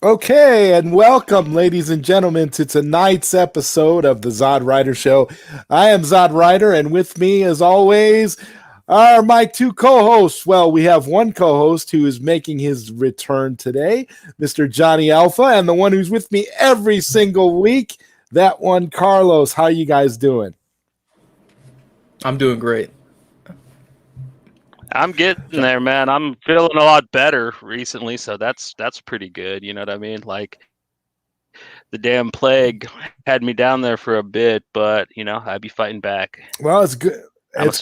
Okay, and welcome, ladies and gentlemen, to tonight's episode of the ZodWriter Show. I am ZodWriter, and with me, as always, are my two co-hosts. Well, we have one co-host who is making his return today, Mr. Johnny Alpha, and the one who's with me every single week, that one, Carlos. How you guys doing? I'm doing great. I'm getting there, man. I'm feeling a lot better recently, so that's pretty good. You know what I mean? Like the damn plague had me down there for a bit, but I'd be fighting back. Well, it's good. It's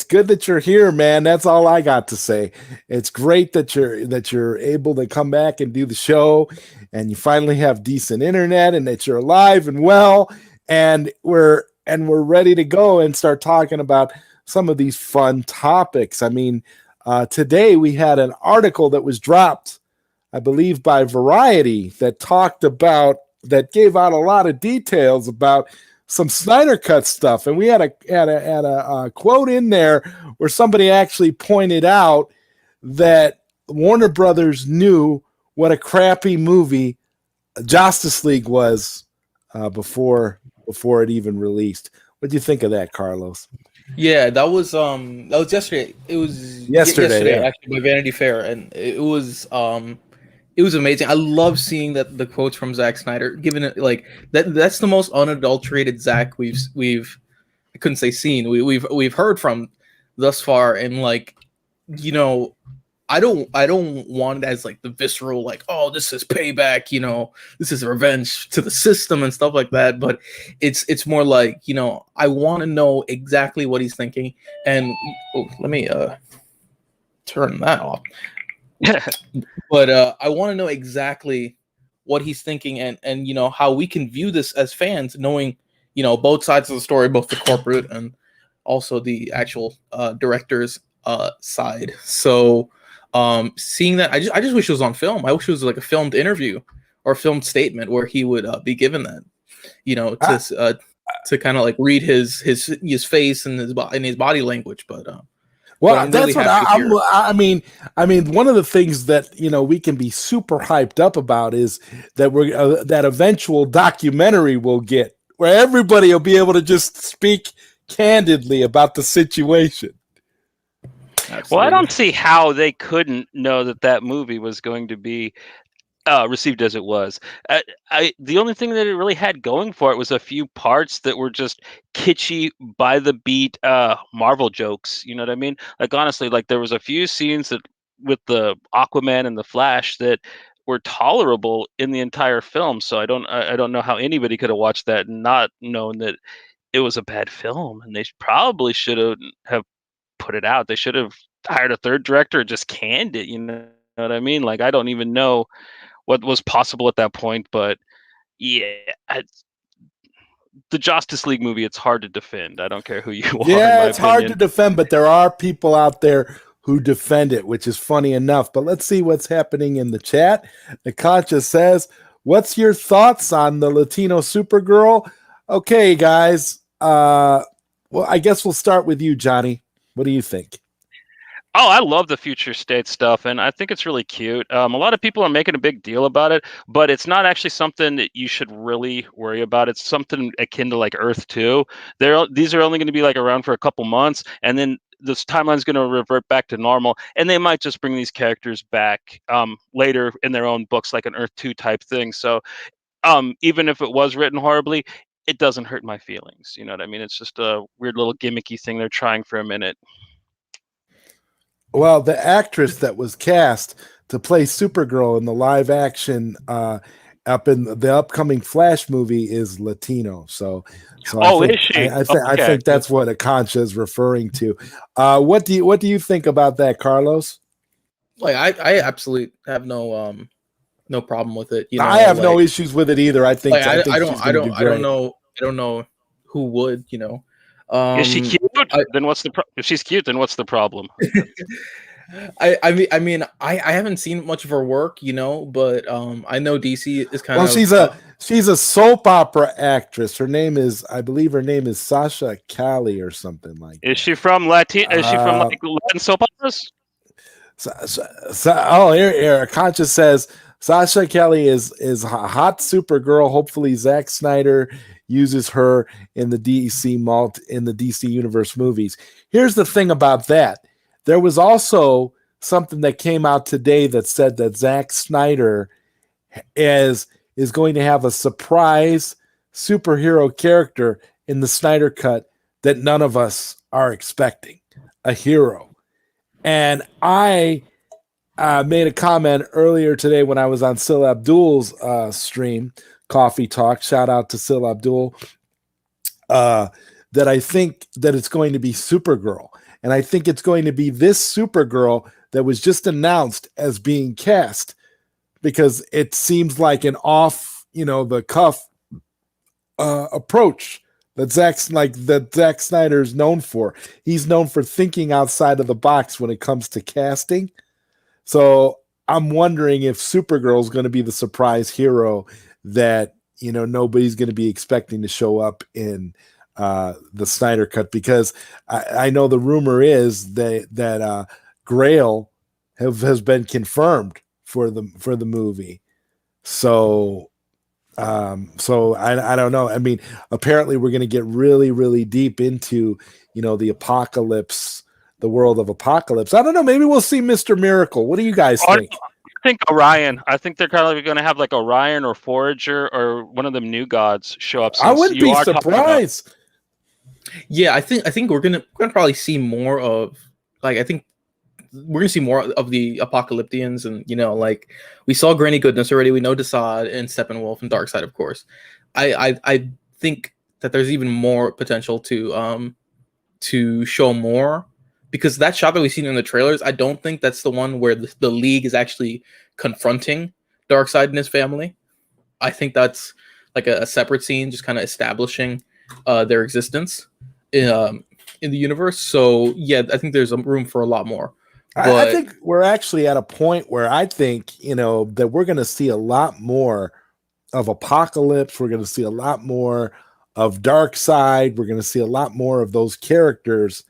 good that you're here, man. That's all I got to say. It's great that you're able to come back and do the show, and you finally have decent internet, and that you're alive and well, and we're ready to go and start talking about some of these fun topics. I mean, today we had an article that was dropped, I believe, by Variety that gave out a lot of details about some Snyder Cut stuff, and we had a quote in there where somebody actually pointed out that Warner Brothers knew what a crappy movie Justice League was before it even released. What do you think of that, Carlos? Yeah, that was yesterday. It was yesterday actually by Vanity Fair, and it was amazing. I love seeing that the quotes from Zack Snyder, given it like that's the most unadulterated Zack we've I couldn't say seen. We've heard from thus far, and I don't want it as like the visceral, like, oh, this is payback, this is revenge to the system and stuff like that. But it's more like, I want to know exactly what he's thinking. And let me turn that off. But I want to know exactly what he's thinking and how we can view this as fans, knowing, both sides of the story, both the corporate and also the actual director's side. So seeing that, I just wish it was on film. I wish it was like a filmed interview or a filmed statement where he would be given that, to kind of like read his face and his body language. But well, that's what I mean. One of the things that we can be super hyped up about is that we're that eventual documentary we'll get where everybody will be able to just speak candidly about the situation. Absolutely. Well, I don't see how they couldn't know that movie was going to be received as it was. The only thing that it really had going for it was a few parts that were just kitschy, by the beat Marvel jokes. You know what I mean? Like, honestly, like there was a few scenes that with the Aquaman and the Flash that were tolerable in the entire film. So I don't know how anybody could have watched that and not known that it was a bad film. And they probably should have put it out. They should have hired a third director and just canned it. You know what I mean? Like, I don't even know what was possible at that point, but yeah, the Justice League movie, it's hard to defend. I don't care who you are. Yeah, it's hard to defend, but there are people out there who defend it, which is funny enough. But let's see what's happening in the chat. Nicotina says, what's your thoughts on the Latino Supergirl? Okay, guys. Well, I guess we'll start with you, Johnny. What do you think? Oh, I love the future state stuff, and I think it's really cute. A lot of people are making a big deal about it, but it's not actually something that you should really worry about. It's something akin to like Earth 2. These are only going to be like around for a couple months, and then this timeline is going to revert back to normal, and they might just bring these characters back later in their own books, like an Earth 2 type thing. So even if it was written horribly, it doesn't hurt my feelings. You know what I mean? It's just a weird little gimmicky thing they're trying for a minute. Well, the actress that was cast to play Supergirl in the live action up in the upcoming Flash movie is Latino. So is she? I think that's what Akancha is referring to. What do you think about that, Carlos? Like, I absolutely have no problem with it. I have no issues with it either. I think I don't know who would. Is she cute? Then what's the if she's cute, then what's the problem? I mean, I haven't seen much of her work, but I know DC is kind of. She's a soap opera actress. I believe her name is Sasha Cali or something like that. Is she from Latin? Is she from like Latin soap operas? Here, Concha says Sasha Kelly is a hot Supergirl. Hopefully, Zack Snyder uses her in the DC Universe movies. Here's the thing about that: there was also something that came out today that said that Zack Snyder is going to have a surprise superhero character in the Snyder Cut that none of us are expecting, a hero. And I made a comment earlier today when I was on Sil Abdul's stream, Coffee Talk. Shout out to Sil Abdul. That I think that it's going to be Supergirl. And I think it's going to be this Supergirl that was just announced as being cast, because it seems like an off, the cuff approach that Zack Snyder is known for. He's known for thinking outside of the box when it comes to casting. So I'm wondering if Supergirl is going to be the surprise hero that, nobody's going to be expecting to show up in the Snyder Cut, because I know the rumor is that Grail has been confirmed for the movie. So I don't know. I mean, apparently we're going to get really, really deep into, the apocalypse, the world of Apocalypse. I don't know. Maybe we'll see Mr. Miracle. What do you guys think? I think Orion. I think they're kind of going to have like Orion or Forager or one of them new gods show up. I wouldn't be surprised. Yeah, I think we're gonna probably see more of, like, I think we're gonna see more of the Apocalyptians, and like we saw Granny Goodness already. We know Desaad and Steppenwolf and Darkseid, of course. I think that there's even more potential to show more, because that shot that we've seen in the trailers, I don't think that's the one where the League is actually confronting Darkseid and his family. I think that's like a separate scene, just kind of establishing their existence in the universe. So yeah, I think there's room for a lot more. I think we're actually at a point where I think, that we're going to see a lot more of Apocalypse. We're going to see a lot more of Darkseid. We're going to see a lot more of those characters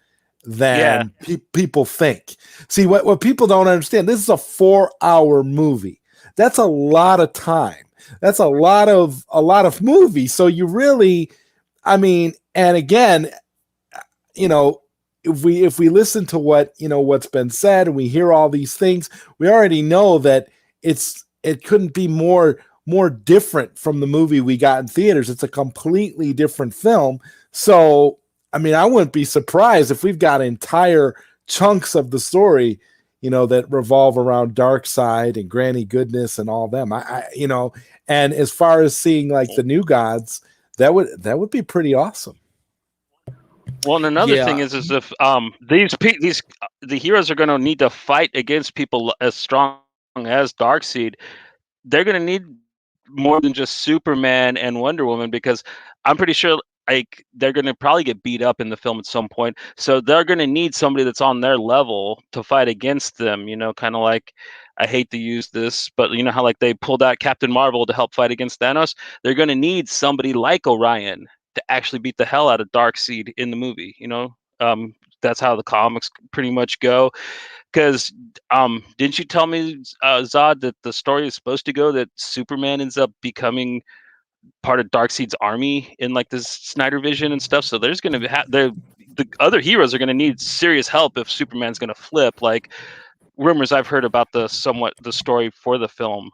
than people think. See, what people don't understand, this is a 4-hour movie. That's a lot of time. That's a lot of movies. So you really, and again, if we listen to what's been said and we hear all these things, we already know that it couldn't be more different from the movie we got in theaters. It's a completely different film. So, I wouldn't be surprised if we've got entire chunks of the story, that revolve around Darkseid and Granny Goodness and all them. And as far as seeing like the new gods, that would be pretty awesome. Well, and another thing is if the heroes are going to need to fight against people as strong as Darkseid, they're going to need more than just Superman and Wonder Woman, because I'm pretty sure like they're going to probably get beat up in the film at some point. So they're going to need somebody that's on their level to fight against them. Kind of like, I hate to use this, but you know how like they pulled out Captain Marvel to help fight against Thanos? They're going to need somebody like Orion to actually beat the hell out of Darkseid in the movie. That's how the comics pretty much go. Because didn't you tell me, Zod, that the story is supposed to go that Superman ends up becoming part of Darkseid's army in like this Snyder Vision and stuff? So there's going to be the other heroes are going to need serious help if Superman's going to flip. Like rumors I've heard about the story for the film,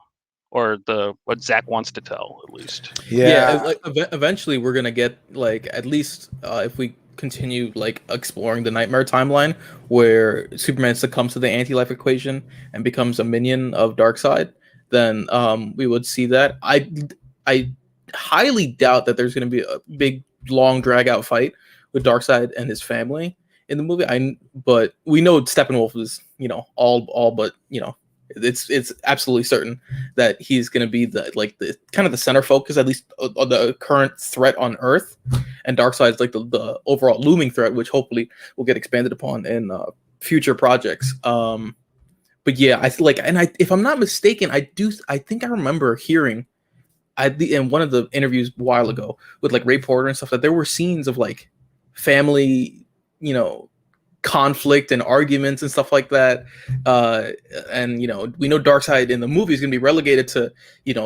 or what Zach wants to tell, at least. Like eventually we're gonna get like, at least if we continue like exploring the Nightmare timeline, where Superman succumbs to the anti-life equation and becomes a minion of Darkseid, then we would see that. I highly doubt that there's going to be a big long drag out fight with Darkseid and his family in the movie. But we know Steppenwolf is all but it's absolutely certain that he's going to be the kind of the center focus, at least of the current threat on Earth, and Darkseid is like the overall looming threat, which hopefully will get expanded upon in future projects. But yeah, I feel like, if I'm not mistaken, I think I remember hearing in one of the interviews a while ago with like Ray Porter and stuff, that there were scenes of like family, conflict and arguments and stuff like that. And we know Darkseid in the movie is going to be relegated to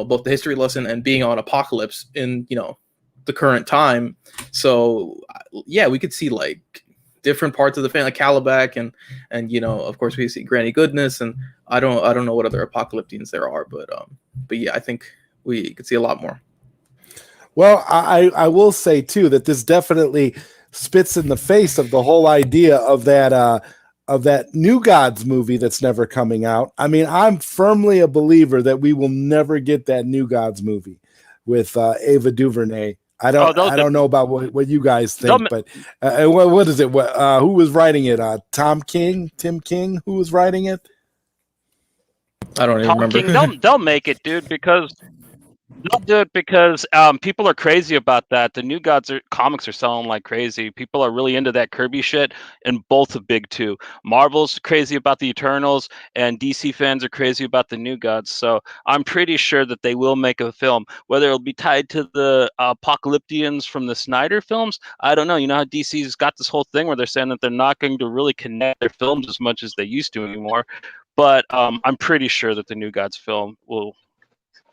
both the history lesson and being on Apocalypse in the current time. So yeah, we could see like different parts of the family, like Calabac, and of course we see Granny Goodness, and I don't know what other Apocalyptians there are, but yeah, I think we could see a lot more. Well, I will say too that this definitely spits in the face of the whole idea of that New Gods movie that's never coming out. I mean, I'm firmly a believer that we will never get that New Gods movie with Ava DuVernay. I don't know about what you guys think, but what is it? Who was writing it? Tim King, who was writing it? I don't even remember. They'll make it, dude, because they'll do it because people are crazy about that. The New Gods comics are selling like crazy. People are really into that Kirby shit, and both the big two. Marvel's crazy about the Eternals, and DC fans are crazy about the New Gods. So I'm pretty sure that they will make a film. Whether it'll be tied to the Apocalyptians from the Snyder films, I don't know. You know how DC's got this whole thing where they're saying that they're not going to really connect their films as much as they used to anymore. But I'm pretty sure that the New Gods film will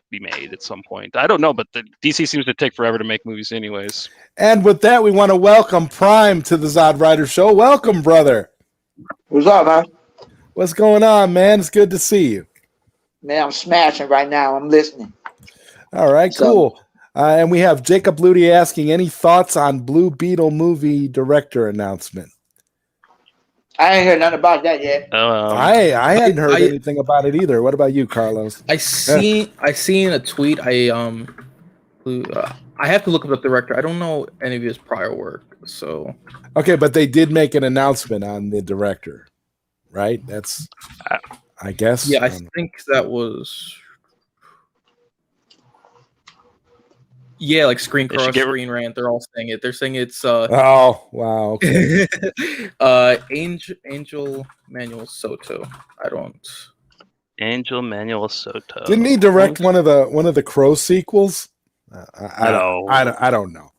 be made at some point. I don't know, but the DC seems to take forever to make movies anyways. And with that, we want to welcome Prime to the ZodWriter Show. Welcome, brother. What's up, man? What's going on, man? It's good to see you. Man, I'm smashing right now. I'm listening. All right, cool. And we have Jacob Ludi asking, any thoughts on Blue Beetle movie director announcement? I ain't heard nothing about that yet. I hadn't heard anything about it either. What about you, Carlos? I seen a tweet. I have to look up the director. I don't know any of his prior work. So okay, but they did make an announcement on the director, right? That's I guess. Yeah, I think that was. Yeah, like Screen Crush, Screen Rant, they're all saying it. They're saying it's oh wow, okay. Angel Manuel Soto. Angel Manuel Soto. Didn't he direct one of the Crow sequels? I don't know.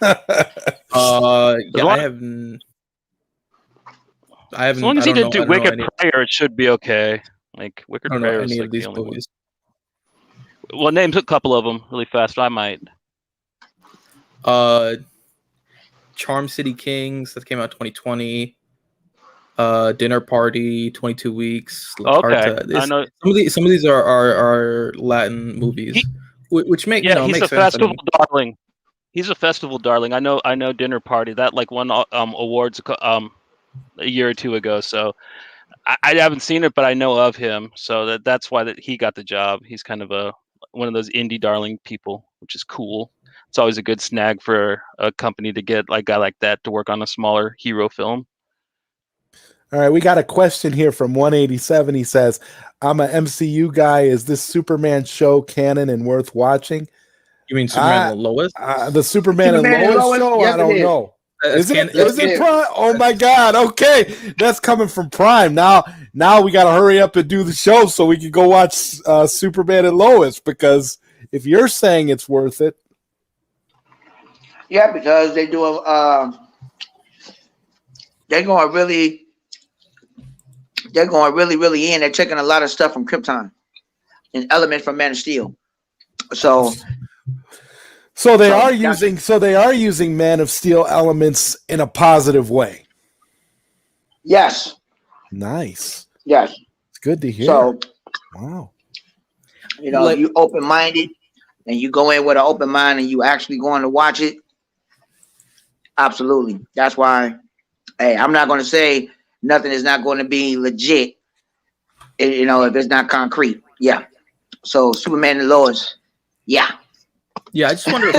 Yeah, I haven't. As long as he didn't do Wicked Prayer, it should be okay. Like Wicked Prayer is like the only movies. Well, name a couple of them really fast. I might. Charm City Kings that came out 2020. Dinner Party, 22 Weeks. Okay, I know some of these are Latin movies, which make he's make a sense. festival darling. He's a festival darling. I know Dinner Party that like won awards a year or two ago. So I haven't seen it, but I know of him. So that's why he got the job. He's kind of one of those indie darling people, which is cool. It's always a good snag for a company to get like a guy like that to work on a smaller hero film. All right, we got a question here from 187. He says, I'm an MCU guy. Is this Superman show canon and worth watching? You mean Superman and Lois? The Superman and Lois show? Yes, I don't know. Is it Prime? Oh my God. Okay. That's coming from Prime. Now we got to hurry up and do the show so we can go watch Superman and Lois, because if you're saying it's worth it. Yeah, because they're going really in. They're taking a lot of stuff from Krypton and elements from Man of Steel. So they are using Man of Steel elements in a positive way. Yes. Nice. Yes. It's good to hear. So, wow. You open-minded and you go in with an open mind and you actually going to watch it. Absolutely. That's why, hey, I'm not going to say nothing is not going to be legit, if it's not concrete. Yeah. So Superman and Lois. Yeah. Yeah, I just wonder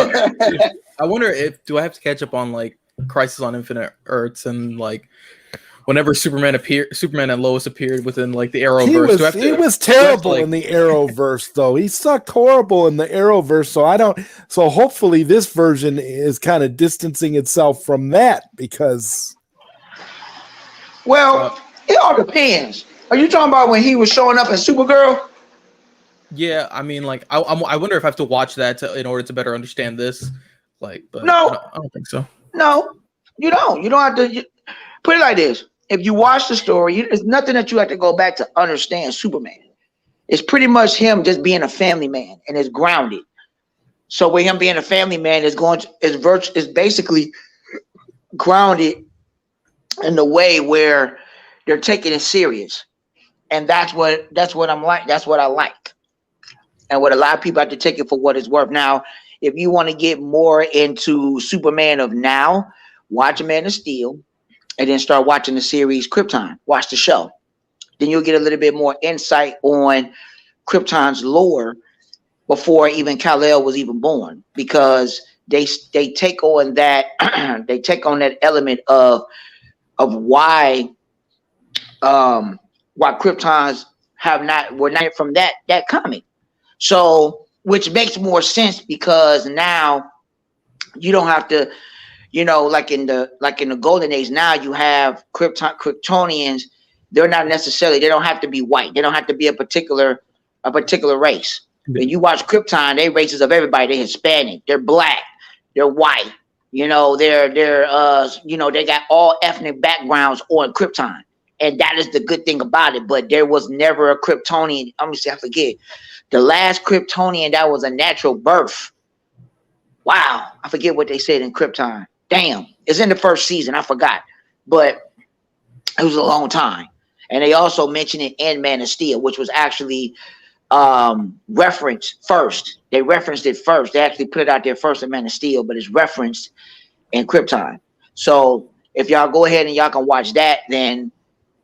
if do I have to catch up on like Crisis on Infinite Earths and like whenever Superman and Lois appeared within like the Arrowverse. He was terrible in the Arrowverse though. He sucked horrible in the Arrowverse. So hopefully this version is kind of distancing itself from that, because it all depends. Are you talking about when he was showing up in Supergirl? Yeah, I mean, like, I wonder if I have to watch that in order to better understand this. Like, but no, I don't think so. No, you don't. You don't have to. Put it like this. If you watch the story, there's nothing that you have to go back to understand Superman. It's pretty much him just being a family man and is grounded. So with him being a family man is basically grounded in the way where they're taking it serious. And that's what I'm like. That's what I like. And what a lot of people have to take it for what it's worth. Now, if you want to get more into Superman of now, watch Man of Steel and then start watching the series Krypton. Watch the show. Then you'll get a little bit more insight on Krypton's lore before even Kal-El was even born, because they take on that element of why Kryptons were not from that comic. So, which makes more sense, because now you don't have to, like in the golden age, now you have Kryptonians. They don't have to be white. They don't have to be a particular race. When you watch Krypton, they races of everybody. They're Hispanic, they're black, they're white. They got all ethnic backgrounds on Krypton. And that is the good thing about it. But there was never a Kryptonian. I forget. The last Kryptonian that was a natural birth. Wow. I forget what they said in Krypton. Damn. It's in the first season. I forgot. But it was a long time. And they also mentioned it in Man of Steel, which was actually referenced first. They referenced it first. They actually put it out there first in Man of Steel, but it's referenced in Krypton. So if y'all go ahead and y'all can watch that, then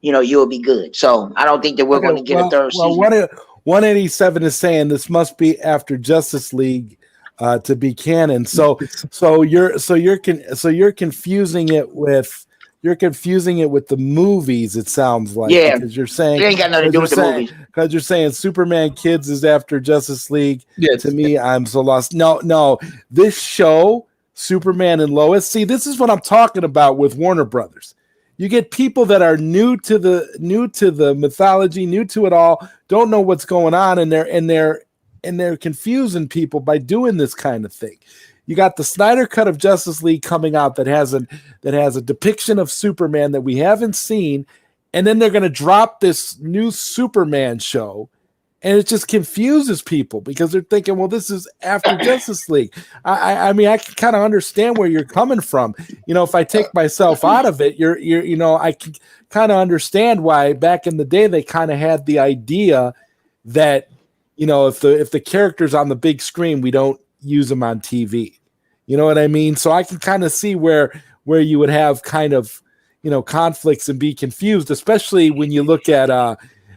you'll be good. So I don't think that we're going to get a third season. 187 is saying this must be after Justice League to be canon. So you're confusing it with the movies. It sounds like, because you're saying it ain't got nothing to do with the movies. Because you're saying Superman Kids is after Justice League. Yes. To me, I'm so lost. No, this show, Superman and Lois. See, this is what I'm talking about with Warner Brothers. You get people that are new to the mythology, new to it all, don't know what's going on, and they're confusing people by doing this kind of thing. You got the Snyder Cut of Justice League coming out that has a depiction of Superman that we haven't seen, and then they're going to drop this new Superman show, and it just confuses people because they're thinking, well, this is after Justice League. I mean, I can kind of understand where you're coming from. If I take myself out of it, I can kind of understand why back in the day they kind of had the idea that, if the character's on the big screen, we don't use them on TV. You know what I mean? So I can kind of see where you would have kind of, conflicts and be confused, especially when you look at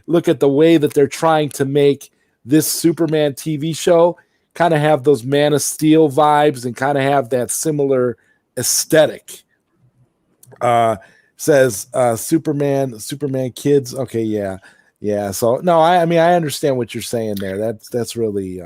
the way that they're trying to make this Superman TV show kind of have those Man of Steel vibes and kind of have that similar aesthetic. Says Superman Kids. Okay, yeah. So no, I mean I understand what you're saying there. That's really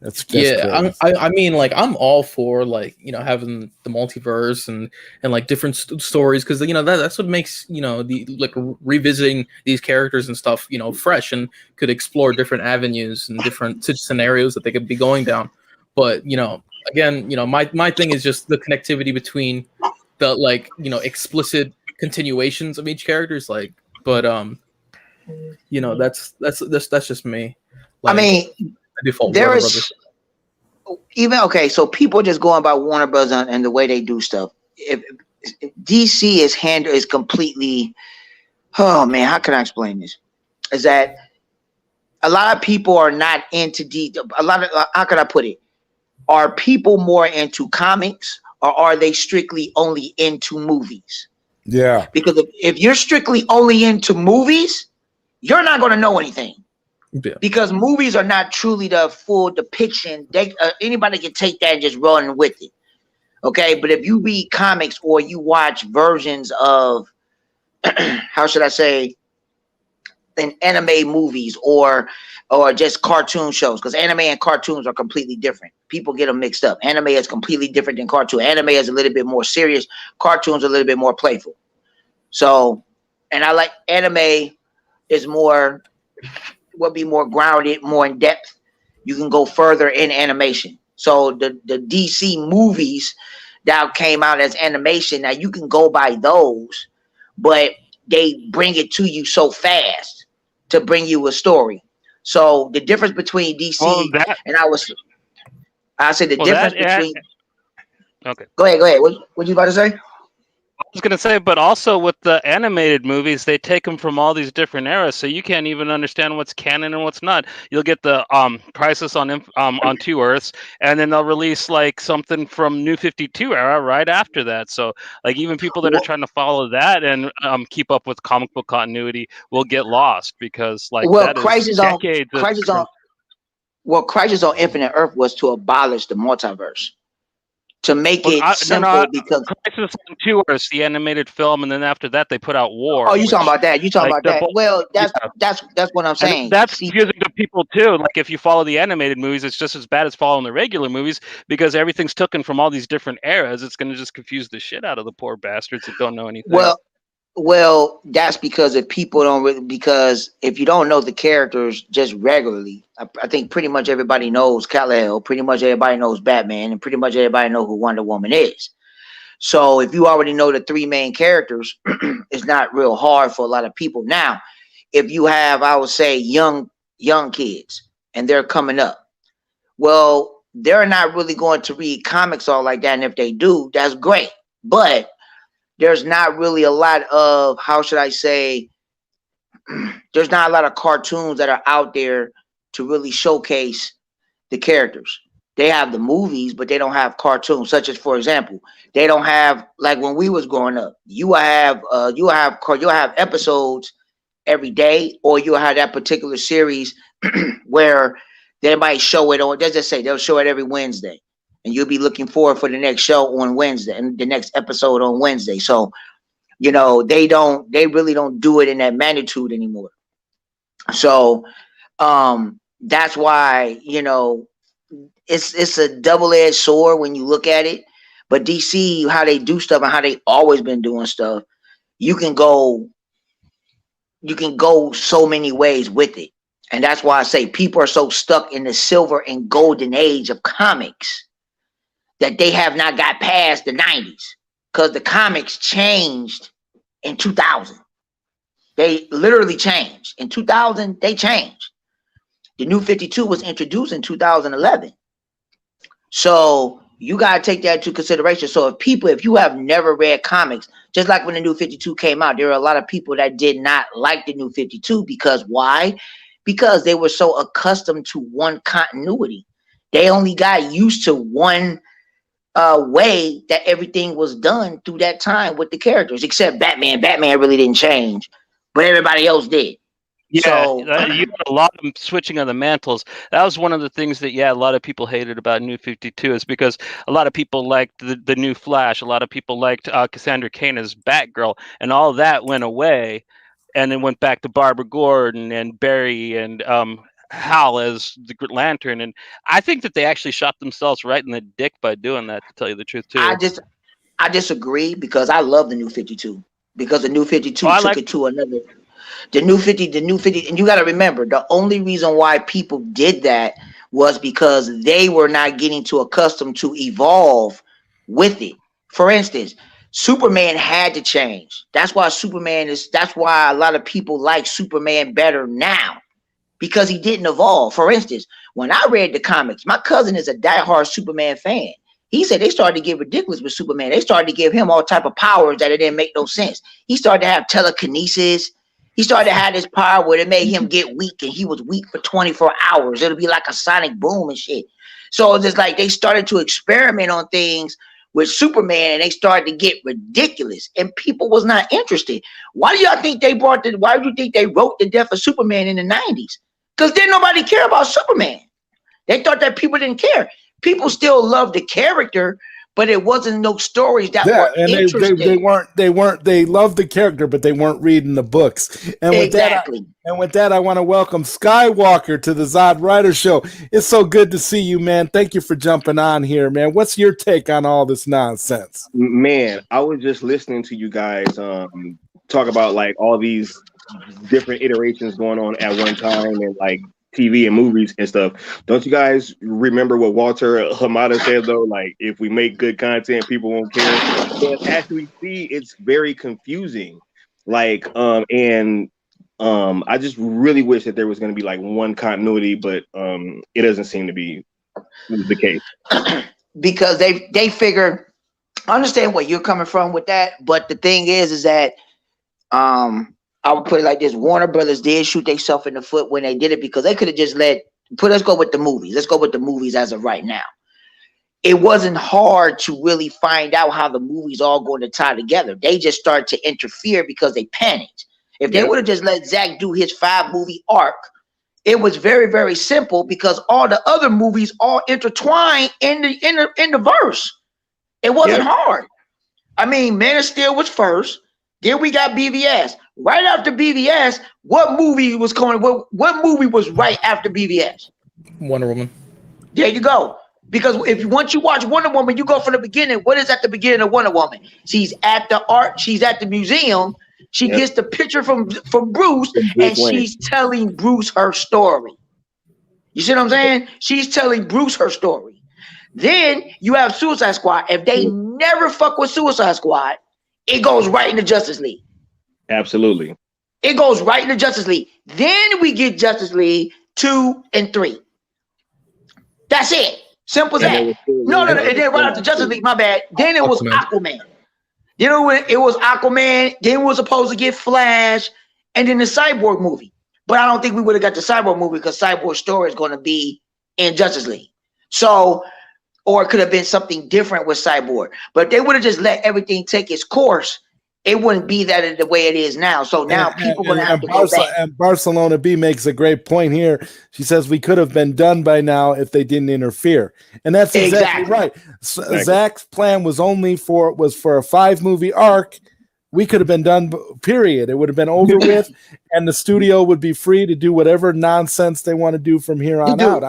that's yeah. I mean, like I'm all for having the multiverse and like different stories, because that's what makes the revisiting these characters and stuff fresh, and could explore different avenues and different scenarios that they could be going down. But again, my thing is just the connectivity between the explicit continuations of each character's that's just me. I mean, there is so people just going by Warner Brothers and the way they do stuff. If DC is completely, oh man, how can I explain this? Is that a lot of people are not into how can I put it? Are people more into comics, or are they strictly only into movies? Yeah. Because if you're strictly only into movies, you're not going to know anything. Yeah. Because movies are not truly the full depiction. Anybody can take that and just run with it. Okay, but if you read comics or you watch versions of, how should I say, in anime movies or just cartoon shows, because anime and cartoons are completely different. People get them mixed up. Anime is completely different than cartoon. Anime is a little bit more serious. Cartoons are a little bit more playful. So, and I like anime is more, will be more grounded, more in depth. You can go further in animation. So the DC movies that came out as animation, now you can go by those, but they bring it to you so fast to bring you a story. So the difference between DC and I said the difference between. Okay. Go ahead. What you about to say? I was gonna say, but also with the animated movies, they take them from all these different eras, so you can't even understand what's canon and what's not. You'll get the Crisis on Two Earths, and then they'll release like something from New 52 era right after that. So like even people that are trying to follow that and keep up with comic book continuity will get lost because like that is decades. Crisis on Infinite Earth was to abolish the multiverse. To make it simple, because Crisis on Two Earths, the animated film, and then after that they put out War. Oh, you talking about that? You talking about that? Well, that's what I'm saying. And that's confusing to people too. Like if you follow the animated movies, it's just as bad as following the regular movies because everything's taken from all these different eras. It's going to just confuse the shit out of the poor bastards that don't know anything. Well, that's because if people don't because if you don't know the characters just regularly, I think pretty much everybody knows Kal-El, pretty much everybody knows Batman, and pretty much everybody knows who Wonder Woman is. So if you already know the three main characters, it's not real hard for a lot of people. Now, if you have, I would say, young kids and they're coming up, well, they're not really going to read comics all like that. And if they do, that's great. But there's not really a lot of, how should I say, there's not a lot of cartoons that are out there to really showcase the characters. They have the movies, but they don't have cartoons, such as, for example, they don't have, like when we was growing up, you'll have episodes every day, or you'll have that particular series where they might show it on, let's just say they'll show it every Wednesday. And you'll be looking forward for the next show on Wednesday and the next episode on Wednesday. So, they really don't do it in that magnitude anymore. So, that's why, it's a double-edged sword when you look at it. But DC, how they do stuff and how they always been doing stuff, you can go so many ways with it. And that's why I say people are so stuck in the silver and golden age of comics that they have not got past the 90s, because the comics changed in 2000. They literally changed. In 2000, they changed. The New 52 was introduced in 2011. So you got to take that into consideration. So if you have never read comics, just like when the New 52 came out, there are a lot of people that did not like the New 52 because why? Because they were so accustomed to one continuity. They only got used to one way that everything was done through that time with the characters, except Batman. Batman really didn't change, but everybody else did. Yeah, so, you had a lot of switching of the mantles. That was one of the things that, a lot of people hated about New 52 is because a lot of people liked the new Flash. A lot of people liked Cassandra Cain as Batgirl, and all that went away, and then went back to Barbara Gordon and Barry and Hal as the Green Lantern. And I think that they actually shot themselves right in the dick by doing that, to tell you the truth, too. I disagree because I love the New 52 because the New 52 took it to another. The new 50, and you got to remember, the only reason why people did that was because they were not getting too accustomed to evolve with it. For instance, Superman had to change. That's why a lot of people like Superman better now, because he didn't evolve. For instance, when I read the comics, my cousin is a diehard Superman fan. He said they started to get ridiculous with Superman. They started to give him all type of powers that it didn't make no sense. He started to have telekinesis. He started to have this power where it made him get weak, and he was weak for 24 hours. It'll be like a sonic boom and shit. So it's just like they started to experiment on things with Superman, and they started to get ridiculous, and people was not interested. Why do y'all think why do you think they wrote the death of Superman in the 90s? Because didn't nobody care about Superman. They thought that people didn't care. People still loved the character, but it wasn't no stories that were interesting. They loved the character, but they weren't reading the books. And with that, I want to welcome Skywalker to the ZodWriter Show. It's so good to see you, man. Thank you for jumping on here, man. What's your take on all this nonsense? Man, I was just listening to you guys talk about like all these different iterations going on at one time, and like TV and movies and stuff. Don't you guys remember what Walter Hamada said though? Like, if we make good content, people won't care. But as we see, it's very confusing Like, I just really wish that there was going to be like one continuity, but it doesn't seem to be the case. Because they figure, I understand where you're coming from with that, but the thing is that I would put it like this: Warner Brothers did shoot themselves in the foot when they did it, because they could have just let's go with the movies. Let's go with the movies as of right now. It wasn't hard to really find out how the movies all going to tie together. They just started to interfere because they panicked. If they would have just let Zach do his 5-movie arc, it was very, very simple, because all the other movies all intertwined in the verse. It wasn't hard. I mean, Man of Steel was first. Then we got BVS. Right after BVS, what movie was coming? What movie was right after BVS? Wonder Woman. There you go. Because once you watch Wonder Woman, you go from the beginning. What is at the beginning of Wonder Woman? She's at the art. She's at the museum. She gets the picture from Bruce, and she's telling Bruce her story. You see what I'm saying? She's telling Bruce her story. Then you have Suicide Squad. If they never fuck with Suicide Squad, it goes right into Justice League. Absolutely. It goes right into Justice League. Then we get Justice League 2 and 3. That's it. Simple as that. No. And then right after Justice League, my bad. Then it was Aquaman. You know, it was Aquaman. Then we were supposed to get Flash, and then the Cyborg movie. But I don't think we would have got the Cyborg movie, because Cyborg's story is going to be in Justice League. So, or it could have been something different with Cyborg. But if they would have just let everything take its course, it wouldn't be that the way it is now. So now people are going to have to go back. And Barcelona B makes a great point here. She says we could have been done by now if they didn't interfere. And that's exactly right. Zach's plan was for a 5-movie arc. We could have been done, period. It would have been over with, and the studio would be free to do whatever nonsense they want to do from here on out.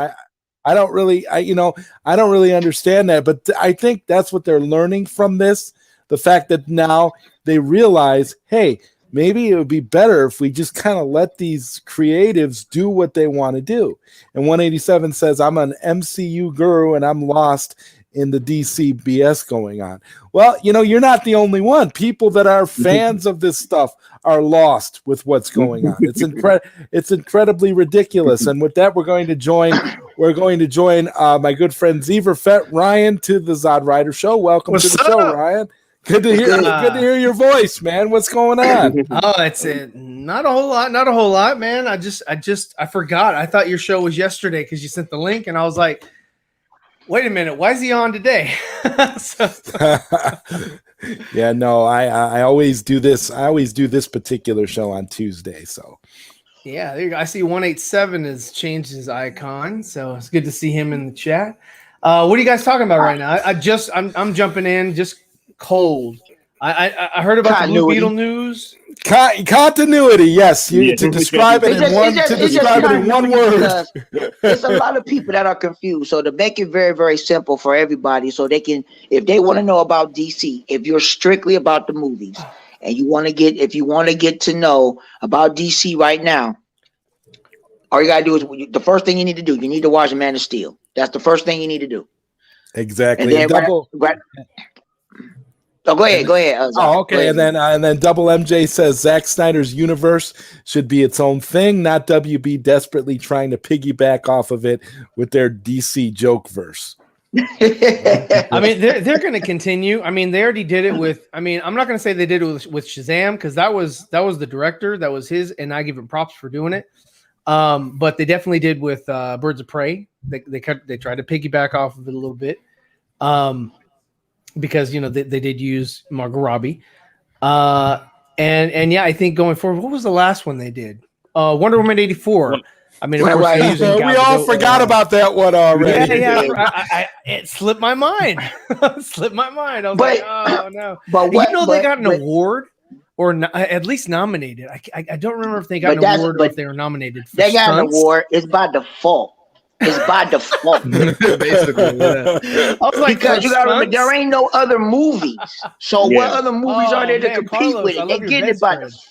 I don't really understand that, but I think that's what they're learning from this. The fact that now they realize, hey, maybe it would be better if we just kind of let these creatives do what they want to do. And 187 says, I'm an MCU guru and I'm lost in the DC BS going on. Well, you're not the only one. People that are fans of this stuff are lost with what's going on. It's incredibly ridiculous. And with that, we're going to join my good friend Zeverfet Ryan to the ZodWriter Show. Welcome to the show, Ryan. Good to hear your voice, man. What's going on? Oh, it's not a whole lot, man. I forgot. I thought your show was yesterday because you sent the link, and I was like, wait a minute, why is he on today? Yeah, no, I always do this. I always do this particular show on Tuesday. So yeah, there you go. I see 187 has changed his icon, so it's good to see him in the chat. What are you guys talking about right now? I'm jumping in just cold. I heard about the Blue Beetle news. Continuity, yes. To describe it in one word. There's a lot of people that are confused. So to make it very, very simple for everybody, so they can, if they want to know about DC, if you're strictly about the movies, and if you want to get to know about DC right now, all you gotta do is the first thing you need to do. You need to watch Man of Steel. That's the first thing you need to do. Exactly. And then go ahead. Okay. And then Double MJ says Zack Snyder's universe should be its own thing, not WB desperately trying to piggyback off of it with their DC joke verse. I mean, they're going to continue. I mean, they already did it with. I mean, I'm not going to say they did it with Shazam, because that was the director, that was his, and I give him props for doing it. But they definitely did with Birds of Prey. They tried to piggyback off of it a little bit. Because they did use Margot Robbie, and yeah, I think going forward, what was the last one they did? Wonder Woman 84. I mean, of course, we all forgot about that one already. Yeah. It slipped my mind. I was like, oh no! But they got an award, or at least nominated. I don't remember if they got an award or if they were nominated. They got an award. It's by default. It's by default. Basically, yeah. I was like, because you gotta remember, there ain't no other movies. So what other movies are there to compete with it? They get it by default.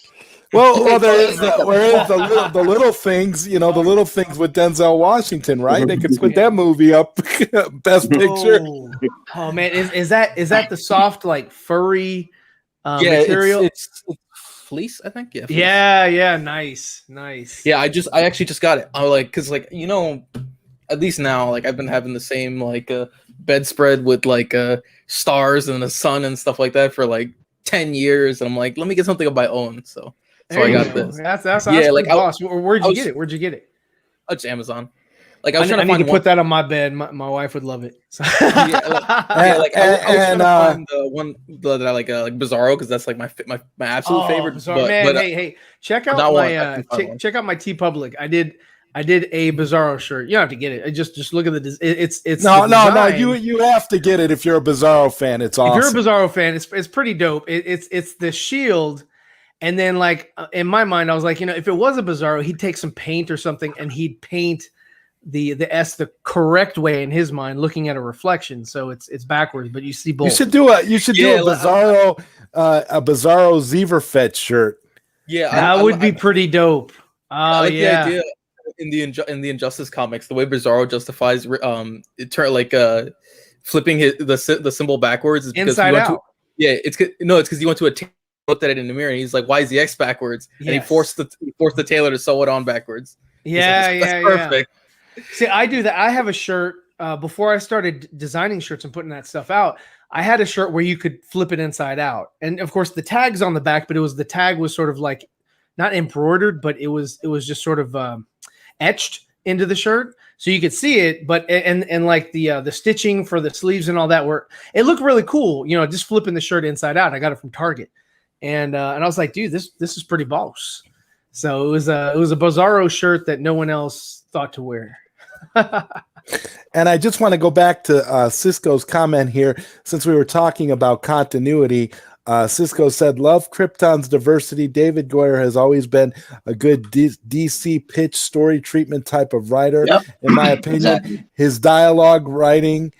Well, there is the little things, the little things with Denzel Washington, right? They could put that movie up, Best Picture. Oh man, is that the soft, like, furry material? Fleece, I think. Yeah. Fleece. Yeah. Nice. Yeah, I actually just got it. I'm like, cause like at least now, like I've been having the same like bedspread with like stars and the sun and stuff like that for like 10 years, and I'm like, let me get something of my own. So I got this. That's like boss. Where'd you get it? It's Amazon. Like I need to put that on my bed. My wife would love it. So. I was trying to find the one that I like Bizarro, because that's like my absolute favorite. Bizarro, man, hey, check out my check out my TeePublic. I did a Bizarro shirt. You don't have to get it. Just look at the. It's no. You have to get it if you're a Bizarro fan. It's awesome. If you're a Bizarro fan, it's pretty dope. It's the shield. And then, like in my mind, I was like, if it was a Bizarro, he'd take some paint or something, and he'd paint the S the correct way in his mind, looking at a reflection. So it's backwards, but you see both. You should do a Bizarro Zeverfetch shirt. Yeah, that would be pretty dope. Oh, I like the idea in the Injustice comics, the way Bizarro justifies flipping the symbol backwards is because inside out. It's because he went to a tailor, looked at it in the mirror, and he's like, "Why is the X backwards?" Yes. And he forced the tailor to sew it on backwards. Yeah, that's perfect. See, I do that. I have a shirt before I started designing shirts and putting that stuff out. I had a shirt where you could flip it inside out, and of course the tag's on the back, but the tag was sort of like not embroidered, but it was just sort of etched into the shirt, so you could see it. But and like the stitching for the sleeves and all that it looked really cool. Just flipping the shirt inside out. I got it from Target, and I was like, dude, this is pretty boss. So it was a Bizarro shirt that no one else thought to wear. And I just want to go back to Cisco's comment here, since we were talking about continuity. Cisco said, love Krypton's diversity. David Goyer has always been a good DC pitch story treatment type of writer. Yep. In my opinion. Exactly. His dialogue writing,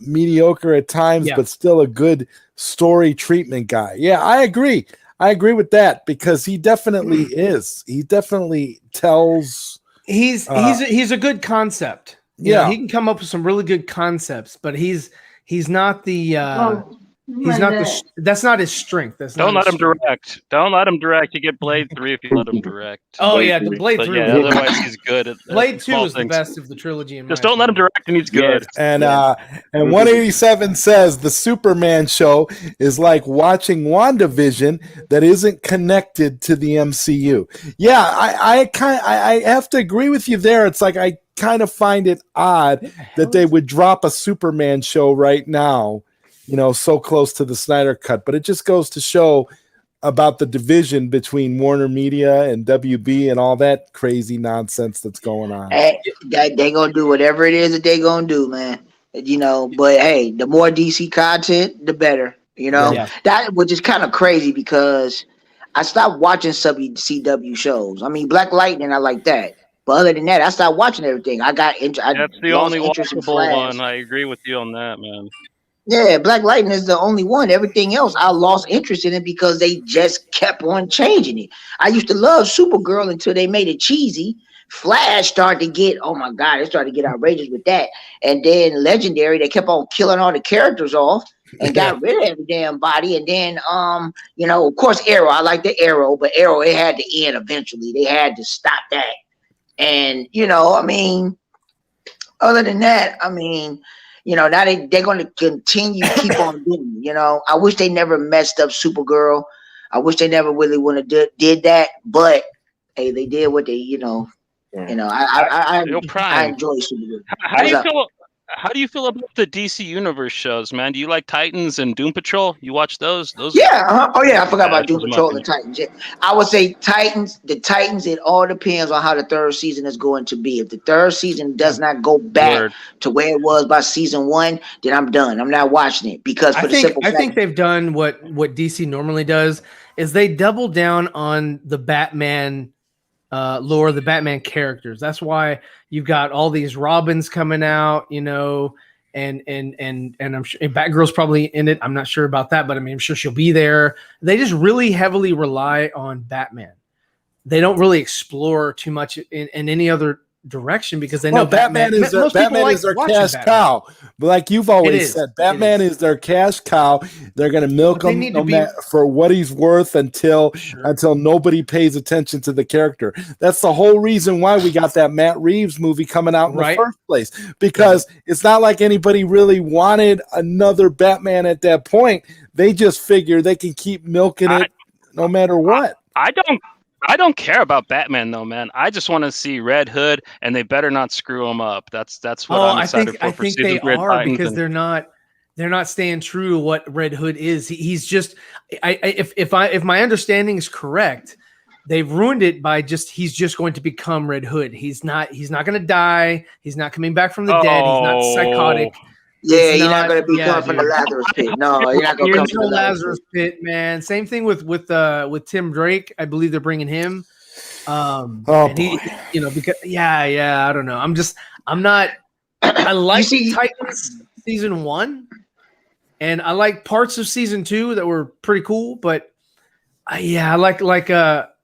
mediocre at times, but still a good story treatment guy. Yeah, I agree with that, because he definitely is. He definitely tells... He's a good concept. He can come up with some really good concepts, but he's not the that's not his strength. Don't let him direct. Don't let him direct. You get Blade 3 if you let him direct. Oh yeah, the Blade 3. Yeah, otherwise he's good at Blade 2 is the best of the trilogy. Just don't let him direct, and he's good. And 187 says the Superman show is like watching WandaVision that isn't connected to the MCU. Yeah, I have to agree with you there. It's like I kind of find it odd that they would drop a Superman show right now, so close to the Snyder Cut. But it just goes to show about the division between Warner Media and WB and all that crazy nonsense that's going on. Hey, they gonna do whatever it is that they gonna do, man. But hey, the more DC content, the better. That which is kind of crazy, because I stopped watching CW shows. I mean, Black Lightning, I like that. But other than that, I stopped watching everything. That's the only watchable one. I agree with you on that, man. Yeah, Black Lightning is the only one. Everything else, I lost interest in it because they just kept on changing it. I used to love Supergirl until they made it cheesy. Flash started to get, oh my God, they started to get outrageous with that. And then Legendary, they kept on killing all the characters off and got rid of every damn body. And then, of course, Arrow. I like the Arrow, but Arrow, it had to end eventually. They had to stop that. And, other than that, now they're going to continue keep on doing it. I wish they never messed up Supergirl. I wish they never really did that. But hey, they did what they, I enjoy Supergirl. How do you feel about the DC Universe shows, man? Do you like Titans and Doom Patrol? You watch those? Yeah. Oh yeah, I forgot about Doom Patrol and Titans. Yeah. I would say Titans. The Titans. It all depends on how the third season is going to be. If the third season does not go back to where it was by season 1, then I'm done. I'm not watching it, because I think they've done what DC normally does, is they double down on the Batman lore, the Batman characters. That's why you've got all these Robins coming out, and I'm sure Batgirl's probably in it. I'm not sure about that, but I'm sure she'll be there. They just really heavily rely on Batman. They don't really explore too much in any other direction because they know Batman is their cash cow. But like you've always said, Batman is their cash cow. They're going to milk him for what he's worth until nobody pays attention to the character. That's the whole reason why we got that Matt Reeves movie coming out in the first place, because it's not like anybody really wanted another Batman at that point. They just figure they can keep milking it no matter what. I don't care about Batman though, man. I just want to see Red Hood, and they better not screw him up. That's what I'm excited for. I think they are because they're not staying true to what Red Hood is. He's just if my understanding is correct, they've ruined it by he's just going to become Red Hood. He's not going to die. He's not coming back from the dead. He's not psychotic. Yeah, you're not going to be coming from the Lazarus pit. No, you're not going to come from the Lazarus pit, man. Same thing with Tim Drake. I believe they're bringing him. And he, because I don't know. I like Titans season 1, and I like parts of season 2 that were pretty cool. But I like it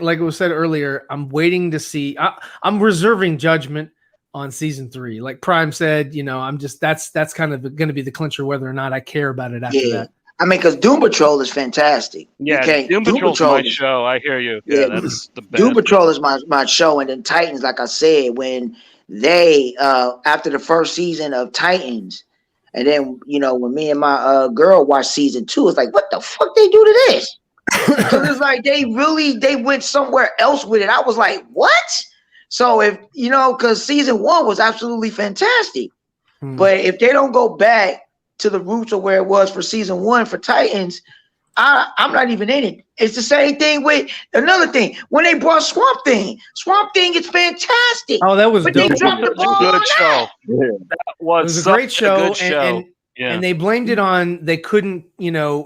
was said earlier. I'm waiting to see. I'm reserving judgment on season 3. Like Prime said, that's kind of going to be the clincher whether or not I care about it after that. I mean, because Doom Patrol is fantastic. Yeah, Doom Patrol is my show. I hear you. Yeah, that's the best. Doom Patrol is my show, and then Titans, like I said, when they after the first season of Titans, and then when me and my girl watched season 2, it's like, what the fuck they do to this? Because it's like they went somewhere else with it. I was like, what? So if because season 1 was absolutely fantastic, but if they don't go back to the roots of where it was for season 1 for Titans, I'm not even in it. It's the same thing with another thing. When they brought Swamp Thing is fantastic. Oh, that was but dope. They dropped the ball good show. Yeah. That was a great show, and they blamed it on they couldn't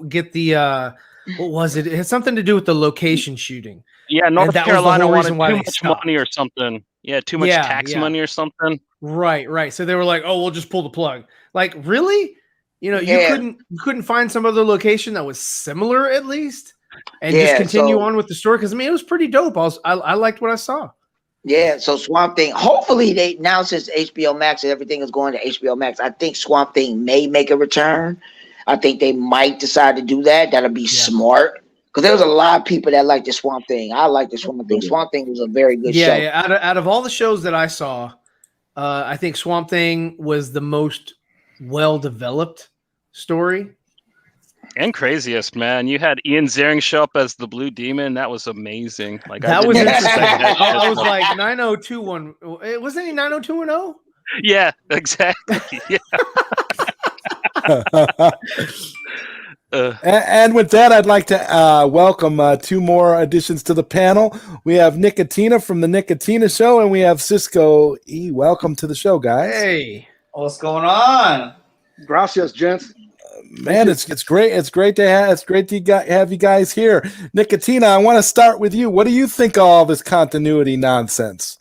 get the what was it? It had something to do with the location shooting. Yeah, North Carolina wanted too much money or something. Yeah, too much tax money or something. Right. So they were like, "Oh, we'll just pull the plug." Like, really? You couldn't find some other location that was similar at least, and just continue on with the story because it was pretty dope. I liked what I saw. Yeah, so Swamp Thing. Hopefully, now since HBO Max and everything is going to HBO Max, I think Swamp Thing may make a return. I think they might decide to do that. That'll be smart. Because there was a lot of people that liked the Swamp Thing. I like the Swamp Thing. Swamp Thing was a very good show. Yeah. Out of all the shows that I saw, I think Swamp Thing was the most well-developed story. And craziest, man. You had Ian Ziering show up as the Blue Demon. That was amazing. Like that was interesting. I was like 9021. Wasn't he 90210? Yeah, exactly. Yeah. And with that, I'd like to welcome 2 more additions to the panel. We have Nicotina from the Nicotina Show, and we have Cisco E. Welcome to the show, guys. Hey, what's going on? Gracias, gents. Man, it's great. It's great to have you guys here. Nicotina, I want to start with you. What do you think of all this continuity nonsense?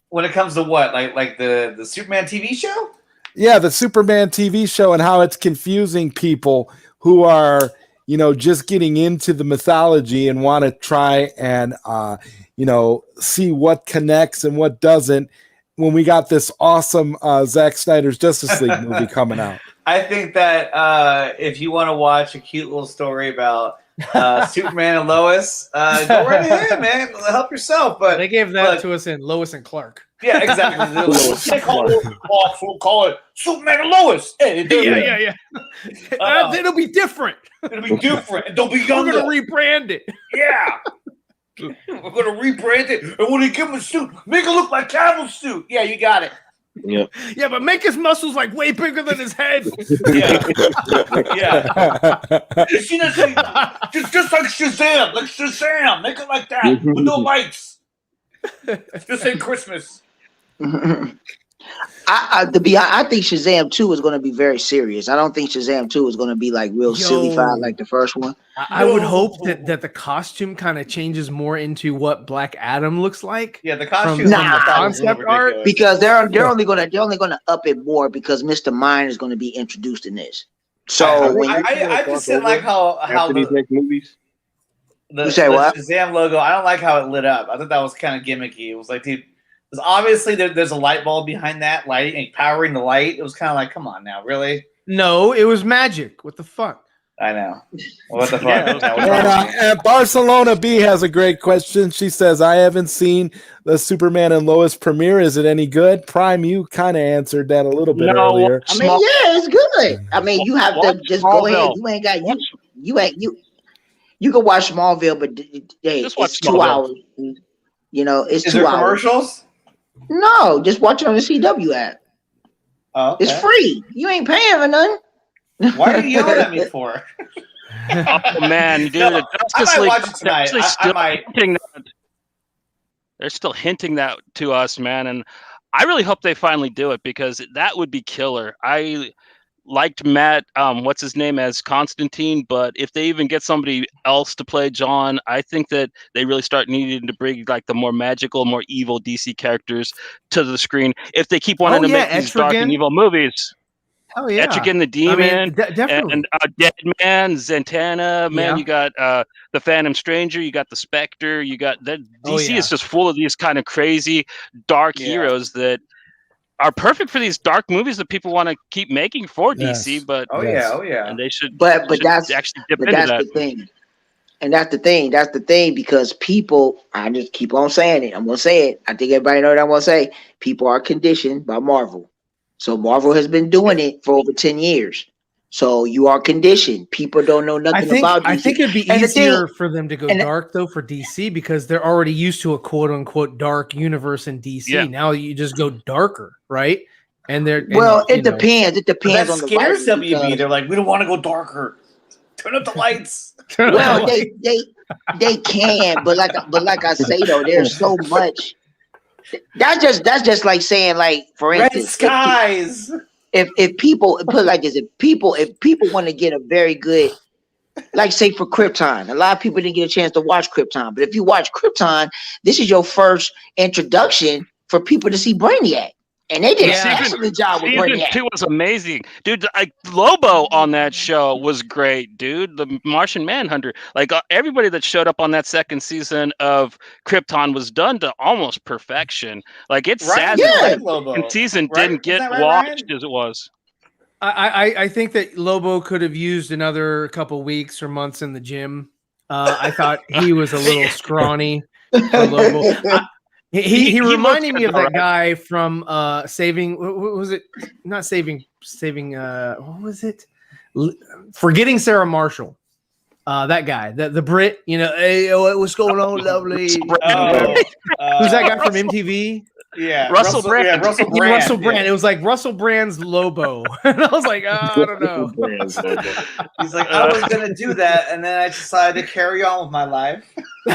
When it comes to what, like the Superman TV show? Yeah, the Superman TV show and how it's confusing people who are, just getting into the mythology and want to try and, see what connects and what doesn't when we got this awesome Zack Snyder's Justice League movie coming out. I think that if you want to watch a cute little story about Superman and Lois, go right ahead, man. Help yourself. But they gave that to us in Lois and Clark. Yeah, exactly. They call it Superman and Lois. Hey, yeah. It'll be different. It'll be different. And they'll be younger. We're going to rebrand it. Yeah. We're going to rebrand it. And when they give him a suit, make it look like Cavill's suit. Yeah, you got it. Yeah, but make his muscles like way bigger than his head. Yeah. You see that thing? Just like Shazam. Make it like that with no lights. Just ain't Christmas. I think Shazam 2 is going to be very serious. I don't think Shazam 2 is going to be like real silly-fied like the first one. I would hope that the costume kind of changes more into what Black Adam looks like. Yeah, the costume, from the concept art, because they're only going to up it more because Mr. Mind is going to be introduced in this. So I just didn't like how these next movies. The what? Shazam logo. I don't like how it lit up. I thought that was kind of gimmicky. It was like, dude, because obviously there's a light bulb behind that lighting and powering the light. It was kind of like, come on now, really? No, it was magic. What the fuck? I know. What the fuck? And Barcelona B has a great question. She says, I haven't seen the Superman and Lois premiere. Is it any good? Prime, you kind of answered that a little bit earlier. I mean, yeah, it's good. I mean, you have to just go ahead. You ain't got you can watch Smallville, but it's 2 hours. You know, it's 2 hours. Commercials? No, just watch it on the CW app. Oh, okay. It's free. You ain't paying for nothing. Why are you yelling at me for? Oh man, dude! No, I might watch it tonight. I might. They're still hinting that to us, man, and I really hope they finally do it because that would be killer. I liked Matt, what's his name, as Constantine, but if they even get somebody else to play John, I think that they really start needing to bring like the more magical, more evil DC characters to the screen. If they keep wanting to make these dark and evil movies. Oh yeah, Etrigan the Demon, definitely. and Deadman, Zatanna, man. You got the Phantom Stranger, you got the Spectre, you got that. DC is just full of these kind of crazy dark heroes that are perfect for these dark movies that people want to keep making for DC. But and they should. But that's actually dip but into that's that. the thing. And that's the thing. That's the thing because people. I just keep on saying it. I'm gonna say it. I think everybody know what I'm gonna say. People are conditioned by Marvel. So Marvel has been doing it for over 10 years. So you are conditioned. People don't know nothing about DC. I think it'd be easier for them to go dark though for DC because they're already used to a quote unquote dark universe in DC. Yeah. Now you just go darker, right? And they're it depends. It depends on the scares WB. They're like, we don't want to go darker. Turn up the lights. Well, they can, but like I say though, there's so much. That's just like saying, like, for instance, red skies. If people put it like this, if people want to get a very good, like say for Krypton, a lot of people didn't get a chance to watch Krypton, but if you watch Krypton, this is your first introduction for people to see Brainiac. And they did an excellent job with Brainiac. Season 2 was amazing. Dude, Lobo on that show was great, dude. The Martian Manhunter. Like, everybody that showed up on that second season of Krypton was done to almost perfection. Like, it's sad that the second season didn't get watched as it was. I think that Lobo could have used another couple weeks or months in the gym. I thought he was a little scrawny for Lobo. He reminded me of that guy from Saving. What was it? Not Saving. What was it? Forgetting Sarah Marshall. That guy, the Brit. You know, hey, what's going on, lovely? Who's that guy from MTV? Yeah, Russell Brand. Yeah, Russell Brand. Russell Brand. It was like Russell Brand's Lobo, and I was like, I don't know. He's like, I was gonna do that, and then I decided to carry on with my life.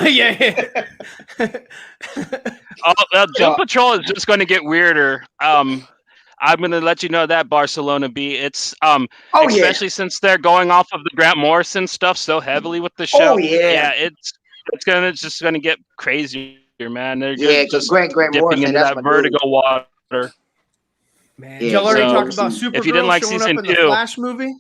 Yeah. Doom Patrol is just going to get weirder. I'm going to let you know that, Barcelona B. It's especially since they're going off of the Grant Morrison stuff so heavily with the show. It's just going to get crazier, man. They're just Grant dipping Morrison, into that Vertigo water. Man, y'all already talked about Supergirl if you didn't like showing season up in the 2, Flash movie.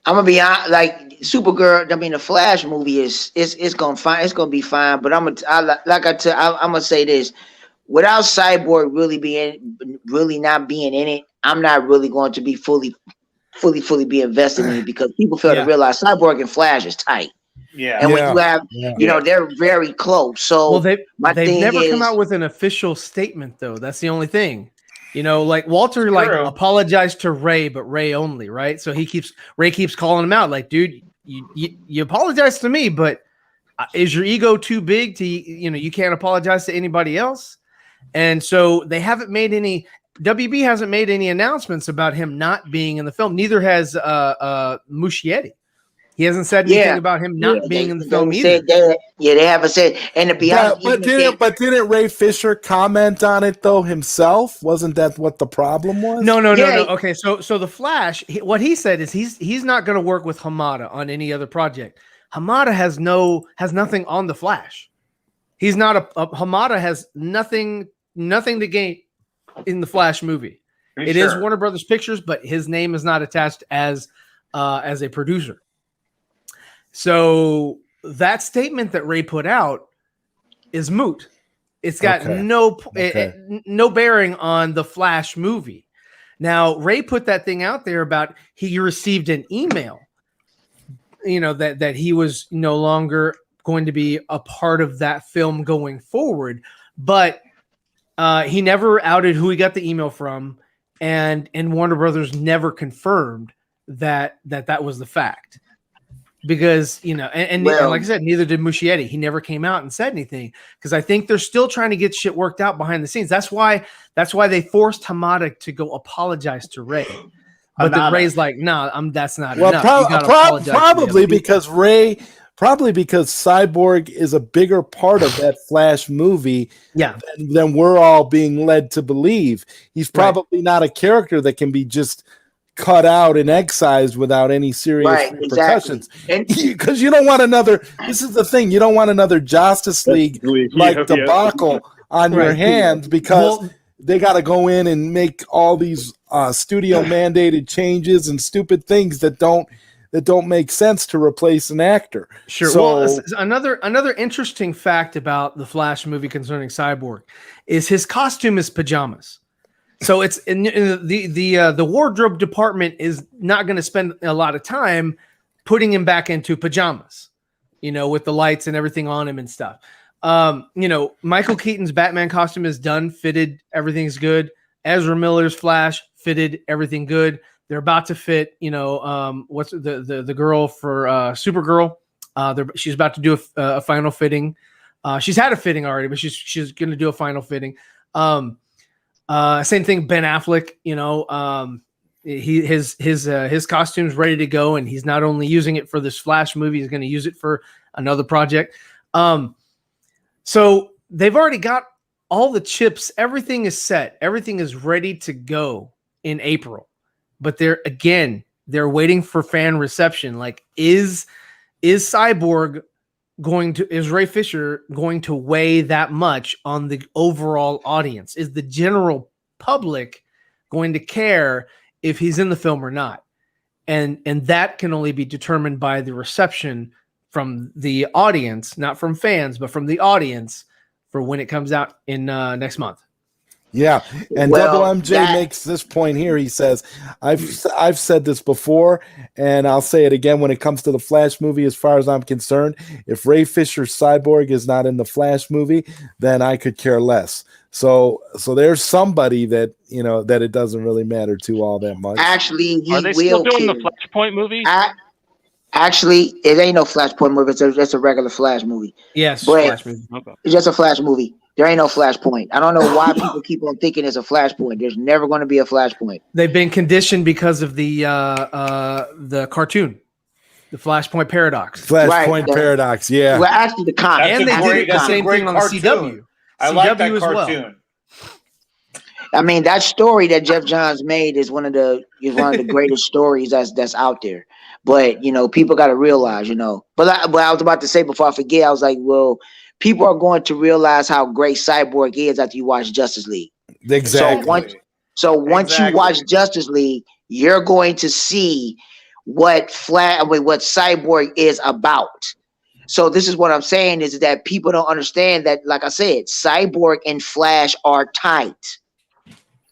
I'm gonna be honest, like Supergirl. I mean, the Flash movie is gonna be fine. But I'm gonna say this: without Cyborg really not being in it, I'm not really going to be fully be invested in it because people fail to realize Cyborg and Flash is tight. Yeah, and when you have, they're very close. So they've never come out with an official statement, though. That's the only thing. You know, like Walter, apologized to Ray, but Ray only, right? So Ray keeps calling him out, like, dude, you apologize to me, but is your ego too big to, you can't apologize to anybody else? And so they haven't made any. WB hasn't made any announcements about him not being in the film. Neither has Muschietti. He hasn't said anything about him not being in the film either. They haven't said. And to be honest, but didn't Ray Fisher comment on it though himself? Wasn't that what the problem was? No. Okay, so the Flash, what he said is he's not going to work with Hamada on any other project. Hamada has nothing on the Flash. He's not Hamada has nothing to gain in the Flash movie. It is Warner Brothers Pictures, but his name is not attached as a producer. So that statement that Ray put out is moot. It's got no bearing on the Flash movie. Now, Ray put that thing out there about he received an email, that he was no longer going to be a part of that film going forward, but he never outed who he got the email from, and Warner Brothers never confirmed that was the fact. Because, and like I said, neither did Muschietti. He never came out and said anything because I think they're still trying to get shit worked out behind the scenes. That's why they forced Hamada to go apologize to Ray. But then Ray's like, no, that's not enough. Probably because Cyborg is a bigger part of that Flash movie than we're all being led to believe. He's probably not a character that can be just cut out and excised without any serious repercussions. Because you don't want another. This is the thing. You don't want another Justice League debacle on your hands because they got to go in and make all these studio mandated changes and stupid things that don't make sense to replace an actor. Sure. So, another interesting fact about the Flash movie concerning Cyborg is his costume is pajamas. So it's in the wardrobe department is not going to spend a lot of time putting him back into pajamas, with the lights and everything on him and stuff. Michael Keaton's Batman costume is done, fitted, everything's good. Ezra Miller's Flash fitted, everything good. They're about to fit, what's the girl for Supergirl? She's about to do a final fitting. She's had a fitting already, but she's going to do a final fitting. Same thing, Ben Affleck, his costume's ready to go, and he's not only using it for this Flash movie, he's going to use it for another project. So they've already got all the chips, everything is set, everything is ready to go in April. But they're waiting for fan reception. Like, is Cyborg is Ray Fisher going to weigh that much on the overall audience? Is the general public going to care if he's in the film or not? And that can only be determined by the reception from the audience, not from fans, but from the audience for when it comes out in next month. Yeah, and Double MJ makes this point here. He says, I've said this before, and I'll say it again when it comes to the Flash movie. As far as I'm concerned, if Ray Fisher's Cyborg is not in the Flash movie, then I could care less. So there's somebody that that it doesn't really matter to all that much. Actually, are they still doing the Flashpoint movie? Actually, it ain't no Flashpoint movie. It's just a regular Flash movie. Yes, Flash movie. Okay. It's just a Flash movie. There ain't no Flashpoint. I don't know why people keep on thinking it's a Flashpoint. There's never going to be a Flashpoint. They've been conditioned because of the cartoon, the Flashpoint Paradox. Paradox, yeah. Well, actually, the comic. And they did the same thing on the CW. I like that cartoon. I mean, that story that Jeff Johns made is one of the greatest stories that's out there. But people got to realize, But I was about to say before I forget, I was like, well, people are going to realize how great Cyborg is after you watch Justice League. Exactly. So once you watch Justice League, you're going to see what Cyborg is about. So this is what I'm saying is that people don't understand that, like I said, Cyborg and Flash are tight.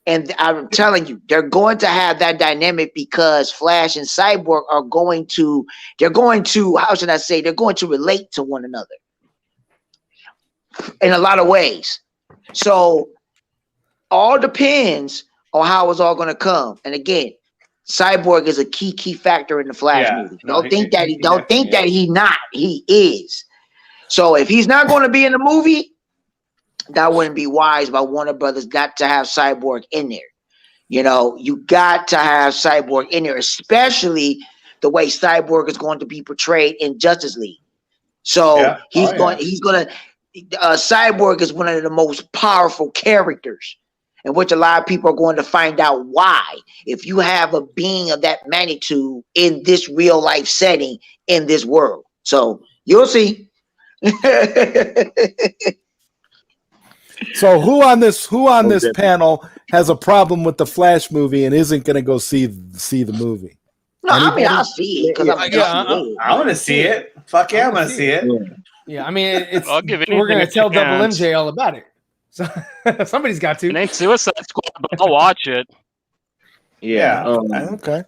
And I'm telling you, they're going to have that dynamic because Flash and Cyborg are going to relate to one another in a lot of ways. So all depends on how it's all going to come. And again, Cyborg is a key factor in the Flash movie. Don't think that he's not. He is. So if he's not going to be in the movie, that wouldn't be wise by Warner Brothers not to have Cyborg in there. You got to have Cyborg in there, especially the way Cyborg is going to be portrayed in Justice League. So Cyborg is one of the most powerful characters, in which a lot of people are going to find out why. If you have a being of that magnitude in this real life setting in this world, so you'll see. So who on this panel has a problem with the Flash movie and isn't going to go see the movie? No, I mean, I'll see it because I want to see it. Fuck yeah, I'm gonna see it. Yeah, I mean, it's I'll give we're gonna tell Double chance. MJ all about it. So somebody's got to. It ain't Suicide Squad, but I'll watch it. Yeah. Okay.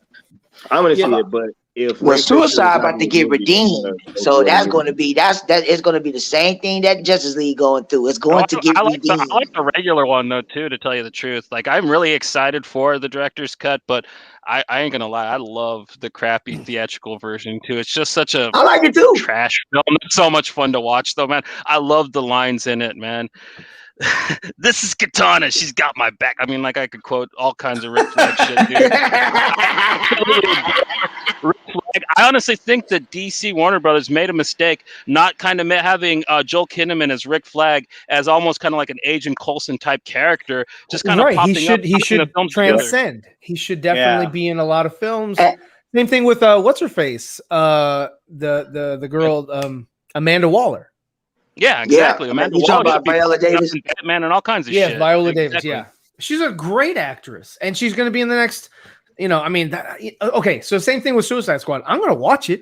I'm gonna see it, but if Suicide about to get redeemed, so that's going to be it's going to be the same thing that Justice League going through. It's going to get redeemed. I like the regular one though too. To tell you the truth, like I'm really excited for the director's cut, but I ain't gonna lie, I love the crappy theatrical version too. It's just such a I like it too. Trash film. It's so much fun to watch though, man. I love the lines in it, man. This is Katana. She's got my back. I mean, like I could quote all kinds of Rick Flag shit, dude. I honestly think that DC Warner Brothers made a mistake not kind of having Joel Kinnaman as Rick Flag as almost kind of like an Agent Coulson type character, just kind of popping up. He should transcend. Together. He should definitely be in a lot of films. Same thing with what's her face, the girl Amanda Waller. Yeah, exactly. Yeah, you talking about Viola Davis, Batman, and all kinds of shit. Yeah, Viola Davis. Yeah, she's a great actress, and she's going to be in the next. I mean, okay. So same thing with Suicide Squad. I'm going to watch it.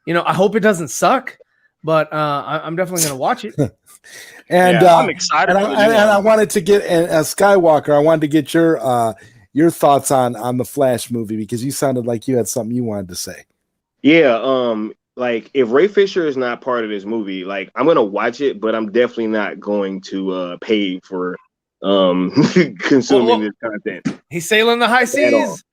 I hope it doesn't suck, but I'm definitely going to watch it. And I'm excited. And I wanted to get Skywalker. I wanted to get your thoughts on the Flash movie because you sounded like you had something you wanted to say. Yeah. Like if Ray Fisher is not part of this movie, like I'm gonna watch it, but I'm definitely not going to pay for consuming this content. He's sailing the high seas.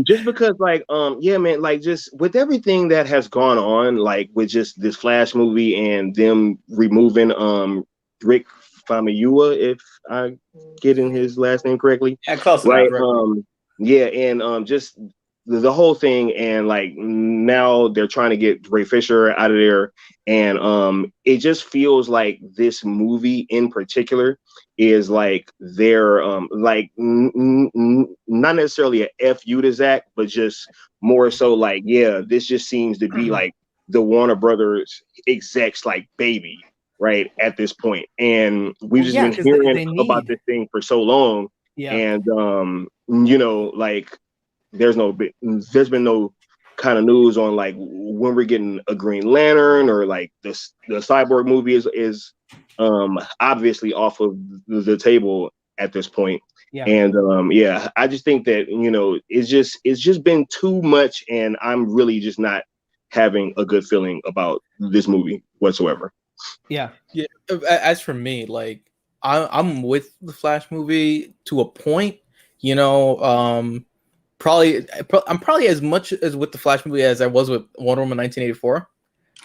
Just because, like, man, like just with everything that has gone on, like with just this Flash movie and them removing Rick Famuyiwa, if I getting his last name correctly, close right? enough. Yeah, and just the whole thing, and like now they're trying to get Ray Fisher out of there, and it just feels like this movie in particular is like they're like not necessarily a FU to Zach, but just more so like, yeah, this just seems to be like the Warner Brothers execs like baby right at this point, and we've just been hearing about this thing for so long. And like there's been no kind of news on like when we're getting a Green Lantern, or like the Cyborg movie is obviously off of the table at this point. And I just think that it's just been too much, and I'm really just not having a good feeling about this movie whatsoever. As for me, like I'm with the Flash movie to a point, I'm probably as much as with the Flash movie as I was with Wonder Woman 1984.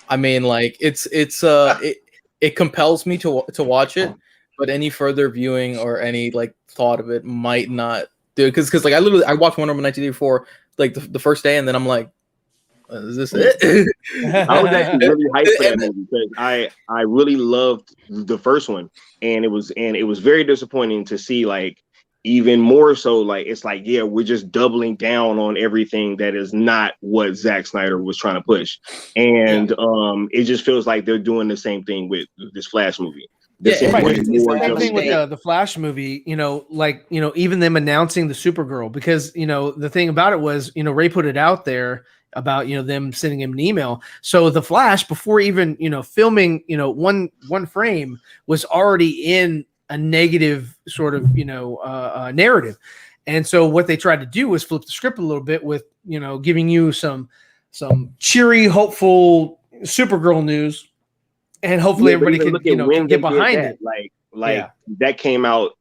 I mean, like it compels me to watch it, but any further viewing or any like thought of it might not do, because like I watched Wonder Woman 1984 like the first day, and then I'm like, is this it? I was actually really hyped for that movie because I really loved the first one, and it was very disappointing to see like even more so like it's like, yeah, we're just doubling down on everything that is not what Zack Snyder was trying to push, and it just feels like they're doing the same thing with this Flash movie. Same thing with the Flash movie, even them announcing the Supergirl, because the thing about it was, Ray put it out there about them sending him an email. So the Flash, before even filming one frame, was already in a negative sort of narrative. And so what they tried to do was flip the script a little bit with giving you some cheery, hopeful Supergirl news, and hopefully everybody can get behind it. Like that came out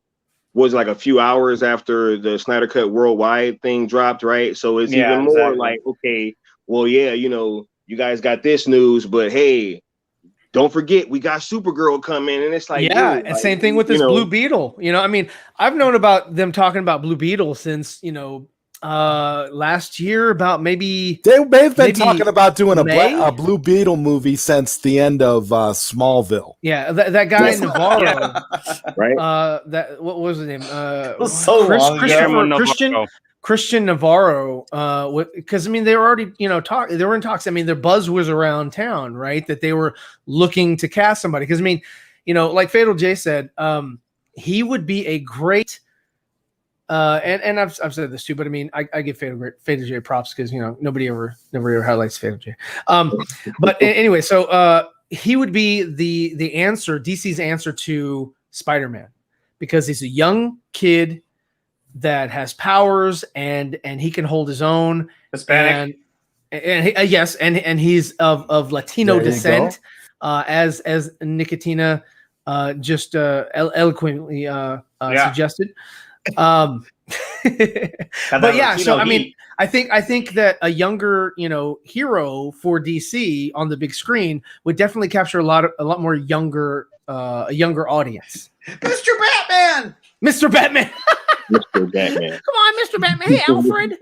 was like a few hours after the Snyder Cut Worldwide thing dropped, right? So it's even more like, okay, well, yeah, you guys got this news, but hey, don't forget we got Supergirl coming, and it's like, and like, same thing with this Blue Beetle. I mean, I've known about them talking about Blue Beetle since last year, about maybe they've been talking about doing a Blue Beetle movie since the end of Smallville. Yeah, that guy Navarro, right? That what was his name? Christian Navarro. Because I mean, they were already they were in talks. I mean, their buzz was around town, right? That they were looking to cast somebody. Because I mean, like Fatal J said, he would be a great And I've said this too, but I mean, I give Fatal J props because nobody ever highlights Fatal J. But anyway, so he would be the answer, DC's answer to Spider-Man, because he's a young kid that has powers and he can hold his own. Hispanic. And yes, and he's of Latino descent, as Nicotina just eloquently suggested. But yeah, so I mean, I think that a younger, hero for DC on the big screen would definitely capture a lot more a younger audience. Mr. Batman. Mr. Batman. Come on, Mr. Batman. Hey, Alfred.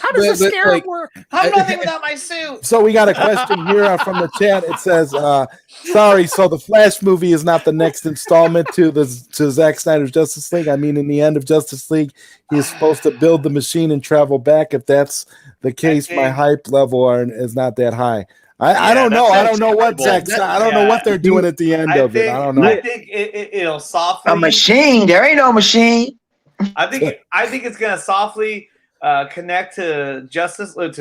How does the scarab work? I'm nothing without my suit. So we got a question here from the chat. It says, sorry, so the Flash movie is not the next installment to Zack Snyder's Justice League. I mean, in the end of Justice League, he is supposed to build the machine and travel back. If that's the case, my hype level is not that high. I don't know. I don't know what I don't know what they're doing at the end of it. I don't know. I think it'll softly. A machine? There ain't no machine. I think it's gonna softly connect to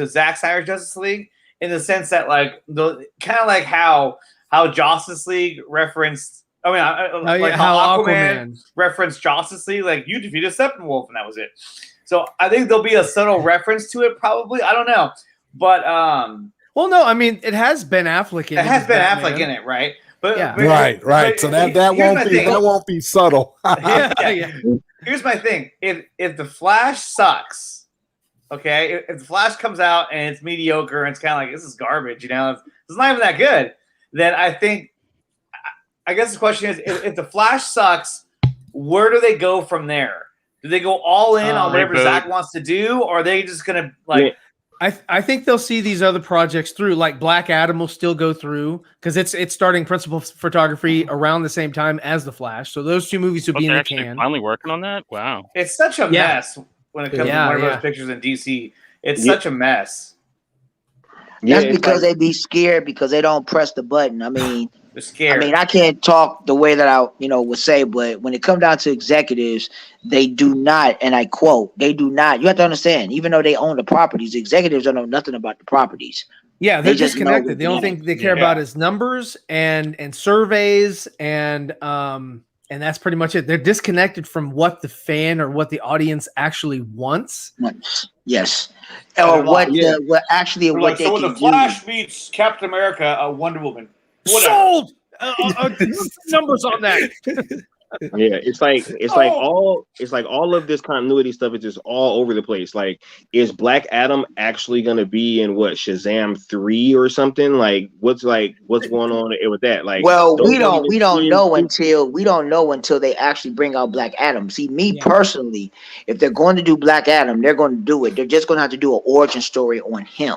Zack Snyder's Justice League in the sense that like kind of like how Justice League referenced. I mean, how Aquaman referenced Justice League. Like you defeated Steppenwolf and that was it. So I think there'll be a subtle reference to it. Probably I don't know, but well, no, I mean it has Ben Affleck in it. It has Ben Affleck in it, right? But yeah. Right. So that won't be subtle. yeah. Here's my thing: if the Flash sucks, okay, if the Flash comes out and it's mediocre and it's kind of like this is garbage, it's not even that good, then I guess the question is: if the Flash sucks, where do they go from there? Do they go all in on whatever Zack wants to do, or are they just gonna like? Yeah. I think they'll see these other projects through. Like Black Adam will still go through because it's starting principal photography around the same time as the Flash. So those two movies will be in the can. Finally working on that. Wow, it's such a mess when it comes to Multiverse pictures in DC. It's such a mess. That's because they be scared because they don't press the button. I mean, they're scared. I mean, I can't talk the way that I would say, but when it comes down to executives, they do not, and I quote, they do not. You have to understand, even though they own the properties, executives don't know nothing about the properties. Yeah, they're disconnected. The only thing they care about is numbers and surveys and that's pretty much it. They're disconnected from what the fan or what the audience actually wants. Yes. Or what they when the can Flash do. meets Captain America, Wonder Woman. Whatever. Sold. Numbers on that. Yeah, it's like all of this continuity stuff is just all over the place. Like, is Black Adam actually gonna be in Shazam 3 or something? Like, what's going on with that? Like, well, we don't know until they actually bring out Black Adam. See, me personally, if they're going to do Black Adam, they're going to do it. They're just going to have to do an origin story on him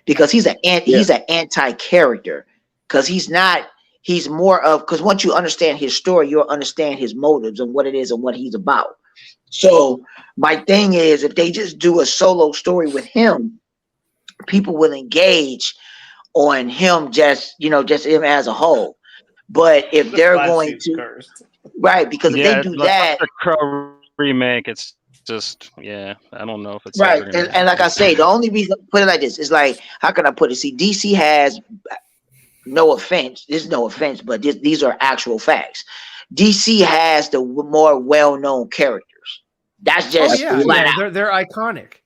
because he's an anti-character because he's not. He's more of, because once you understand his story, you'll understand his motives and what it is and what he's about. So my thing is, if they just do a solo story with him, people will engage on him just him as a whole. But if they're going to, right, because if they do that, the Crow remake, it's just, I don't know if it's right. And like I say, the only reason, put it like this, is like, how can I put it? See, DC has, no offense, this is no offense, but these are actual facts. DC has the more well-known characters. That's just flat out. They're iconic.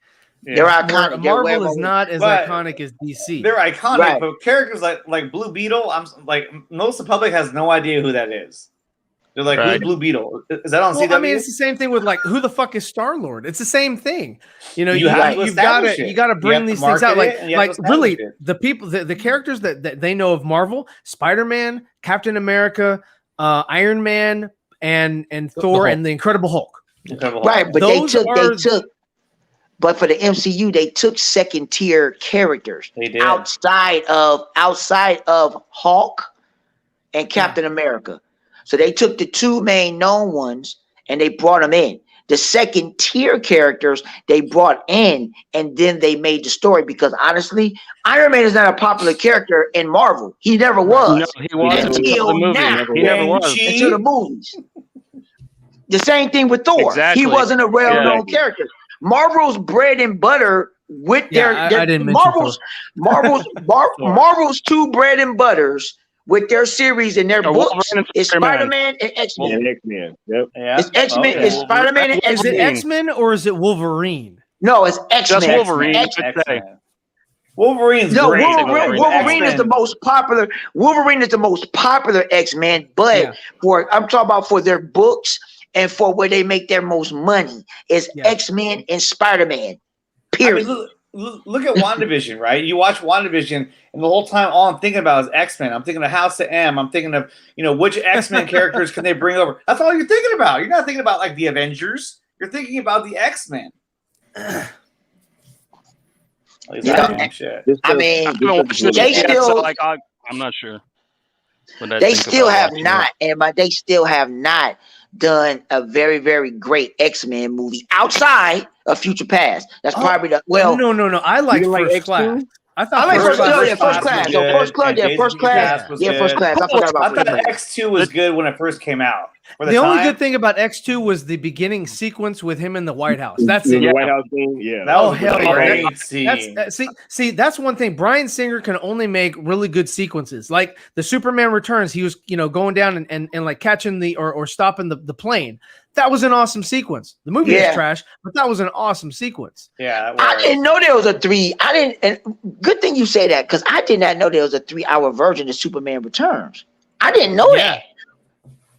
Yeah. They're iconic. Marvel is not as iconic as DC. They're iconic, but characters like Blue Beetle, I'm like most of the public has no idea who that is. They're like, who's Blue Beetle? Is that on CW? I mean, it's the same thing with like, who the fuck is Star-Lord? It's the same thing. You got to bring these things out. Like really, the people, the characters that they know of Marvel, Spider-Man, Captain America, Iron Man, and Thor, and the Incredible Hulk. Right, but they took. But for the MCU, they took second tier characters outside of Hulk and Captain America. So they took the two main known ones and they brought them in. The second tier characters they brought in, and then they made the story because honestly, Iron Man is not a popular character in Marvel. He never was. No, he wasn't until the movie. He never was until the movies. The same thing with Thor. Exactly. He wasn't a well-known character. Marvel's bread and butter with I didn't mention Marvel's two bread and butters with their series and their books is Spider-Man and X-Men. X-Men. Yep. Yeah. It's X-Men. Okay. It's Spider-Man and X-Men. Is it X-Men or is it Wolverine? No, it's X-Men. Just Wolverine. Wolverine's great. Wolverine is the most popular. Wolverine is the most popular X-Men, but I'm talking about for their books and for where they make their most money is X-Men and Spider-Man. Period. I mean, look at WandaVision, right? You watch WandaVision, and the whole time all I'm thinking about is X-Men. I'm thinking of House of M. I'm thinking of which X-Men characters can they bring over. That's all you're thinking about. You're not thinking about like the Avengers. You're thinking about the X-Men. I mean, they still. I'm not sure. They still have not, and they still have not done a very, very great X-Men movie outside of Future Past. That's probably the No. I like First Class. I thought First Class. First Class. I forgot about First Class. X2 was good when it first came out. The only good thing about X2 was the beginning sequence with him in the White House. That's it. The White House thing, yeah. That was great. See, that's one thing. Bryan Singer can only make really good sequences. Like the Superman Returns, he was going down and like catching or stopping the plane. That was an awesome sequence. The movie is trash, but that was an awesome sequence. Yeah, I didn't know there was a 3. And good thing you say that because I did not know there was a 3-hour version of Superman Returns. I didn't know that.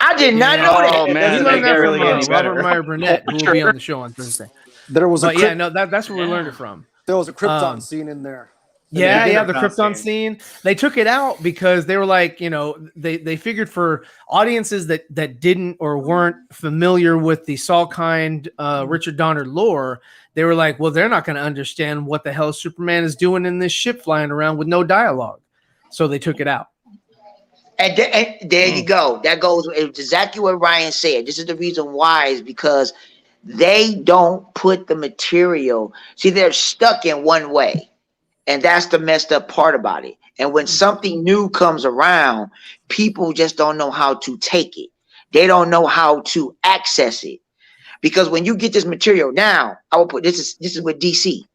I did not know that. Oh man, we learned that from Robert Meyer Burnett, who will be on the show on Thursday. There was that's where we learned it from. There was a Krypton scene in there. The Krypton scene. They took it out because they were like, they figured for audiences that didn't or weren't familiar with the Salkind, Richard Donner lore, they were like, well, they're not going to understand what the hell Superman is doing in this ship flying around with no dialogue. So they took it out. And there you go. That goes exactly what Ryan said. This is the reason why is because they don't put the material. See, they're stuck in one way. And that's the messed up part about it. And when something new comes around, people just don't know how to take it. They don't know how to access it. Because when you get this material now, I will put this is with DC.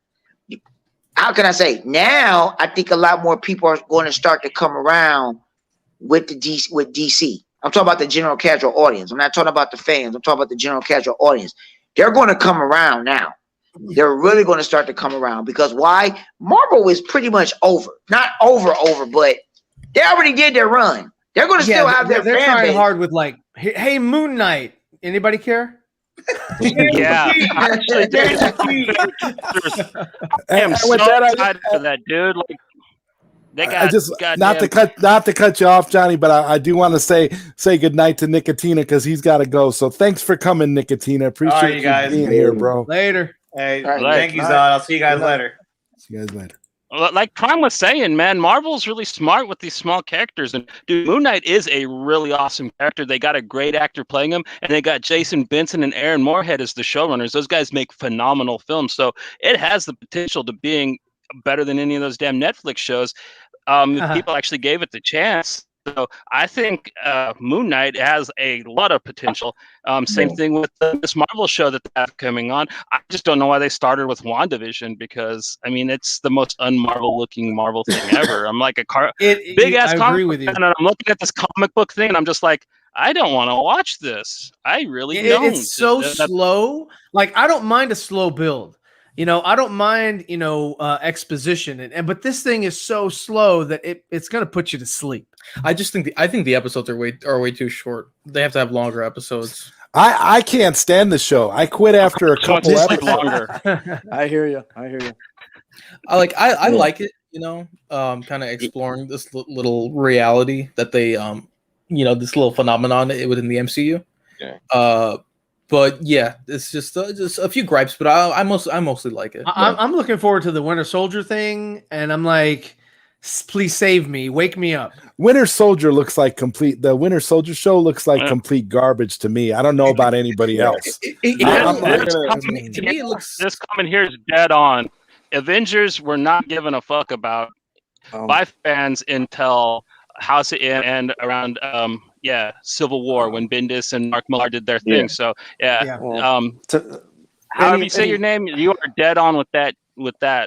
How can I say? Now, I think a lot more people are going to start to come around with DC. I'm talking about the general casual audience. I'm not talking about the fans. I'm talking about the general casual audience. They're going to come around now. They're really going to start to come around because why? Marvel is pretty much over. Not over, but they already did their run. They're going to still have their They're fan trying base. hard with like, hey, Moon Knight. Anybody care? Yeah. Actually, I am so excited for that, dude. Like, I just not to cut you off, Johnny, but I do want to say goodnight to Nicotina because he's got to go. So thanks for coming, Nicotina. Appreciate you guys being here, bro. Later. Hey, thank you, Zod. I'll see you guys later. See you guys later. Like Prime was saying, man, Marvel's really smart with these small characters. And dude, Moon Knight is a really awesome character. They got a great actor playing him, and they got Jason Benson and Aaron Moorhead as the showrunners. Those guys make phenomenal films. So it has the potential to being better than any of those damn Netflix shows. If people actually gave it the chance. So I think Moon Knight has a lot of potential. Same thing with this Marvel show that they have coming on. I just don't know why they started with WandaVision because, I mean, it's the most un-Marvel looking Marvel thing ever. I'm like big-ass comic book fan, and I'm looking at this comic book thing, and I'm just like, I don't want to watch this. I really don't. It's so slow. Like, I don't mind a slow build. I don't mind, exposition, but this thing is so slow that it's going to put you to sleep. I think the episodes are way too short. They have to have longer episodes. I can't stand the show. I quit after a couple episodes. Longer. I hear you. I like it. Kind of exploring this little reality that they, this little phenomenon within the MCU. Yeah. But yeah, it's just a few gripes, but I mostly like it. I'm looking forward to the Winter Soldier thing, and I'm like, please save me, wake me up. Winter Soldier looks like the Winter Soldier show looks like complete garbage to me. I don't know about anybody else. This comment here is dead on. Avengers were not given a fuck about by fans until and around Civil War when Bendis and Mark Millar did their thing. So Well, however you say your name, you are dead on with that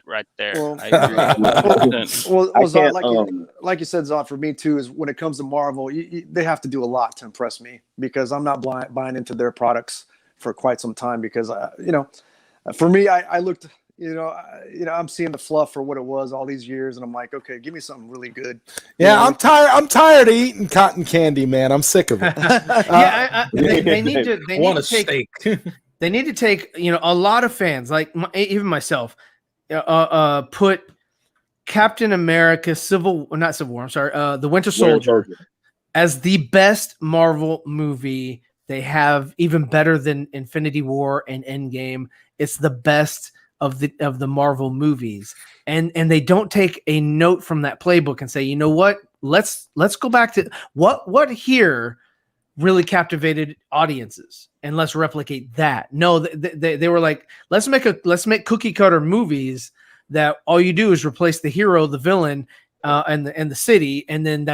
right there. Well, I agree. Zod, like you said, Zod, for me too, is when it comes to Marvel, they have to do a lot to impress me because I'm not buying into their products for quite some time because for me, I looked. I'm seeing the fluff for what it was all these years, and I'm like, okay, give me something really good. Yeah, I'm tired. I'm tired of eating cotton candy, man. I'm sick of it. They need to. They need to take, a lot of fans, like even myself, put Captain America, The Winter Soldier as the best Marvel movie they have, even better than Infinity War and Endgame. It's the best of the Marvel movies, and they don't take a note from that playbook and say, you know what, let's go back to what here really captivated audiences, and let's replicate that. No, they were like, let's make cookie cutter movies that all you do is replace the hero, the villain, and the city, and then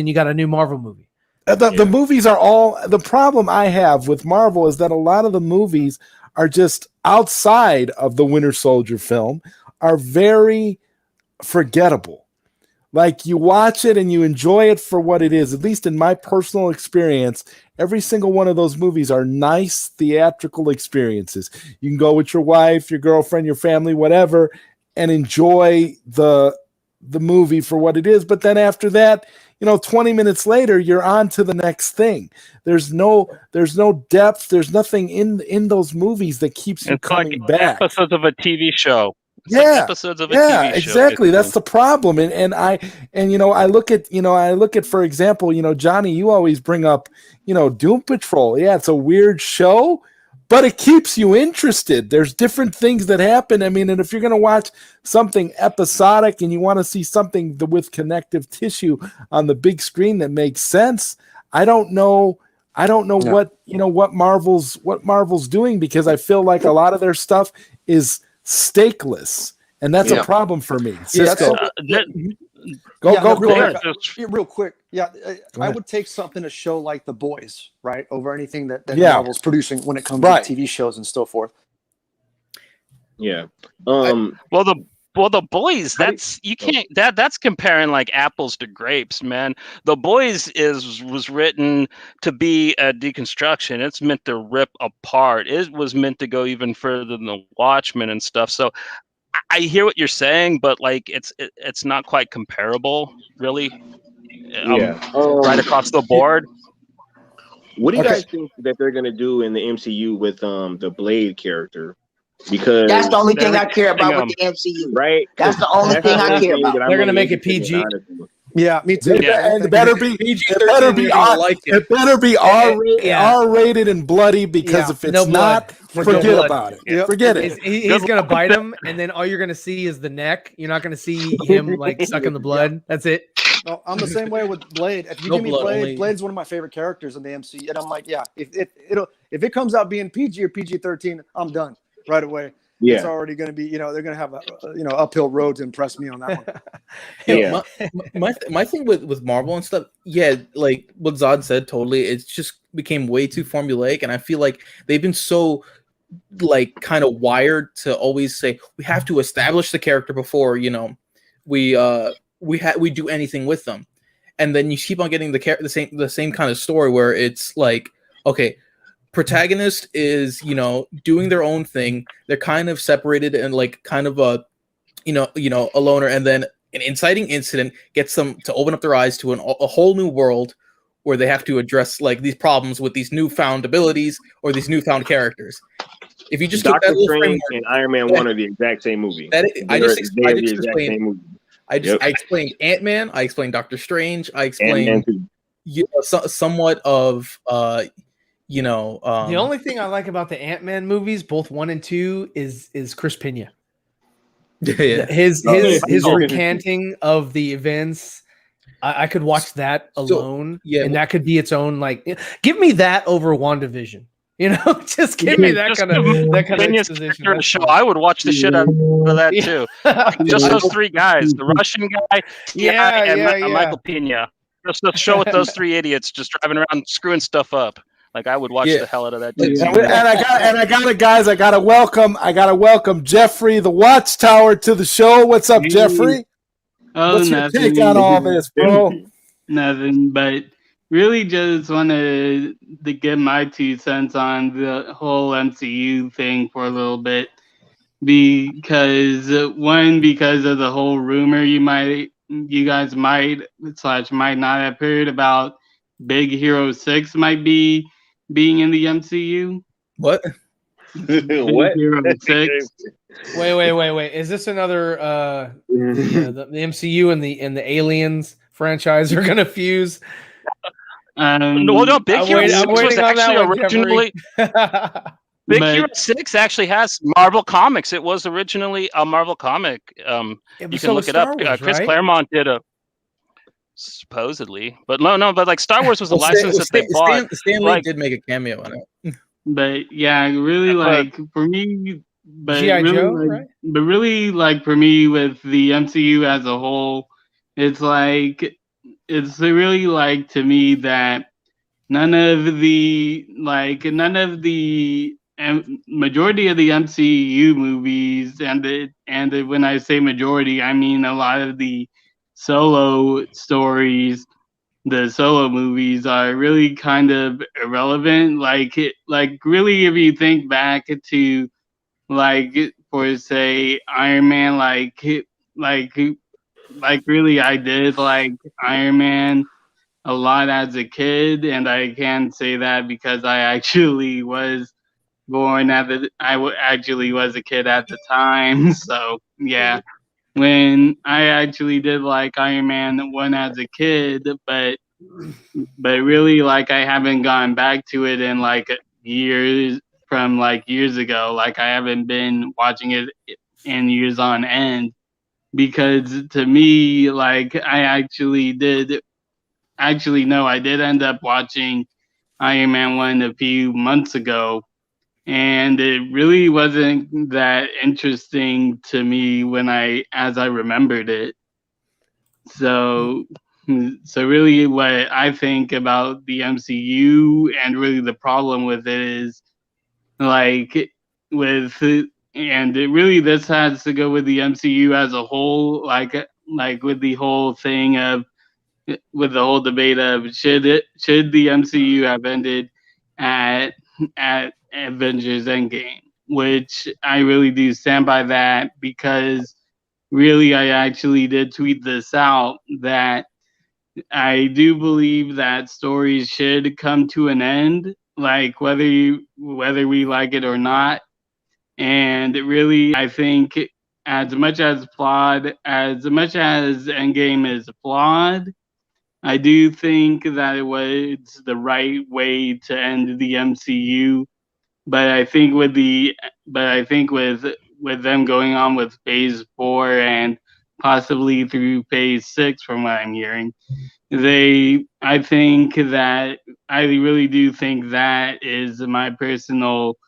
you got a new Marvel movie. The movies are all the problem I have with Marvel is that a lot of the movies are just outside of the Winter Soldier film are very forgettable. Like you watch it and you enjoy it for what it is. At least in my personal experience, every single one of those movies are nice theatrical experiences. You can go with your wife, your girlfriend, your family, whatever, and enjoy the movie for what it is. But then after that, 20 minutes later, you're on to the next thing. There's no depth. There's nothing in those movies that keeps you coming back. Episodes of a TV show. Episodes of a TV show. Exactly. That's the problem. And I look at, for example, Johnny, you always bring up, Doom Patrol. Yeah, it's a weird show, but it keeps you interested. There's different things that happen. I mean, and if you're going to watch something episodic and you want to see something with connective tissue on the big screen that makes sense, I don't know what Marvel's doing, because I feel like a lot of their stuff is stakeless, and that's a problem for me. Cisco. Real quick. Yeah, I would take something to show like The Boys, right, over anything that Marvel's producing when it comes to TV shows and so forth. Yeah. The Boys, that's comparing like apples to grapes, man. The Boys was written to be a deconstruction. It's meant to rip apart. It was meant to go even further than the Watchmen and stuff. So I hear what you're saying, but like it's not quite comparable, really. Right across the board. What do you guys think that they're gonna do in the MCU with the Blade character? Because that's the only thing I care about with the MCU. Right? That's the only thing I care about. They're gonna make it PG. Yeah, me too. And it better be R-rated and bloody, because if it's not, forget about it. Yep. Forget it. He's gonna bite him, and then all you're gonna see is the neck. You're not gonna see him like sucking the blood. That's it. No, I'm the same way with Blade. If you give me Blade, Blade's one of my favorite characters in the MCU, and I'm like, yeah, if it comes out being PG or PG-13, I'm done right away. Yeah. It's already going to be, they're going to have a uphill road to impress me on that one. My thing with Marvel and stuff, like what Zod said, totally. It just became way too formulaic, and I feel like they've been so like kind of wired to always say we have to establish the character before we do anything with them, and then you keep on getting the same kind of story where it's like, okay, protagonist is doing their own thing, they're kind of separated and like kind of a loner, and then an inciting incident gets them to open up their eyes to a whole new world where they have to address like these problems with these newfound abilities or these newfound characters. If you just Doctor Strange and Iron Man 1 are the exact same movie. I explained Ant-Man, I explained Doctor Strange, I explained somewhat of the only thing I like about the Ant-Man movies, both 1 and 2, is Chris Pena. His recanting of the events. I could watch that alone, and that could be its own. Like, give me that over WandaVision. Just give me that kind of exposition. Show. I would watch the shit out of that too. Just those three guys: the Russian guy, and Michael Pena. Just a show with those three idiots just driving around screwing stuff up. Like I would watch the hell out of that. And I gotta welcome Jeffrey the Watchtower to the show. What's up, Jeffrey? What's your take on all this, bro? Nothing, but really just wanted to get my 2 cents on the whole MCU thing for a little bit. Because of the whole rumor you guys might not have heard about Big Hero 6 might be being in the MCU. What? What? Hero 6. Wait. Is this another the MCU and the Aliens franchise are gonna fuse? No, Big Hero 6 was actually originally Big Hero 6 actually has Marvel Comics. It was originally a Marvel comic. You can look it up. Chris Claremont did a supposedly, but but like Star Wars was a license that they bought. Stan Lee did make a cameo on it. But yeah, really like for me, but G.I. really, Joe, like, right? but really like for me with the MCU as a whole, it's really like to me that none of the majority of the MCU movies and when I say majority, I mean a lot of the solo stories, the solo movies are really kind of irrelevant. Like really, if you think back to for say Iron Man, really I did like Iron Man a lot as a kid, and I can say that because I actually was born actually was a kid at the time. So yeah. When I actually did like Iron Man 1 as a kid, but really like I haven't gone back to it in like years ago. Like I haven't been watching it in years on end because to me like I did end up watching Iron Man 1 a few months ago. And it really wasn't that interesting to me as I remembered it. So really what I think about the MCU and really the problem with it is this has to go with the MCU as a whole, like with the whole thing of, with the whole debate of should the MCU have ended at Avengers Endgame, which I really do stand by that because really I actually did tweet this out that I do believe that stories should come to an end, like whether we like it or not. And really I think as much as Endgame is flawed, I do think that it was the right way to end the MCU. But I think with them going on with Phase 4 and possibly through Phase 6, from what I'm hearing, I really do think that is my personal.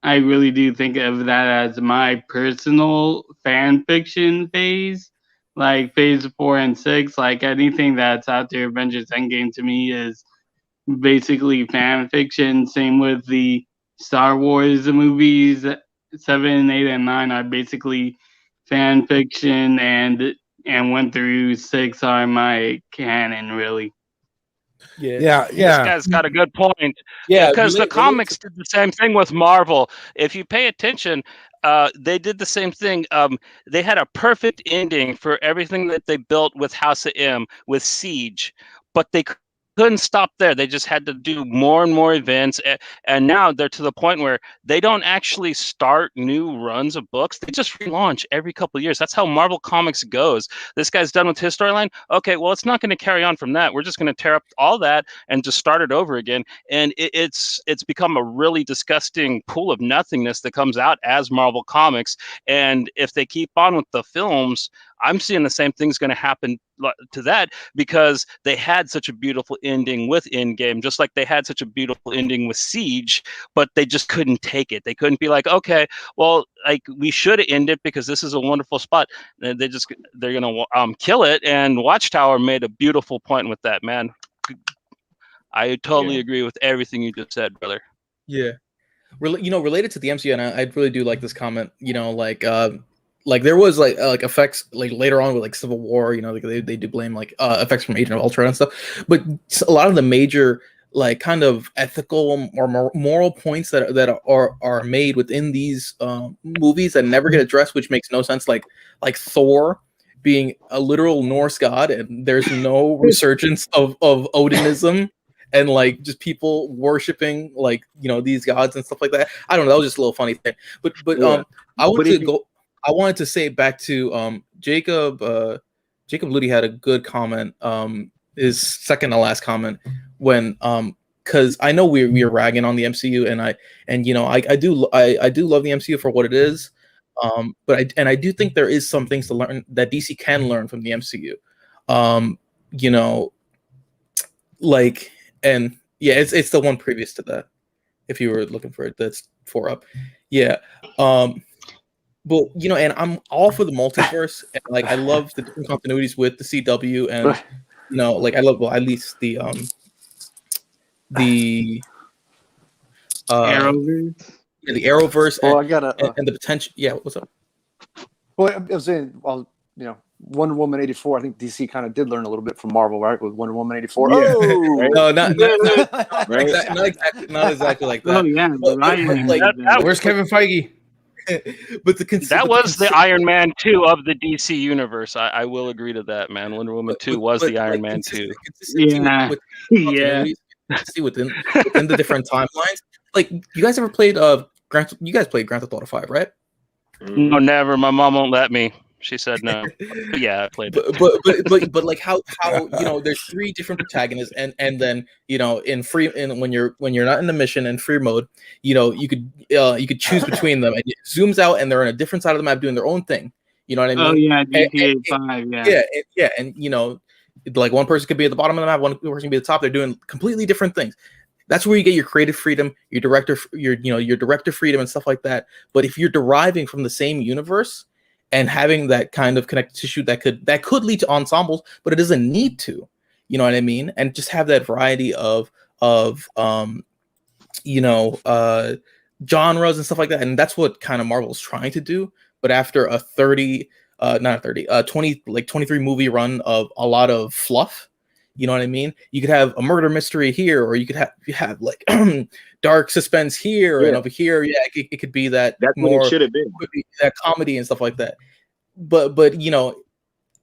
I really do think of that as my personal fan fiction phase. Like Phase 4 and 6, like anything that's after Avengers Endgame to me is basically fan fiction. Same with the Star Wars movies. 7, 8, and 9 are basically fan fiction, and 1 through 6 are my canon, really. Yeah. This guy's got a good point. Yeah, because the comics did the same thing with Marvel. If you pay attention, they did the same thing. They had a perfect ending for everything that they built with House of M, with Siege, but they couldn't stop there. They just had to do more and more events, and now they're to the point where they don't actually start new runs of books. They just relaunch every couple of years. That's how Marvel Comics goes. This guy's done with his storyline. Okay, well, it's not going to carry on from that. We're just going to tear up all that and just start it over again. And it's become a really disgusting pool of nothingness that comes out as Marvel Comics. And if they keep on with the films, I'm seeing the same thing's going to happen to that, because they had such a beautiful ending with Endgame, just like they had such a beautiful ending with Siege, but they just couldn't take it. They couldn't be like, okay, well, like we should end it because this is a wonderful spot. And they're going to kill it. And Watchtower made a beautiful point with that, man. I totally agree with everything you just said, brother. Yeah. Related to the MCU, and I really do like this comment, like there was like effects like later on with like Civil War, like they do blame like effects from Agent of Ultron and stuff, but a lot of the major like kind of ethical or moral points that are made within these movies that never get addressed, which makes no sense, like Thor being a literal Norse god, and there's no resurgence of Odinism and like just people worshiping like these gods and stuff like that. I don't know, that was just a little funny thing, but I wanted to say back to Jacob Ludy had a good comment, his second to last comment, when because I know we're ragging on the MCU, and I do love the MCU for what it is, but I do think there is some things to learn that DC can learn from the MCU, like, and yeah, it's the one previous to that, if you were looking for it, that's 4 up, yeah. But and I'm all for the multiverse, and like I love the different continuities with the CW, and like I love, well, at least the Arrowverse. Yeah, the Arrowverse, well, I gotta and the potential. Yeah, what's up? Well, I was saying, well, Wonder Woman 84. I think DC kind of did learn a little bit from Marvel, right? With Wonder Woman 84. Yeah. Oh, right? No, not exactly like that. Oh yeah, like, where's Kevin Feige? But that was the Iron Man 2 of the DC universe. I will agree to that, man. Wonder Woman 2 was the Iron Man 2. Yeah, See within the different timelines. Like, you guys ever played you guys played Grand Theft Auto 5, right? No, never. My mom won't let me. She said no. But yeah, I played it. But like how there's 3 different protagonists, and then when you're not in the mission in free mode, you could choose between them, and it zooms out and they're on a different side of the map doing their own thing. You know what I mean? Oh yeah, GTA 5. Yeah, and like one person could be at the bottom of the map, one person could be at the top. They're doing completely different things. That's where you get your creative freedom, your director freedom and stuff like that. But if you're deriving from the same universe and having that kind of connective tissue that could lead to ensembles, but it doesn't need to, you know what I mean? And just have that variety of genres and stuff like that. And that's what kind of Marvel's trying to do. But after a 23 movie run of a lot of fluff, you know what I mean? You could have a murder mystery here, or you could have like dark suspense here, and over here, yeah, it could be that. That's more, what it should have been. That comedy and stuff like that. But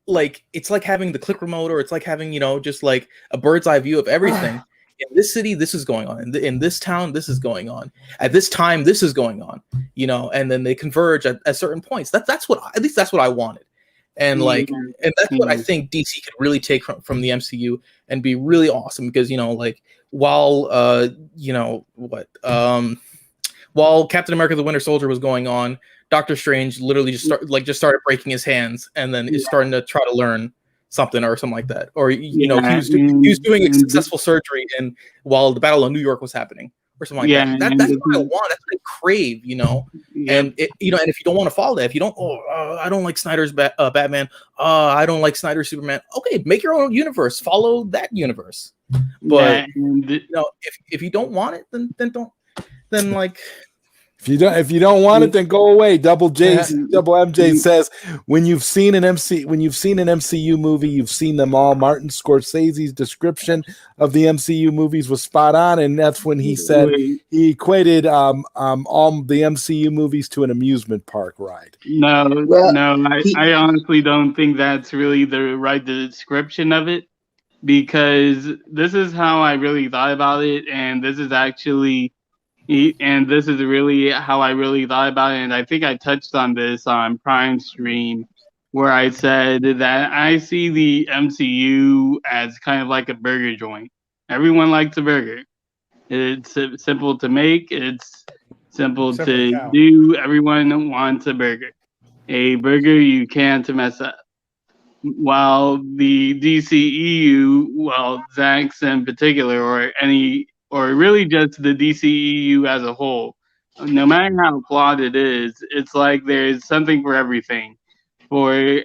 like it's like having the click remote, or it's like having just like a bird's eye view of everything. In this city, this is going on. In this town, this is going on. At this time, this is going on. And then they converge at certain points. That's what I wanted. And like, and that's what I think DC could really take from the MCU and be really awesome, because while while Captain America: The Winter Soldier was going on, Doctor Strange literally just started breaking his hands, and then is starting to try to learn something or something like that, or he was doing a successful surgery while the Battle of New York was happening, or something like that. That's what I want. That's what I crave, And and if you don't want to follow that, if you don't, I don't like Snyder's Batman, I don't like Snyder's Superman. Okay, make your own universe. Follow that universe. But if you don't want it, then don't. Then like. If you don't want it, then go away. Double MJ says, when you've seen an MCU movie, you've seen them all. Martin Scorsese's description of the MCU movies was spot on, and that's when he said he equated all the MCU movies to an amusement park ride. I honestly don't think that's really the right description of it, because this is how I really thought about it, and this is really how I really thought about it. And I think I touched on this on Prime Stream, where I said that I see the MCU as kind of like a burger joint. Everyone likes a burger. It's simple to make. It's simple to do. Everyone wants a burger. A burger you can't mess up. while the DCEU, well, Zack's in particular, or really just the DCEU as a whole, no matter how flawed it is, it's like there's something for everything. For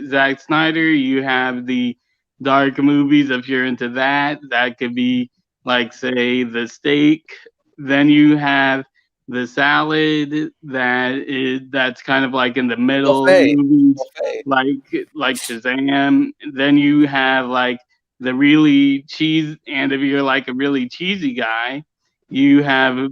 Zack Snyder, you have the dark movies. If you're into that, that could be like, say, The Steak. Then you have the salad that's kind of like in the middle movies, like Shazam. Then you have like the really cheese, and if you're like a really cheesy guy, you have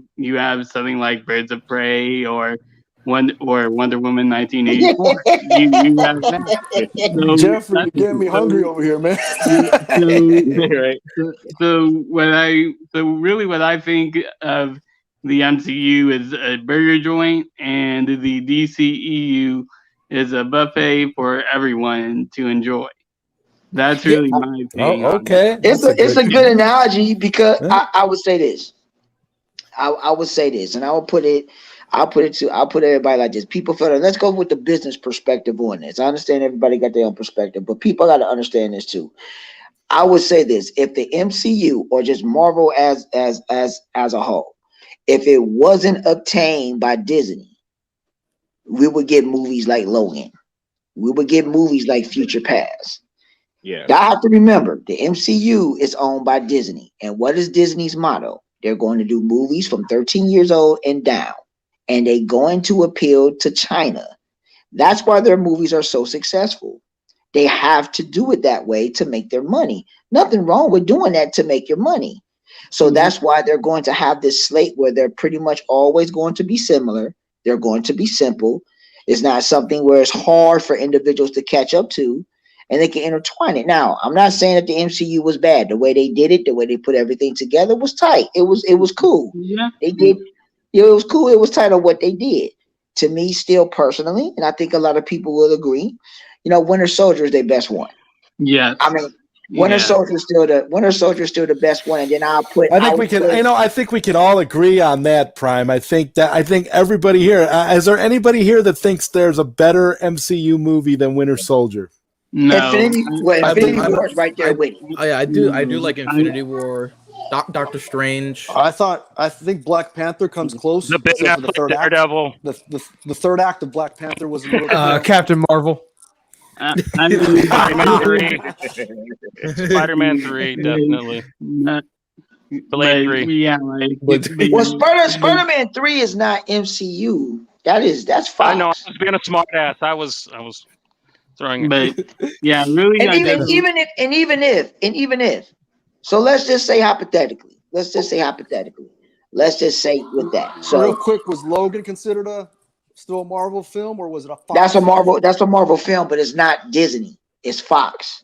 something like Birds of Prey or Wonder Woman 1984. you have that. So Jeffrey, you're getting me hungry over here, man. So what I think of the MCU is a burger joint, and the DCEU is a buffet for everyone to enjoy. That's really my thing. Oh, okay. It's a good analogy, because I would say this. I would say this, and I'll put everybody like this. People feel that, let's go with the business perspective on this. I understand everybody got their own perspective, but people got to understand this too. I would say this: if the MCU or just Marvel as a whole, if it wasn't obtained by Disney, we would get movies like Logan. We would get movies like Future Past. Yeah. I have to remember the MCU is owned by Disney. And what is Disney's motto? They're going to do movies from 13 years old and down. And they're going to appeal to China. That's why their movies are so successful. They have to do it that way to make their money. Nothing wrong with doing that to make your money. So that's why they're going to have this slate where they're pretty much always going to be similar. They're going to be simple. It's not something where it's hard for individuals to catch up to, and they can intertwine it. Now, I'm not saying that the MCU was bad. The way they did it, the way they put everything together was tight. It was cool. Yeah. They did. It was cool. It was tight on what they did. To me, still personally, and I think a lot of people will agree, Winter Soldier is their best one. Yeah. I mean, Winter Soldier is still the best one, and then I think we can all agree on that, Prime. I think everybody here, is there anybody here that thinks there's a better MCU movie than Winter Soldier? No. Infinity War is right there with it. I do like Infinity War. Doctor Strange. I think Black Panther comes close. The big Daredevil. The third act of Black Panther was a little Captain Marvel. Spider-Man 3, definitely. Blade 3. Yeah, Spider-Man 3 is not MCU. That's Fox. I know. I was being a smart ass. I was throwing it. But yeah, really. And even if. So let's just say hypothetically. Let's just say with that. So real quick, was Logan considered still a Marvel film, or was it a Fox? That's a Marvel film, but it's not Disney. It's Fox.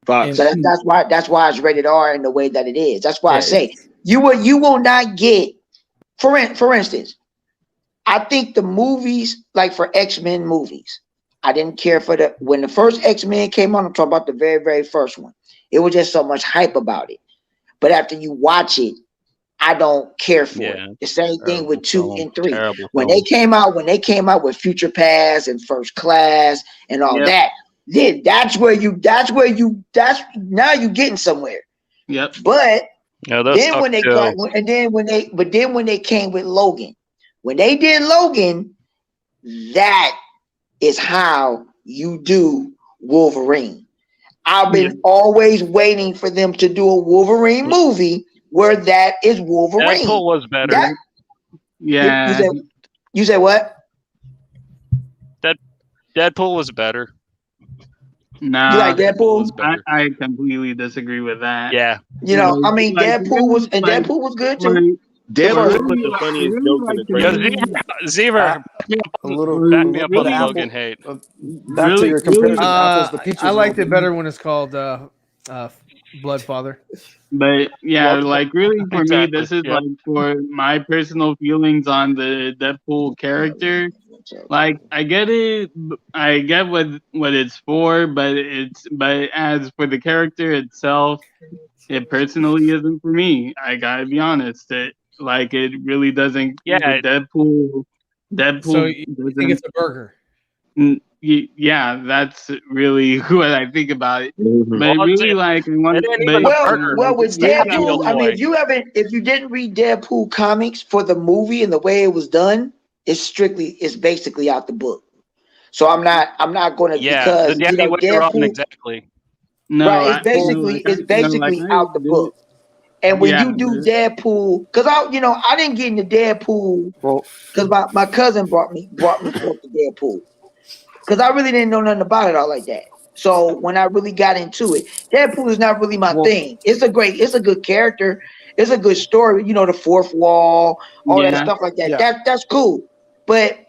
So that's why it's rated R in the way that it is. That's why I say you will not get, for instance, I think the movies, like for X-Men movies, I didn't care for when the first X-Men came on. I'm talking about the very, very first one. It was just so much hype about it. But after you watch it, I don't care for it. The same thing with 2 and 3. When they came out with Future Past and First Class and all that, then that's now you're getting somewhere. Yep. But then when they came with Logan, when they did Logan, that is how you do Wolverine. I've been always waiting for them to do a Wolverine movie where that is Wolverine. Deadpool was better. You said what? Deadpool was better. No, you like Deadpool? I completely disagree with that. Yeah. I mean, Deadpool was good too. Deadpool put the funniest jokes in the trailer. Zever, back me up on the Logan hate. Back to your comparison. I liked it better when it's called Bloodfather. But yeah, like really for me, this is like for my personal feelings on the Deadpool character. Like I get it, I get what it's for, but as for the character itself, it personally isn't for me. I gotta be honest. It really doesn't. Yeah, Deadpool. So you think it's a burger? yeah, that's really what I think about it. Mhm. But really, like, with Deadpool, I mean, if you didn't read Deadpool comics for the movie and the way it was done, it's basically out the book. So I'm not going to because Deadpool exactly. No, right, it's basically out the book. And when you do Deadpool, because I didn't get into Deadpool because my cousin brought me to Deadpool because I really didn't know nothing about it all like that. So when I really got into it, Deadpool is not really my thing. It's a good character. It's a good story. The fourth wall, all that stuff like that. Yeah. That's cool. But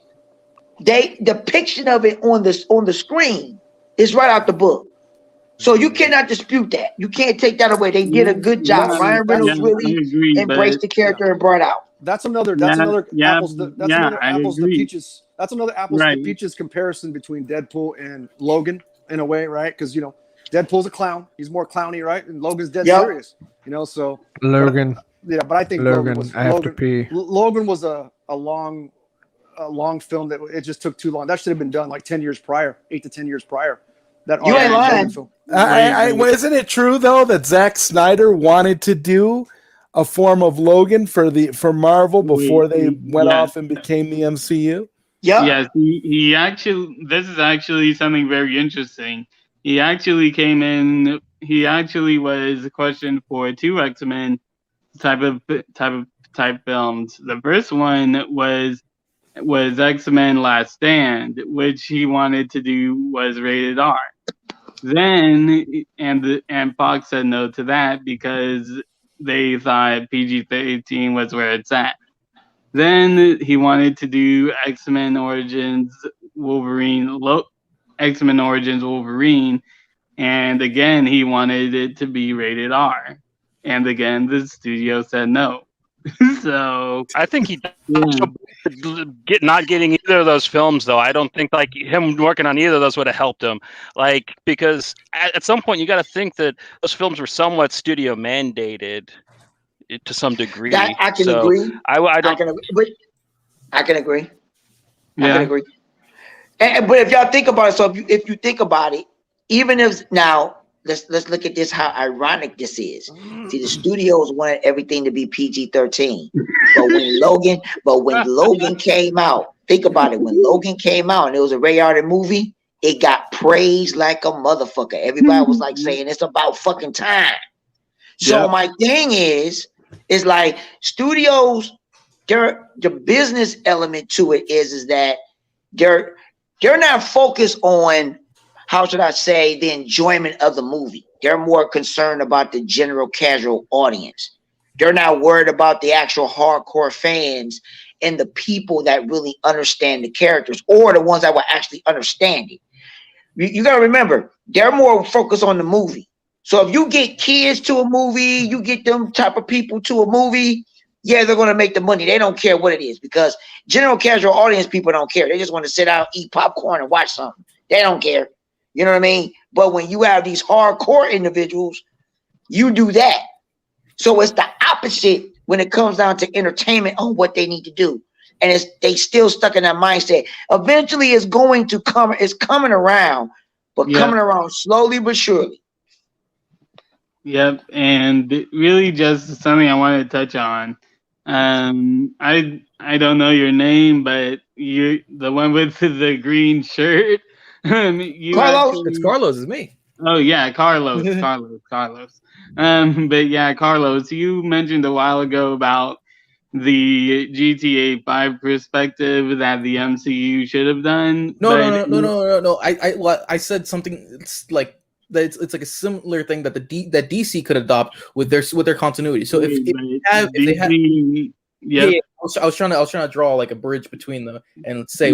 the depiction of it on the screen is right out the book. So you cannot dispute that. You can't take that away. They did a good job. Ryan Reynolds really embraced the character and brought out. That's another apples to peaches. That's another apples to peaches comparison between Deadpool and Logan in a way, right? Because Deadpool's a clown. He's more clowny, right? And Logan's dead serious. So Logan. But I think Logan have to pee. Logan was a long film that it just took too long. That should have been done like 10 years prior, 8 to 10 years prior. You ain't lying. Isn't it true though that Zack Snyder wanted to do a form of Logan for Marvel before they went off and became the MCU? Yeah. Yes, he actually. This is actually something very interesting. He actually came in. He actually was questioned for 2 X-Men type films. The first one was X-Men Last Stand, which he wanted to do was rated R. Then and Fox said no to that because they thought PG-13 was where it's at. Then he wanted to do X-Men Origins Wolverine, and again he wanted it to be rated R, and again the studio said no. So I think he not getting either of those films though. I don't think like him working on either of those would have helped him. Like because at some point you got to think that those films were somewhat studio mandated to some degree. I can agree. I can agree. I can agree. But if y'all think about it, so if you think about it, even if now. Let's look at this. How ironic this is. See, the studios wanted everything to be PG-13, but when Logan came out, think about it. When Logan came out and it was a rated movie, it got praised like a motherfucker. Everybody was like saying it's about fucking time. So my thing is like studios. The business element to it is that they're not focused on. How should I say, the enjoyment of the movie. They're more concerned about the general casual audience. They're not worried about the actual hardcore fans and the people that really understand the characters or the ones that will actually understand it. You got to remember, they're more focused on the movie. So if you get kids to a movie, you get them type of people to a movie, they're going to make the money. They don't care what it is because general casual audience people don't care. They just want to sit out, eat popcorn, and watch something. They don't care. You know what I mean? But when you have these hardcore individuals, you do that. So it's the opposite when it comes down to entertainment on what they need to do. And they still stuck in that mindset. Eventually it's going to come, it's coming around, but coming around slowly but surely. Yep. And really just something I wanted to touch on. I don't know your name, but you're the one with the green shirt. Carlos, it's Carlos, is me. Oh yeah, Carlos. But yeah, Carlos, you mentioned a while ago about the GTA 5 perspective that the MCU should have done. No. I said something. It's like it's like a similar thing that that DC could adopt with their continuity. So if they have. Yeah, I was trying to draw like a bridge between them and say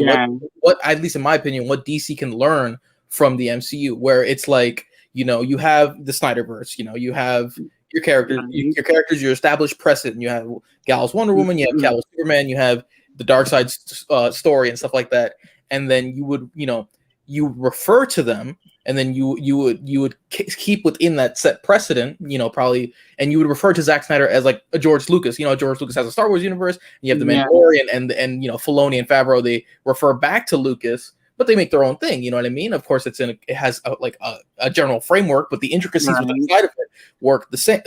what at least in my opinion what DC can learn from the MCU, where it's like you have the Snyderverse, you have your characters, your established precedent, you have Gal's Wonder Woman, you have Gal's Superman, you have the Darkseid story and stuff like that, and then you would you refer to them. And then you would keep within that set precedent, probably, and you would refer to Zack Snyder as like a George Lucas. George Lucas has a Star Wars universe, and you have the Mandalorian, and Filoni and Favreau, they refer back to Lucas, but they make their own thing. You know what I mean? Of course, it has a general framework, but the intricacies inside of it work the same.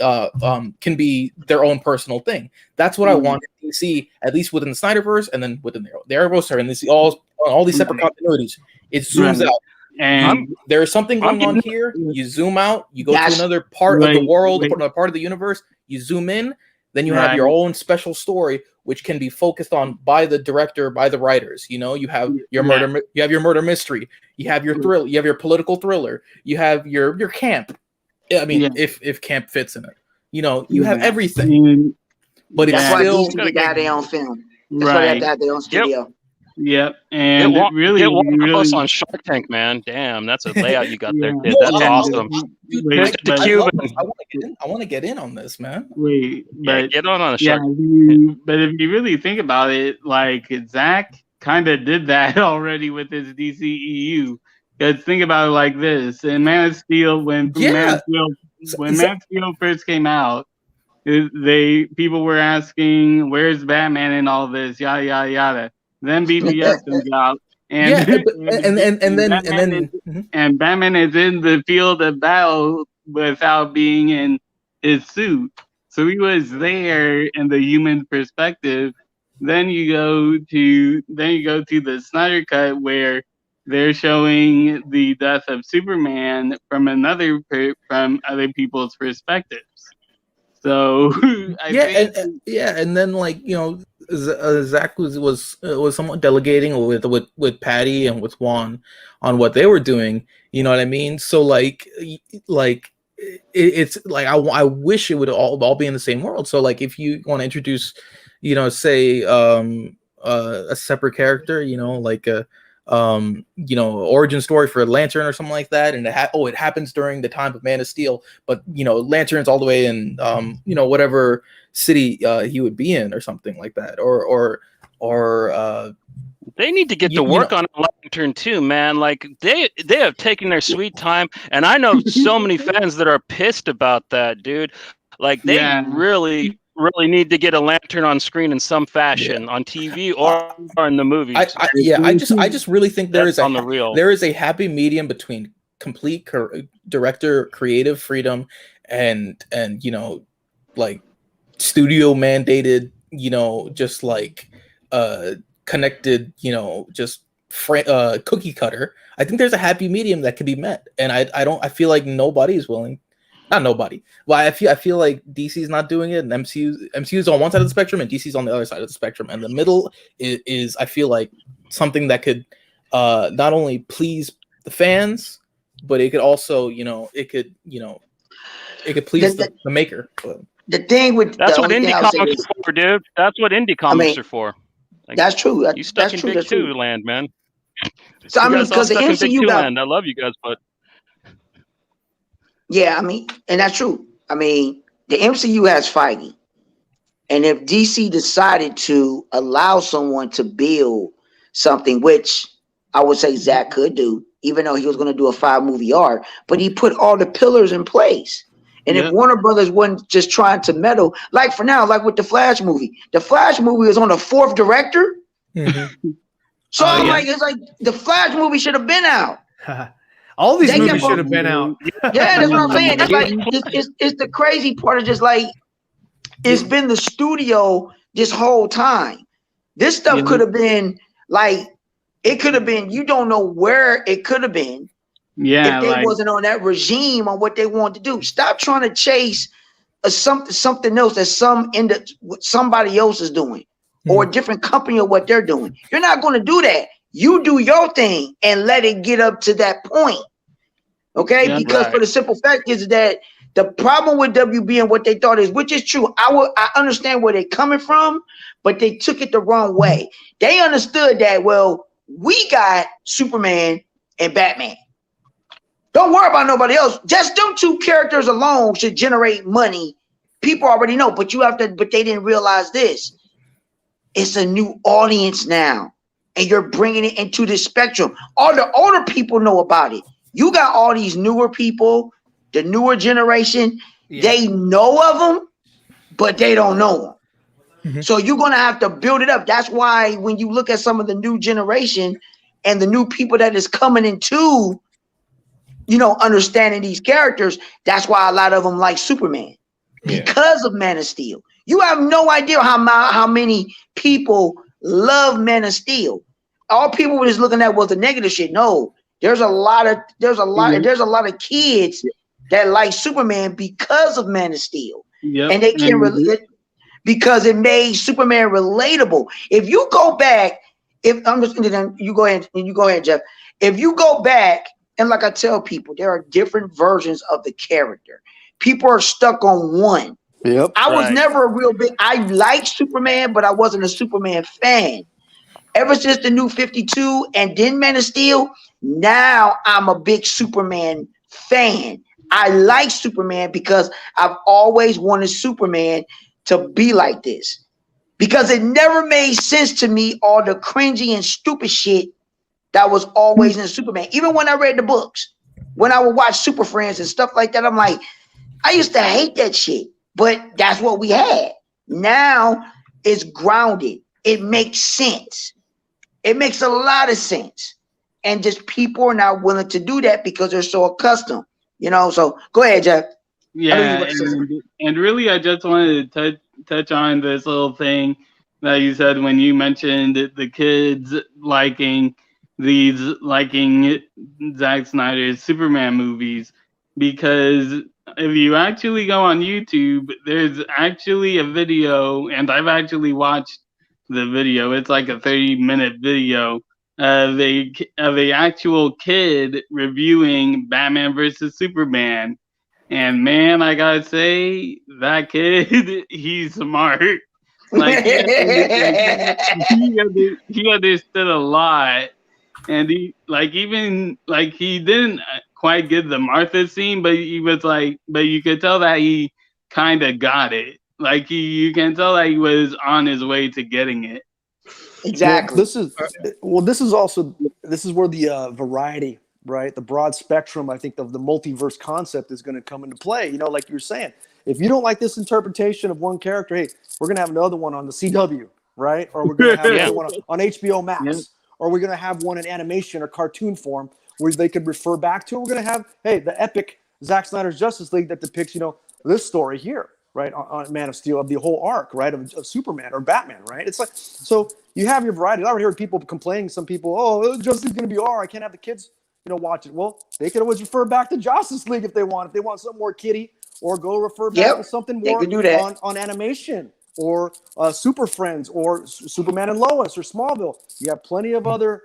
Can be their own personal thing. That's what I want to see, at least within the Snyderverse, and then within the Arrowverse, and this all these separate continuities. It zooms out. And there is something going on here. You zoom out. You go to another part of the world, another part of the universe. You zoom in. Then you have your own special story, which can be focused on by the director, by the writers. You know, you have your murder, you have your murder mystery, you have your thrill, you have your political thriller, you have your camp. I mean, if camp fits in it, you know, you have everything. But it's still got to have their own film. That's why they have to have their own studio. Yep, and really on Shark Tank, man. Damn, that's a layout you got there, kid. That's awesome. I want to get in on this, man. Get on the Shark. But if you really think about it, like Zach kind of did that already with his DCEU. Because think about it like this: in Man of Steel, when Man of Steel first came out, people were asking, "Where's Batman in all this?" Yada yada yada. Then BVS comes out, and Batman is in the field of battle without being in his suit. So he was there in the human perspective. Then you go to the Snyder Cut where they're showing the death of Superman from other people's perspectives. So and then like you know. Zach was somewhat delegating with Patty and with Juan on what they were doing. You know what I mean? So it's like I wish it would all be in the same world. So like if you want to introduce, you know, say a separate character, you know, like a you know, origin story for a Lantern or something like that, and it happens during the time of Man of Steel, but you know, Lantern's all the way in you know, whatever city he would be in or something like that, or they need to get to work on a Lantern too, man. Like they have taken their sweet time, and I know so many fans that are pissed about that, dude. Like they really need to get a Lantern on screen in some fashion on TV or in the movies. I just really think there is a happy medium between complete director creative freedom and you know, like studio mandated, you know, just like connected, you know, just cookie cutter. I think there's a happy medium that can be met, and I feel like nobody's willing. Not nobody. Well, I feel like DC's not doing it, and MCU's on one side of the spectrum, and DC's on the other side of the spectrum, and the middle is I feel like something that could not only please the fans, but it could also, you know, it could please the maker. The thing with that's what indie comics are for, dude. That's what indie comics are for. Like, that's true. You stuck in Big Two land, man. So I mean, because the MCU land, I love you guys, but yeah, I mean, and that's true. I mean, the MCU has Feige, and if DC decided to allow someone to build something, which I would say Zach could do, even though he was going to do a 5-movie arc, but he put all the pillars in place. And if Warner Brothers wasn't just trying to meddle, like for now, like with the Flash movie is on the 4th director. Mm-hmm. So I'm like, it's like the Flash movie should have been out. All these movies should have been out. Yeah, that's what I'm saying. It's like it's the crazy part of just like it's been the studio this whole time. This stuff could have been like it could have been. You don't know where it could have been. Yeah, if they wasn't on that regime on what they wanted to do. Stop trying to chase something else that somebody else is doing, or a different company or what they're doing. You're not going to do that. You do your thing and let it get up to that point. Okay, because for the simple fact is that the problem with WB and what they thought is, which is true, I understand where they're coming from, but they took it the wrong way. They understood that, well, we got Superman and Batman. Don't worry about nobody else. Just them 2 characters alone should generate money. People already know, but they didn't realize this. It's a new audience now, and you're bringing it into this spectrum. All the older people know about it. You got all these newer people, the newer generation. Yeah. They know of them, but they don't know them. Mm-hmm. So you're going to have to build it up. That's why when you look at some of the new generation, and the new people that is coming into, you know, understanding these characters. That's why a lot of them like Superman because of Man of Steel. You have no idea how many people love Man of Steel. All people were just looking at was the negative shit. No, there's a lot of kids that like Superman because of Man of Steel, and they can relate because it made Superman relatable. If you go back, you go ahead, Jeff. If you go back, and like I tell people, there are different versions of the character. People are stuck on one. Yep. I was never a real big. I liked Superman, but I wasn't a Superman fan. Ever since the New 52 and then Man of Steel, now I'm a big Superman fan. I like Superman because I've always wanted Superman to be like this. Because it never made sense to me, all the cringy and stupid shit that was always in Superman. Even when I read the books, when I would watch Super Friends and stuff like that, I'm like, I used to hate that shit. But that's what we had. Now it's grounded. It makes sense. It makes a lot of sense. And just people are not willing to do that because they're so accustomed. You know, so go ahead, Jeff. Yeah, and really I just wanted to touch on this little thing that you said when you mentioned the kids liking Zack Snyder's Superman movies, because if you actually go on YouTube, there's actually a video, and I've actually watched the video. It's like a 30-minute video of a actual kid reviewing Batman versus Superman. And man, I gotta say, that kid, he's smart. Like he understood a lot, and he didn't quite get the Martha scene, but but you could tell that he kind of got it. Like you can tell that he was on his way to getting it. Exactly. This is where the variety, right? The broad spectrum, I think, of the multiverse concept is going to come into play. You know, like you were saying, if you don't like this interpretation of one character, hey, we're going to have another one on the CW, right? Or we're going to have another one on HBO Max, or we're going to have one in animation or cartoon form where they could refer back to. We're going to have, hey, the epic Zack Snyder's Justice League that depicts, you know, this story here, right, on Man of Steel, of the whole arc, right, of Superman or Batman, right? It's like, so you have your variety. I already heard people complaining, some people, oh, Justice League's going to be R, I can't have the kids, you know, watch it. Well, they could always refer back to Justice League if they want. If they want something more kiddie, or go refer back to something more on animation, or Super Friends, or Superman and Lois, or Smallville. You have plenty of other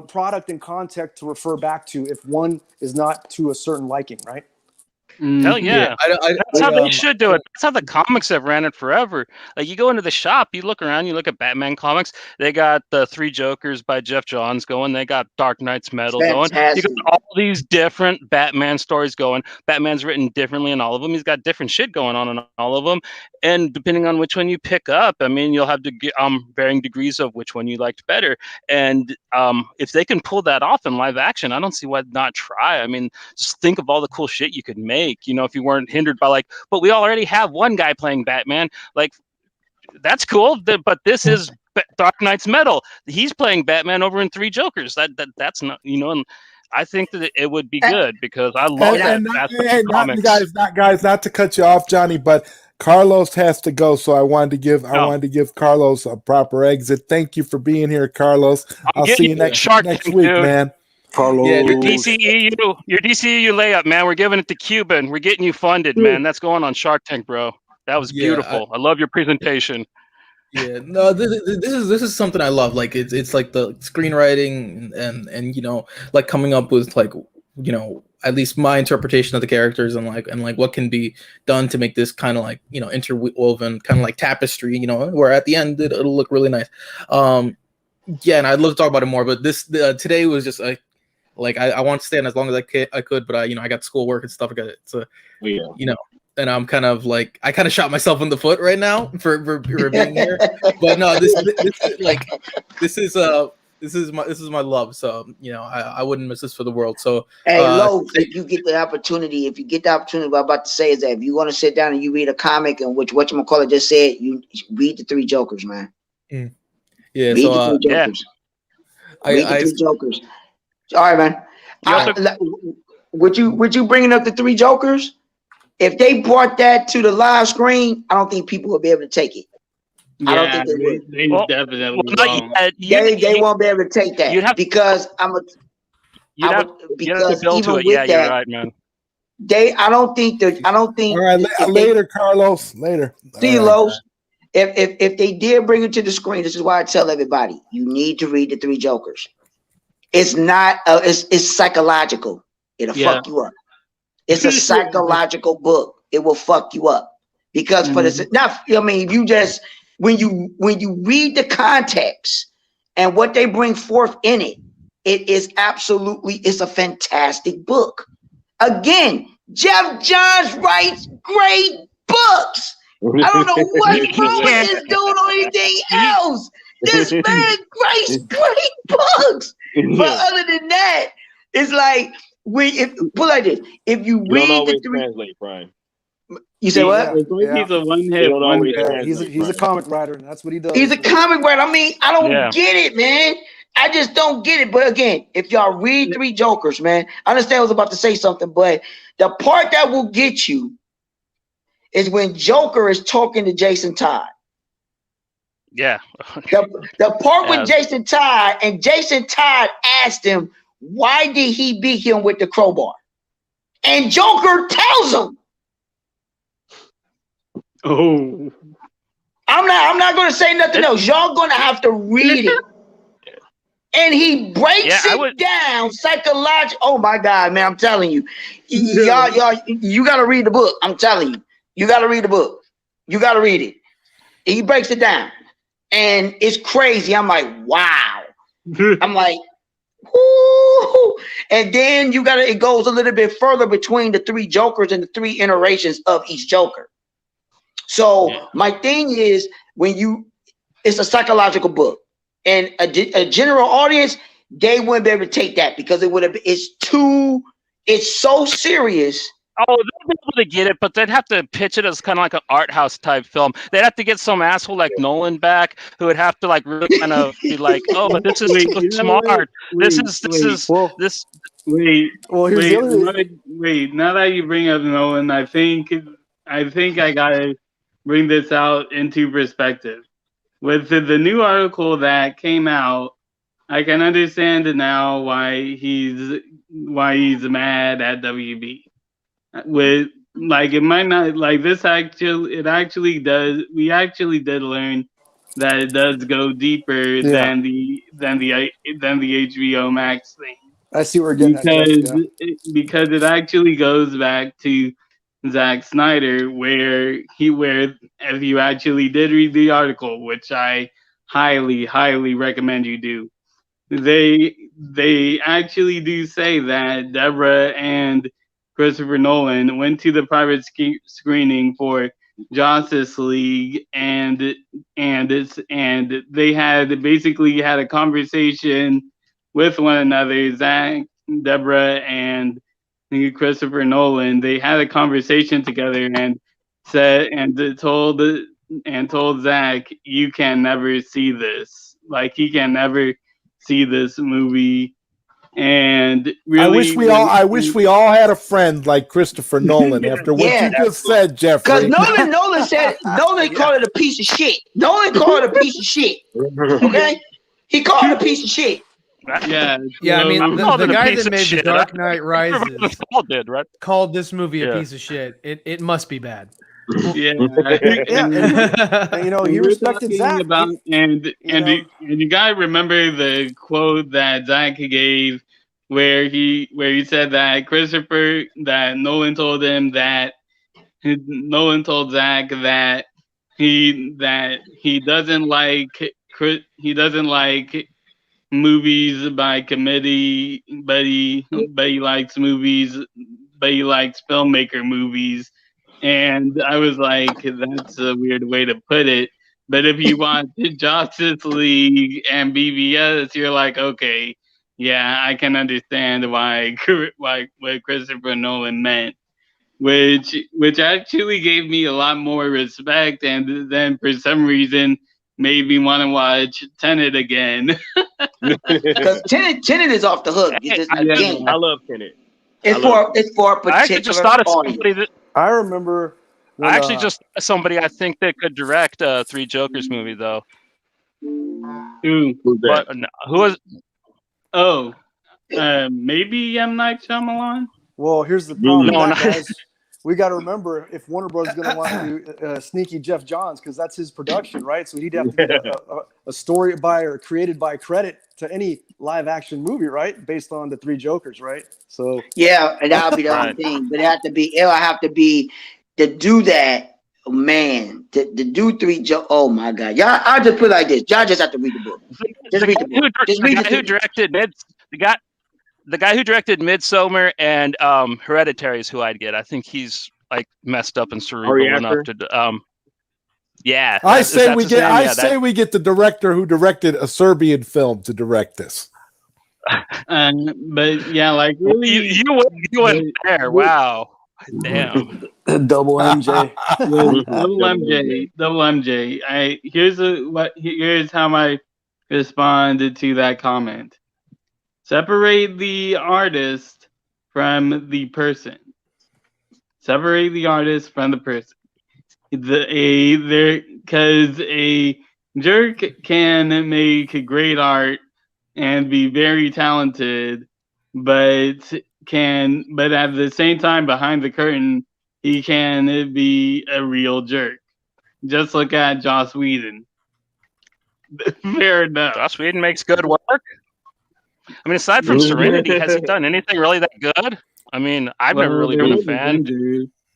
product and content to refer back to if one is not to a certain liking, right? Hell yeah. That's how they should do it. That's how the comics have ran it forever. Like, you go into the shop, you look around, you look at Batman comics, they got the Three Jokers by Jeff Johns going, they got Dark Knight's Metal going. You got all these different Batman stories going. Batman's written differently in all of them. He's got different shit going on in all of them. And depending on which one you pick up, I mean, you'll have to get varying degrees of which one you liked better. And if they can pull that off in live action, I don't see why not try. I mean, just think of all the cool shit you could make. You know, if you weren't hindered by like, but we already have one guy playing Batman. Like, that's cool. But this is Dark Knight's Metal. He's playing Batman over in Three Jokers. That's not, you know. And I think that it would be good because I love that. Not to cut you off, Johnny, but Carlos has to go, so I wanted to give Carlos a proper exit. Thank you for being here, Carlos. I'll see you next week, man. Carlos. Yeah, your DCEU layup, man. We're giving it to Cuban. We're getting you funded, man. That's going on Shark Tank, bro. That was beautiful. I love your presentation. Yeah, no, this is something I love. Like it's like the screenwriting and you know, like coming up with, like, you know, at least my interpretation of the characters and like what can be done to make this kind of like, you know, interwoven, kind of like tapestry, you know, where at the end it'll look really nice. Yeah, and I'd love to talk about it more, but this today was just like I want to stay on as long as I could, but you know, I got schoolwork and stuff. I got it, so you know, and I'm kind of like, I kind of shot myself in the foot right now for being here. But no, this is my love. So, you know, I wouldn't miss this for the world. So hey, Lois, if you get the opportunity, what I'm about to say is that if you want to sit down and you read a comic and which whatchamacallit just said, you read the Three Jokers, man. Yeah. Read the 3 Jokers. All right, man. Would you bringing up the 3 Jokers? If they brought that to the live screen, I don't think people would be able to take it. Yeah, I don't think they would. They definitely won't. They won't be able to take that because you'd have to build to it. Yeah, you're right, man. I don't think. All right, later, Carlos. Later. See you, Lois. If they did bring it to the screen, this is why I tell everybody: you need to read the 3 Jokers. It's not. It's psychological. It'll fuck you up. It's a psychological book. It will fuck you up because for this. Not. I mean, you just when you read the context and what they bring forth in it, it is absolutely. It's a fantastic book. Again, Jeff Johns writes great books. I don't know what's wrong with this dude or anything else. This man writes great books. But other than that, it's like put like this. If you read the 3 translate, Brian. You say what? He's a one-hit. He's a comic writer, and that's what he does. He's a comic writer. I mean, I don't get it, man. I just don't get it. But again, if y'all read 3 Jokers, man, I understand I was about to say something, but the part that will get you is when Joker is talking to Jason Todd. Yeah. The part with Jason Todd, and Jason Todd asked him, why did he beat him with the crowbar? And Joker tells him. Oh. I'm not going to say nothing else. Y'all going to have to read it. And he breaks it down psychologically. Oh my God, man! I'm telling you, y'all, you gotta read the book. I'm telling you, you gotta read the book. You gotta read it. He breaks it down, and it's crazy. I'm like, wow. I'm like, whoo. And then it goes a little bit further between the 3 Jokers and the 3 iterations of each Joker. So my thing is, it's a psychological book. And a general audience, they wouldn't be able to take that because it's so serious. Oh, they'd be able to get it, but they'd have to pitch it as kind of like an art house type film. They'd have to get some asshole like Nolan back who would have to like really kind of be like, oh, but this is smart. Wait. Now that you bring up Nolan, I think I gotta bring this out into perspective. With the new article that came out, I can understand now why he's mad at WB. With like it might not like this actually does. We actually did learn that it does go deeper than the HBO Max thing. I see where we're getting because it actually goes back to Zack Snyder, where if you actually did read the article, which I highly, highly recommend you do, they actually do say that Deborah and Christopher Nolan went to the private screening for Justice League, and they had basically had a conversation with one another. Zach, Deborah, and Christopher Nolan, they had a conversation together and told Zach, you can never see this. Like, he can never see this movie. And really, I wish we all had a friend like Christopher Nolan after what you just said, Jeffrey. Because Nolan called it a piece of shit. Nolan called it a piece of shit. Okay? He called it a piece of shit. Yeah. I mean, the guy that made The Dark Knight Rises called this movie a piece of shit. It must be bad. Yeah. And, he respected Zach. And you gotta remember the quote that Zach gave, where he said that Nolan told Zach that he doesn't like movies by committee, but he likes movies, but he likes filmmaker movies. And I was like, that's a weird way to put it. But if you want Justice League and BVS, you're like, okay, yeah, I can understand what Christopher Nolan meant, which actually gave me a lot more respect. And then for some reason, made me want to watch Tenet again. Because Tenet is off the hook. Again, I love Tenet. It's for a particular I actually just thought of somebody audience. I remember. When, I actually just somebody I think that could direct a Three Jokers movie though. Who's that? But who was? Oh, maybe M. Night Shyamalan. Well, here's the problem, No, guys. We got to remember if Warner Bros. is going to want to do sneaky Jeff Johns, because that's his production, right? So he'd have to be a story by or created by credit to any live action movie, right? Based on the Three Jokers, right? So yeah, and that'll be the only thing. But it'll have to be to do that, man. To do Three Jokers. Oh my God, y'all! I'll just put it like this. Y'all just have to read the book. Just read the book. Just read the book. The guy who directed Midsommar and Hereditary is who I'd get. I think he's like messed up and cerebral enough to. Yeah, I say we get the director who directed a Serbian film to direct this. But yeah, like really, you went there. Wow, damn. Double MJ. Double MJ. Here's how I responded to that comment. Separate the artist from the person. Separate the artist from the person. Because a jerk can make great art and be very talented, but at the same time behind the curtain, he can be a real jerk. Just look at Joss Whedon. Fair enough. Joss Whedon makes good work. I mean, aside from Serenity, has he done anything really that good? I mean, I've never really been a fan.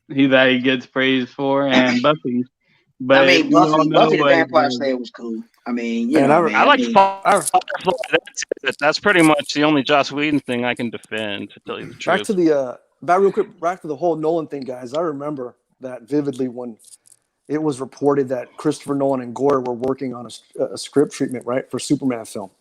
That he gets praised for, and Buffy. But I mean, Buffy the Vampire Slayer was cool. I mean, I like Firefly. That's pretty much the only Joss Whedon thing I can defend, to tell you the truth. Back to the whole Nolan thing, guys. I remember that vividly when it was reported that Christopher Nolan and Gore were working on a script treatment, right, for Superman film.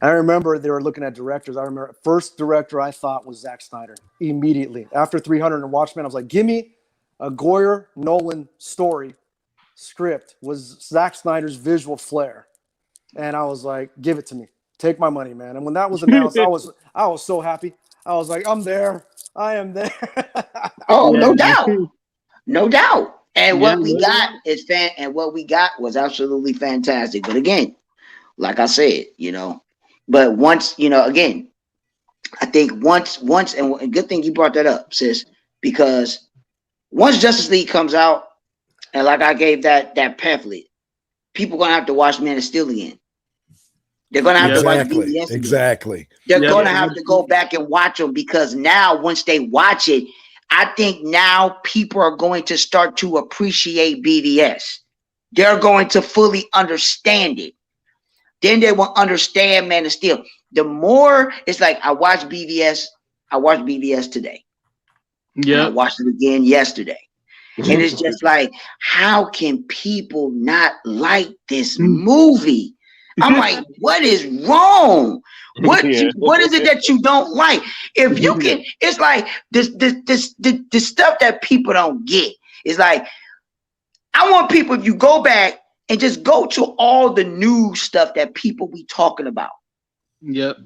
I remember they were looking at directors. I remember first director I thought was Zack Snyder. Immediately after 300 and Watchmen, I was like, give me a Goyer Nolan story script. Was Zack Snyder's visual flair, and I was like, give it to me. Take my money, man. And when that was announced, I was so happy. I was like, I'm there. I am there. Oh, no doubt, no doubt. And what we got what we got was absolutely fantastic. But again, like I said, But once, again, I think once, and a good thing you brought that up, sis, because once Justice League comes out, and like I gave that pamphlet, people are gonna have to watch Man of Steel again. They're gonna have to watch BBS again. Exactly. They're gonna have to go back and watch them, because now once they watch it, I think now people are going to start to appreciate BVS. They're going to fully understand it. Then they will understand Man of Steel. The more it's like, I watched BVS today. Yeah. I watched it again yesterday. And it's just like, how can people not like this movie? I'm like, what is wrong? What is it that you don't like? If you can, it's like this stuff that people don't get. It's like, I want people, if you go back and just go to all the news stuff that people be talking about. Yep.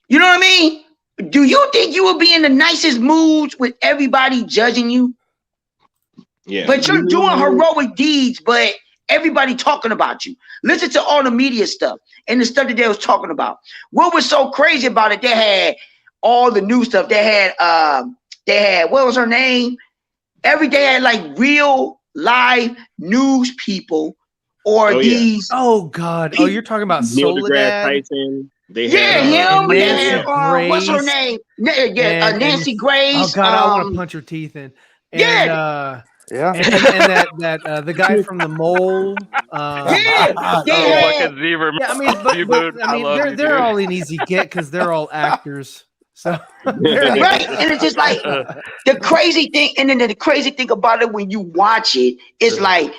You know what I mean? Do you think you will be in the nicest moods with everybody judging you? Yeah. But you're doing heroic deeds, but everybody talking about you. Listen to all the media stuff and the stuff that they was talking about. What was so crazy about it? They had all the new stuff. They had what was her name? Every day had like real live news people or these. Yeah. Oh God! Oh, you're talking about Neil Soledad. deGrasse Tyson. They had what's her name? Nancy Grace. Oh God, I want to punch her teeth in. And, yeah. And that the guy from the Mole. They're all an easy get because they're all actors. So right, and it's just like the crazy thing, and then the crazy thing about it when you watch it, it's like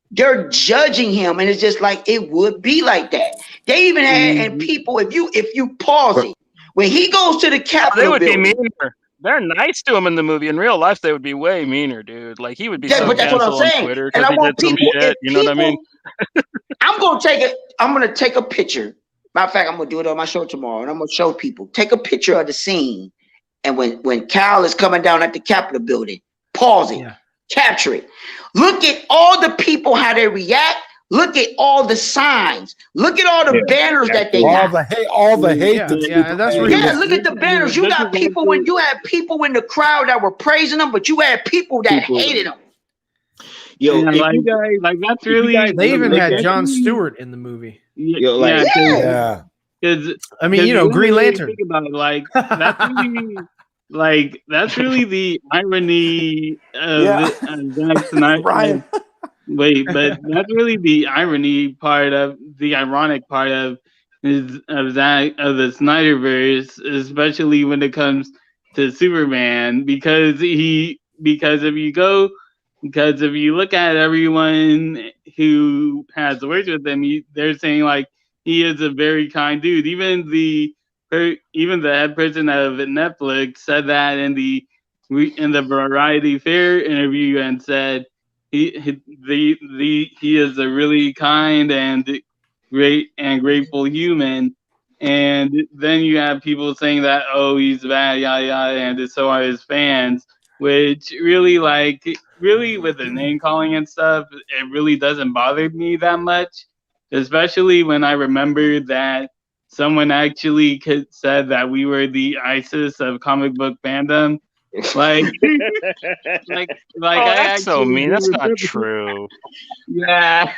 they're judging him, and it's just like it would be like that. They even had and people, if you pause it, when he goes to the Capitol, they would be meaner. They're nice to him in the movie. In real life, they would be way meaner, dude. Like he would be. But that's what I'm saying. Twitter and I want people. You know what I mean? I'm gonna take a picture. Matter of fact, I'm gonna do it on my show tomorrow, and I'm gonna show people. Take a picture of the scene, and when Cal is coming down at the Capitol building, pause it, capture it. Look at all the people how they react. Look at all the signs. Look at all the banners that they got. All the hate. That's look at the banners. You got people when you had people in the crowd that were praising them, but you had people that hated them. Yo, you guys, like that's really. They even had Jon Stewart in the movie. Because I mean, Green Lantern. Think about it, like that's really, that's really the irony of Zack Snyder. Ryan. Wait, but that's really the ironic part of the the Snyderverse, especially when it comes to Superman, because if you look at everyone who has worked with him, they're saying like he is a very kind dude. Even the head person of Netflix said that in the Variety Fair interview and said he is a really kind and great and grateful human. And then you have people saying that, oh, he's bad, yada yada, and so are his fans, which really with the name calling and stuff, it really doesn't bother me that much, especially when I remember that someone actually said that we were the ISIS of comic book fandom. Like, that's so mean. That's not true. Yeah.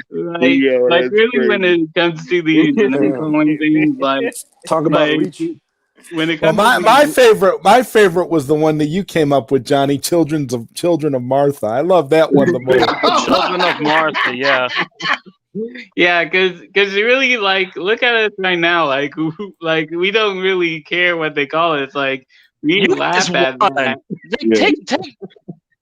Really, crazy. When it comes to these things, like talk about reach. When it comes my favorite was the one that you came up with, Johnny. Children of Martha. I love that one the most. Children of Martha. Yeah. Yeah, because you really look at it right now, like we don't really care what they call it. It's like we laugh at that.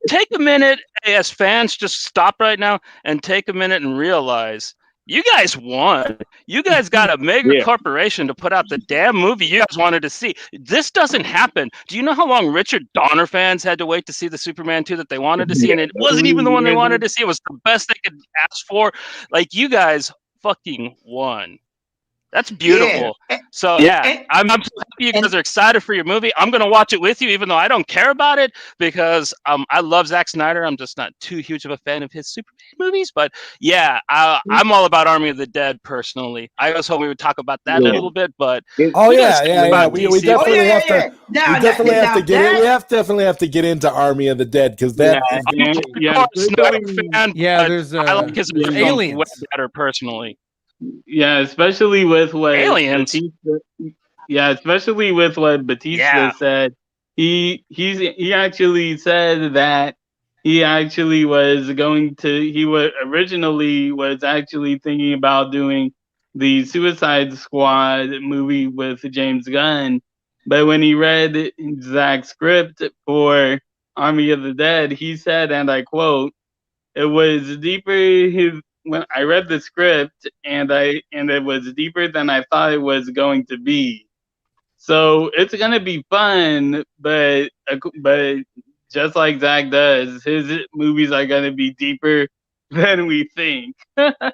Take a minute as fans. Just stop right now and take a minute and realize you guys won. You guys got a mega corporation to put out the damn movie you guys wanted to see. This doesn't happen. Do you know how long Richard Donner fans had to wait to see the Superman 2 that they wanted to see? And it wasn't even the one they wanted to see. It was the best they could ask for. Like, you guys fucking won. That's beautiful. Yeah. So I'm so happy you guys are excited for your movie. I'm gonna watch it with you, even though I don't care about it, because I love Zack Snyder. I'm just not too huge of a fan of his Superman movies. But yeah, I'm all about Army of the Dead personally. I was hoping we would talk about that a little bit, but we definitely have to get in. We definitely have to get into Army of the Dead because that. I like his aliens way better personally. Yeah, especially with what aliens. Especially with what Batista said. He actually said that he actually was originally actually thinking about doing the Suicide Squad movie with James Gunn, but when he read Zack's script for Army of the Dead, he said, and I quote, "It was deeper." When I read the script and it was deeper than I thought it was going to be. So it's gonna be fun, but just like Zack does, his movies are gonna be deeper than we think. Well,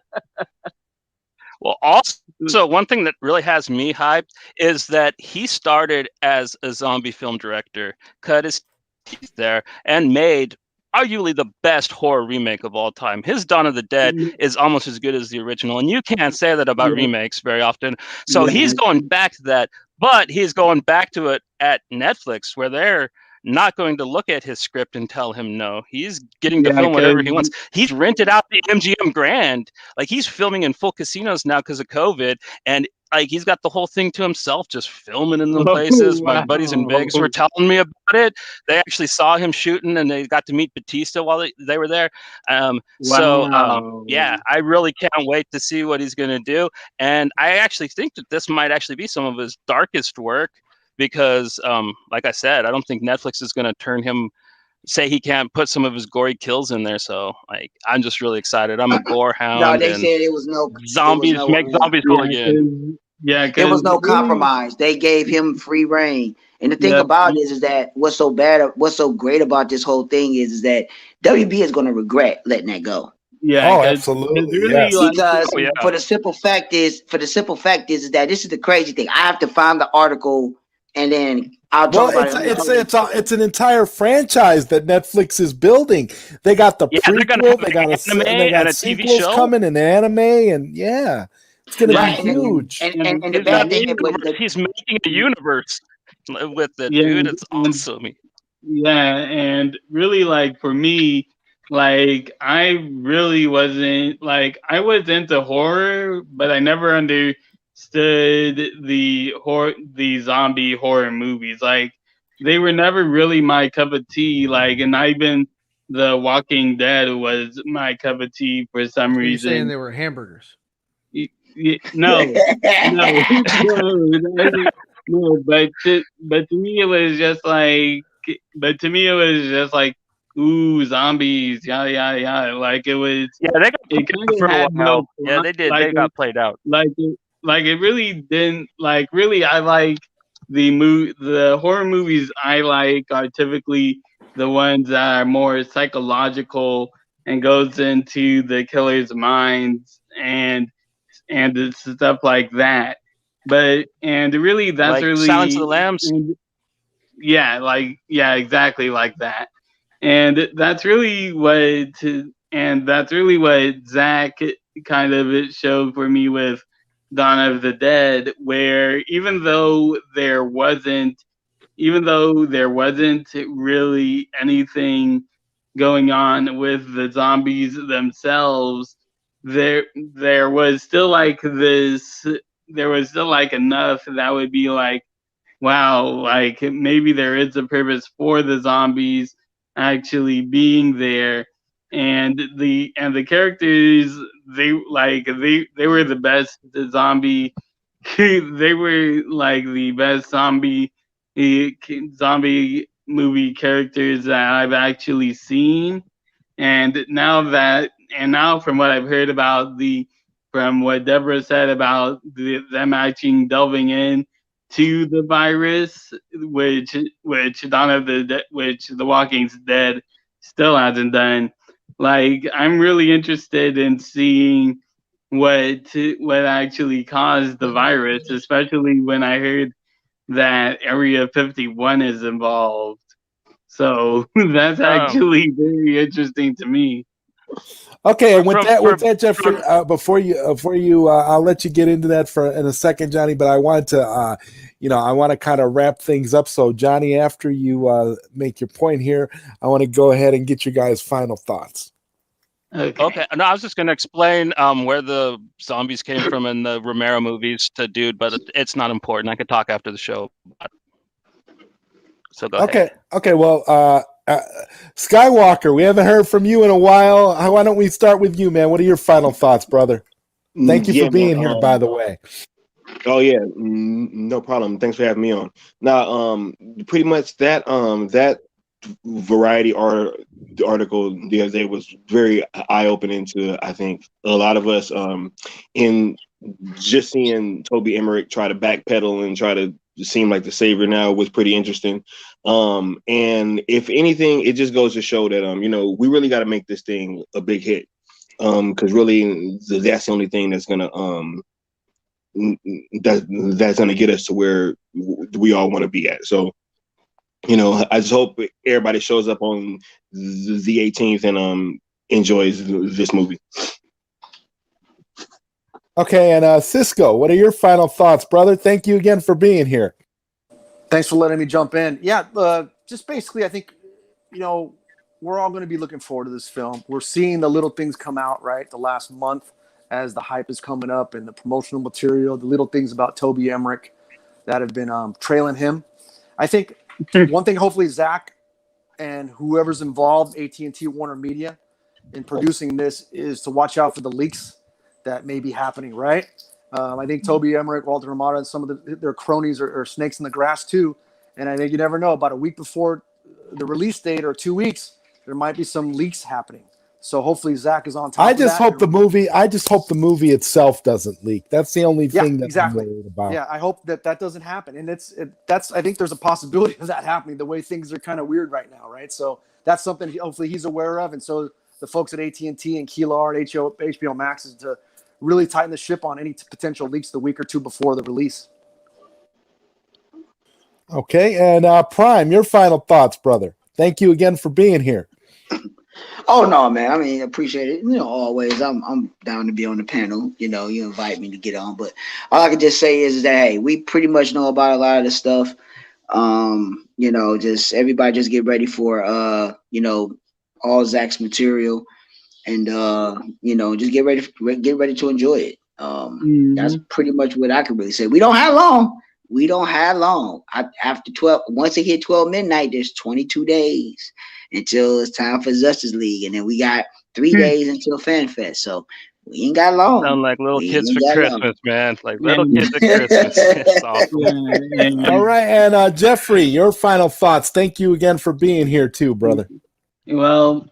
also one thing that really has me hyped is that he started as a zombie film director, cut his teeth there, and made arguably the best horror remake of all time. His Dawn of the Dead is almost as good as the original, and you can't say that about remakes very often. So he's going back to that, but he's going back to it at Netflix, where they're not going to look at his script and tell him no. He's getting to film whatever he wants. He's rented out the MGM Grand. Like, he's filming in full casinos now because of COVID, and he's got the whole thing to himself, just filming in the places. My buddies in Vegas were telling me about it. They actually saw him shooting, and they got to meet Batista while they were there. So I really can't wait to see what he's going to do. And I actually think that this might actually be some of his darkest work, because, like I said, I don't think Netflix is going to turn him, say he can't put some of his gory kills in there. So, I'm just really excited. I'm a gore hound. No, they said it was no zombies. Make zombies cool again. Yeah, there was no compromise. They gave him free reign. And the thing about it is that what's so great about this whole thing is that WB is going to regret letting that go. Yeah. Oh, absolutely. Really, Yes. Because for the simple fact is that this is the crazy thing. I have to find the article and then I'll talk about it. It's an entire franchise that Netflix is building. They got the prequel, they got a sequels coming, an anime, and it's going to be huge. And the bad thing is he's making a universe with it, dude. It's awesome. Yeah, and really, like, for me, like, I really wasn't, like, I was into horror, but I never understood the zombie horror movies. Like, they were never really my cup of tea. Like, and not even The Walking Dead was my cup of tea for some reason. You're saying they were hamburgers? No, but to me it was just like, ooh, zombies, yeah. Like it was. Yeah, they got played out for a while. Yeah, they did. They got played out. Like it really didn't. Like really, I like the horror movies I like are typically the ones that are more psychological and goes into the killer's minds and it's stuff like that. But really, that's like really Silence of the Lambs. Exactly like that. And that's really what Zach kind of showed for me with Dawn of the Dead, where even though there wasn't really anything going on with the zombies themselves, there was still like enough that would be like, wow, like maybe there is a purpose for the zombies actually being there, and the characters, they were the best zombie they were like the best zombie movie characters that I've actually seen. And now from what I've heard from what Deborah said about them actually delving in to the virus, which The Walking Dead still hasn't done. Like, I'm really interested in seeing what actually caused the virus, especially when I heard that Area 51 is involved. So that's actually very interesting to me. Okay, and with that, Jeffrey, before you, I'll let you get into that in a second, Johnny. But I want to, I want to kind of wrap things up. So, Johnny, after you make your point here, I want to go ahead and get your guys' final thoughts. Okay. No, I was just going to explain where the zombies came from in the Romero movies to Dude, but it's not important. I could talk after the show. So go ahead. Okay. Well, Skywalker, we haven't heard from you in a while. Why don't we start with you, man? What are your final thoughts, brother? Thank you for being here, by the way. Oh yeah, no problem. Thanks for having me on. Now, pretty much that Variety article the other day was very eye-opening to, I think, a lot of us. In just seeing Toby Emmerich try to backpedal and try to seem like the savior now was pretty interesting. And if anything, it just goes to show that we really got to make this thing a big hit. Because really, that's the only thing that's gonna that's gonna get us to where we all want to be at. So, I just hope everybody shows up on the 18th and enjoys this movie. Okay, and Cisco, what are your final thoughts, brother? Thank you again for being here. Thanks for letting me jump in. Yeah, just basically, I think, we're all going to be looking forward to this film. We're seeing the little things come out, right, the last month as the hype is coming up and the promotional material, the little things about Toby Emmerich that have been trailing him. I think one thing, hopefully, Zach and whoever's involved, AT&T, Warner Media, in producing this, is to watch out for the leaks that may be happening, right? I think Toby Emmerich, Walter Hamada, and some of their cronies are snakes in the grass too. And I think you never know, about a week before the release date or 2 weeks, there might be some leaks happening. So hopefully Zach is on top I just of that. I just hope the movie itself doesn't leak. That's the only thing that exactly. I'm worried about. Yeah, I hope that doesn't happen. And I think there's a possibility of that happening, the way things are kind of weird right now, right? So that's something hopefully he's aware of. And so the folks at AT&T and Keelar and HBO Max is to really tighten the ship on any potential leaks the week or two before the release. Okay, and Prime, your final thoughts, brother. Thank you again for being here. Oh no, man. I mean, appreciate it. Always. I'm down to be on the panel. You invite me to get on, but all I can just say is that hey, we pretty much know about a lot of the stuff. Just everybody just get ready for all Zach's material, and just get ready to enjoy it. That's pretty much what I can really say. We don't have long. After 12, once it hit 12 midnight, there's 22 days until it's time for Justice League, and then we got 3 days until FanFest. So we ain't got long. Sound like little kids for Christmas, man. Like little kids at Christmas. It's awesome. All right, and Jeffrey, your final thoughts. Thank you again for being here too, brother. Well,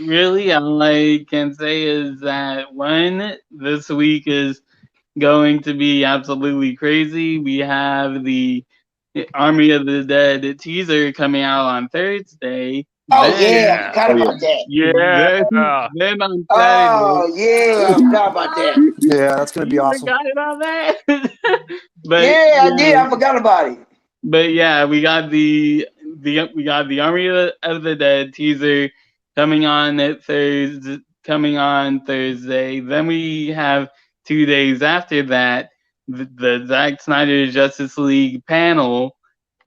really, all I can say is that this week is going to be absolutely crazy. We have the Army of the Dead teaser coming out on Thursday. I forgot about that. Then on Saturday. Oh yeah, I forgot about that. Yeah, that's gonna be awesome. Forgot about that. But I did. I forgot about it. But yeah, we got the Army of the Dead teaser coming on Thursday. Then we have 2 days after that the Zack Snyder Justice League panel.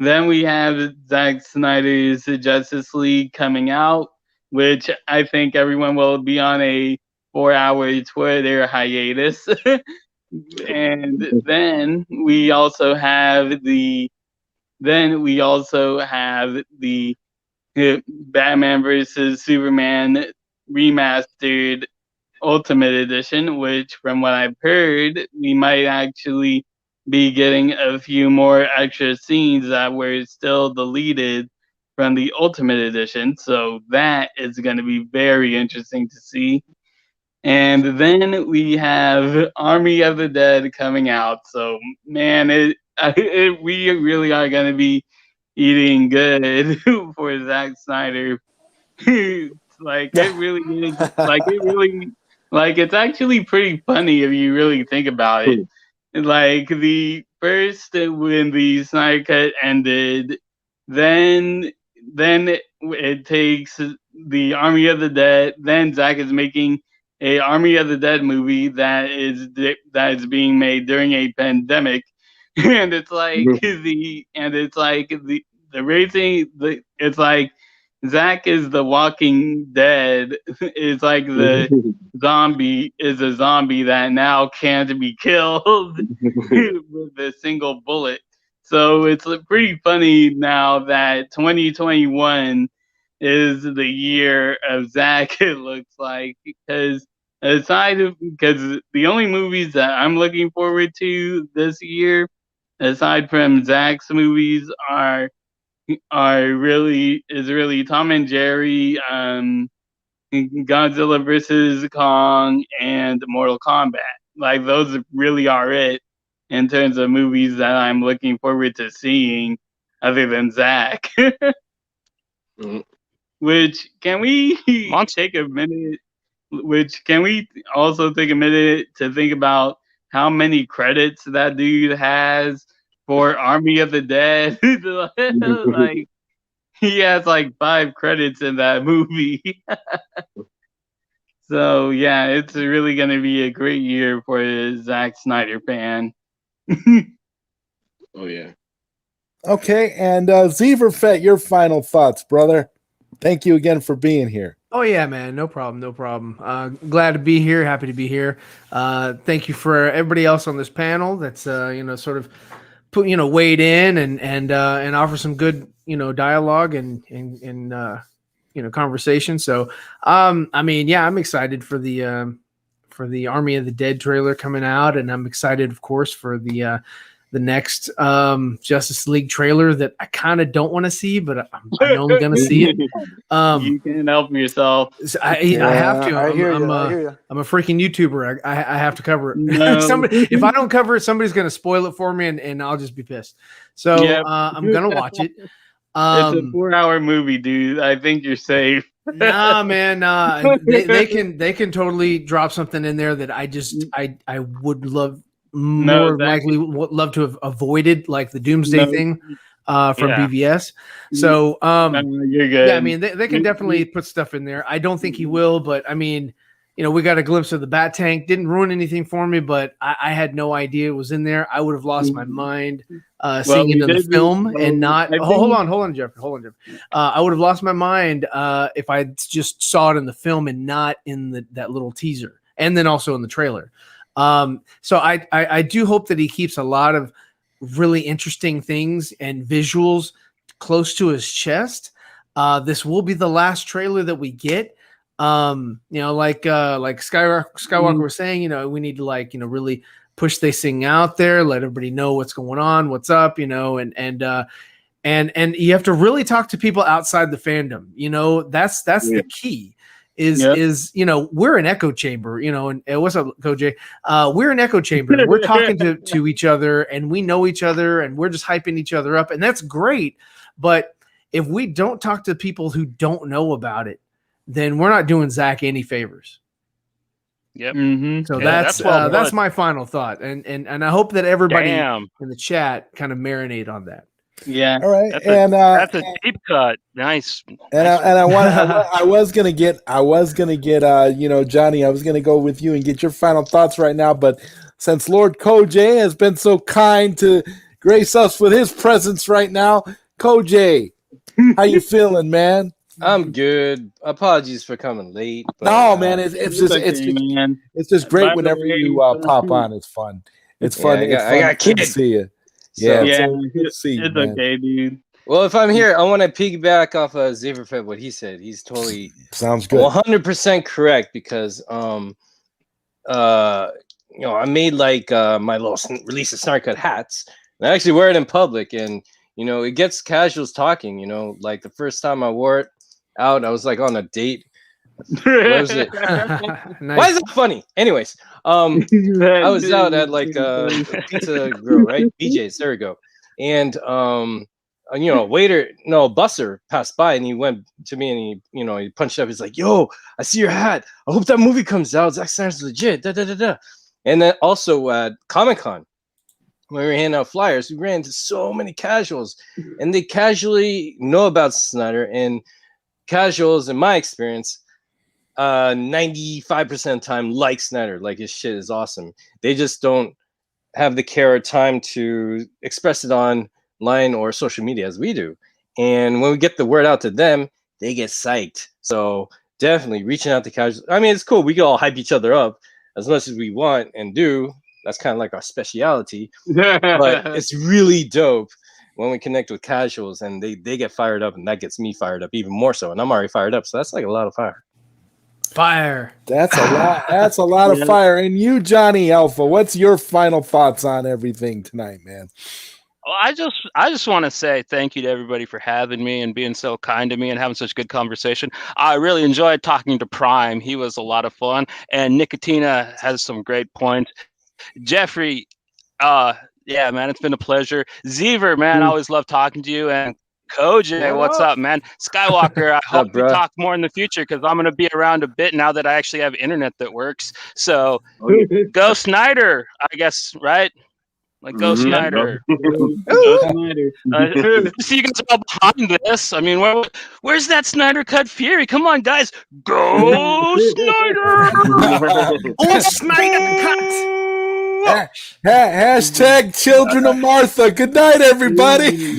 Then we have Zack Snyder's Justice League coming out, which I think everyone will be on a 4-hour Twitter hiatus. And then we also have the Batman vs. Superman remastered Ultimate Edition, which from what I've heard, we might actually be getting a few more extra scenes that were still deleted from the Ultimate Edition. So that is going to be very interesting to see. And then we have Army of the Dead coming out. So man, we really are going to be eating good for Zack Snyder. It's actually pretty funny if you really think about it. Like the first when the Snyder Cut ended, then it takes the Army of the Dead. Then Zack is making a Army of the Dead movie that is being made during a pandemic, and it's like it's like Zack is the Walking Dead. It's like the zombie is a zombie that now can't be killed with a single bullet. So it's pretty funny now that 2021 is the year of Zack, it looks like, because the only movies that I'm looking forward to this year, aside from Zack's movies, are really Tom and Jerry, Godzilla vs. Kong, and Mortal Kombat. Like those really are it in terms of movies that I'm looking forward to seeing, other than Zack. Which can we take a minute? Can we also take a minute to think about how many credits that dude has for Army of the Dead? Like he has like 5 credits in that movie. So yeah, it's really gonna be a great year for a Zack Snyder fan. Oh yeah. Okay, and Zeverfett, your final thoughts, brother. Thank you again for being here. Oh yeah, man, no problem. Glad to be here. Happy to be here. Thank you for everybody else on this panel that's sort of weighed in and offer some good dialogue and conversation. So I'm excited for the Army of the Dead trailer coming out, and I'm excited, of course, for the next Justice League trailer that I kind of don't want to see, but I'm only going to see it. You can't help yourself. I have to. I hear you. I'm a freaking YouTuber. I have to cover it. No. If I don't cover it, somebody's going to spoil it for me, and I'll just be pissed. So I'm going to watch it. It's a 4-hour movie, dude. I think you're safe. Nah, man, nah. They can totally drop something in there that I would love likely would love to have avoided, like the Doomsday thing from BVS. So you're good. Yeah, I mean they can definitely put stuff in there. I don't think he will, but I mean, we got a glimpse of the Bat Tank. Didn't ruin anything for me, but I had no idea it was in there. I would have lost my mind seeing it in the film and not. Hold on, Jeff. I would have lost my mind if I just saw it in the film and not in that little teaser, and then also in the trailer. So I do hope that he keeps a lot of really interesting things and visuals close to his chest. This will be the last trailer that we get. Like Skywalker was saying, we need to really push this thing out there, let everybody know what's going on, what's up, and you have to really talk to people outside the fandom. That's the key. Is we're an echo chamber, and what's up, Koj? We're an echo chamber. We're talking to each other, and we know each other, and we're just hyping each other up, and that's great. But if we don't talk to people who don't know about it, then we're not doing Zach any favors. Yep. Mm-hmm. So that's my final thought, and I hope that everybody in the chat kind of marinate on that. Yeah. All right. That's a deep cut. Nice. I was gonna get Johnny, I was gonna go with you and get your final thoughts right now, but since Lord Koj has been so kind to grace us with his presence right now, Koj, how you feeling, man? I'm good. Apologies for coming late. But, no, man, it's just great whenever you pop on. It's fun. It's fun. I got kids. To see you. So, it's okay, dude. Well, if I'm here, I want to piggyback off of Xavier what he said. He's totally sounds good. 100% correct because I made my little release of Snyder Cut hats. And I actually wear it in public, and it gets casuals talking. Like the first time I wore it out, I was like on a date. What was it? Nice. Why is it funny? Anyways, I was out at a pizza grill, right? BJ's, there we go. And busser passed by and he went to me and he punched up. He's like, "Yo, I see your hat. I hope that movie comes out. Zack Snyder's legit." Da, da, da, da. And then also at Comic-Con, when we were handing out flyers, we ran into so many casuals, and they casually know about Snyder. And casuals, in my experience, 95% of the time like Snyder, like his shit is awesome. They just don't have the care or time to express it online or social media as we do. And when we get the word out to them, they get psyched. So definitely reaching out to casuals. I mean, it's cool. We can all hype each other up as much as we want and do. That's kind of like our speciality. But it's really dope when we connect with casuals and they get fired up, and that gets me fired up even more so. And I'm already fired up. So that's like a lot of fire. That's a lot. That's a lot of fire. And you, Johnny Alpha, what's your final thoughts on everything tonight, man? Well, I just want to say thank you to everybody for having me and being so kind to me and having such good conversation. I really enjoyed talking to Prime. He was a lot of fun, and Nicotina has some great points. Jeffrey, yeah, man, it's been a pleasure. Xavier, man, I always love talking to you. And Koj, what's up, man? Skywalker, I hope we talk more in the future because I'm going to be around a bit now that I actually have internet that works. So go Snyder, I guess, right? Like go Snyder. Go Snyder. See you guys all behind this. I mean, where's that Snyder Cut Fury? Come on, guys. Go Snyder! Oh, Snyder Cut! Hashtag Children of Martha. Good night, everybody.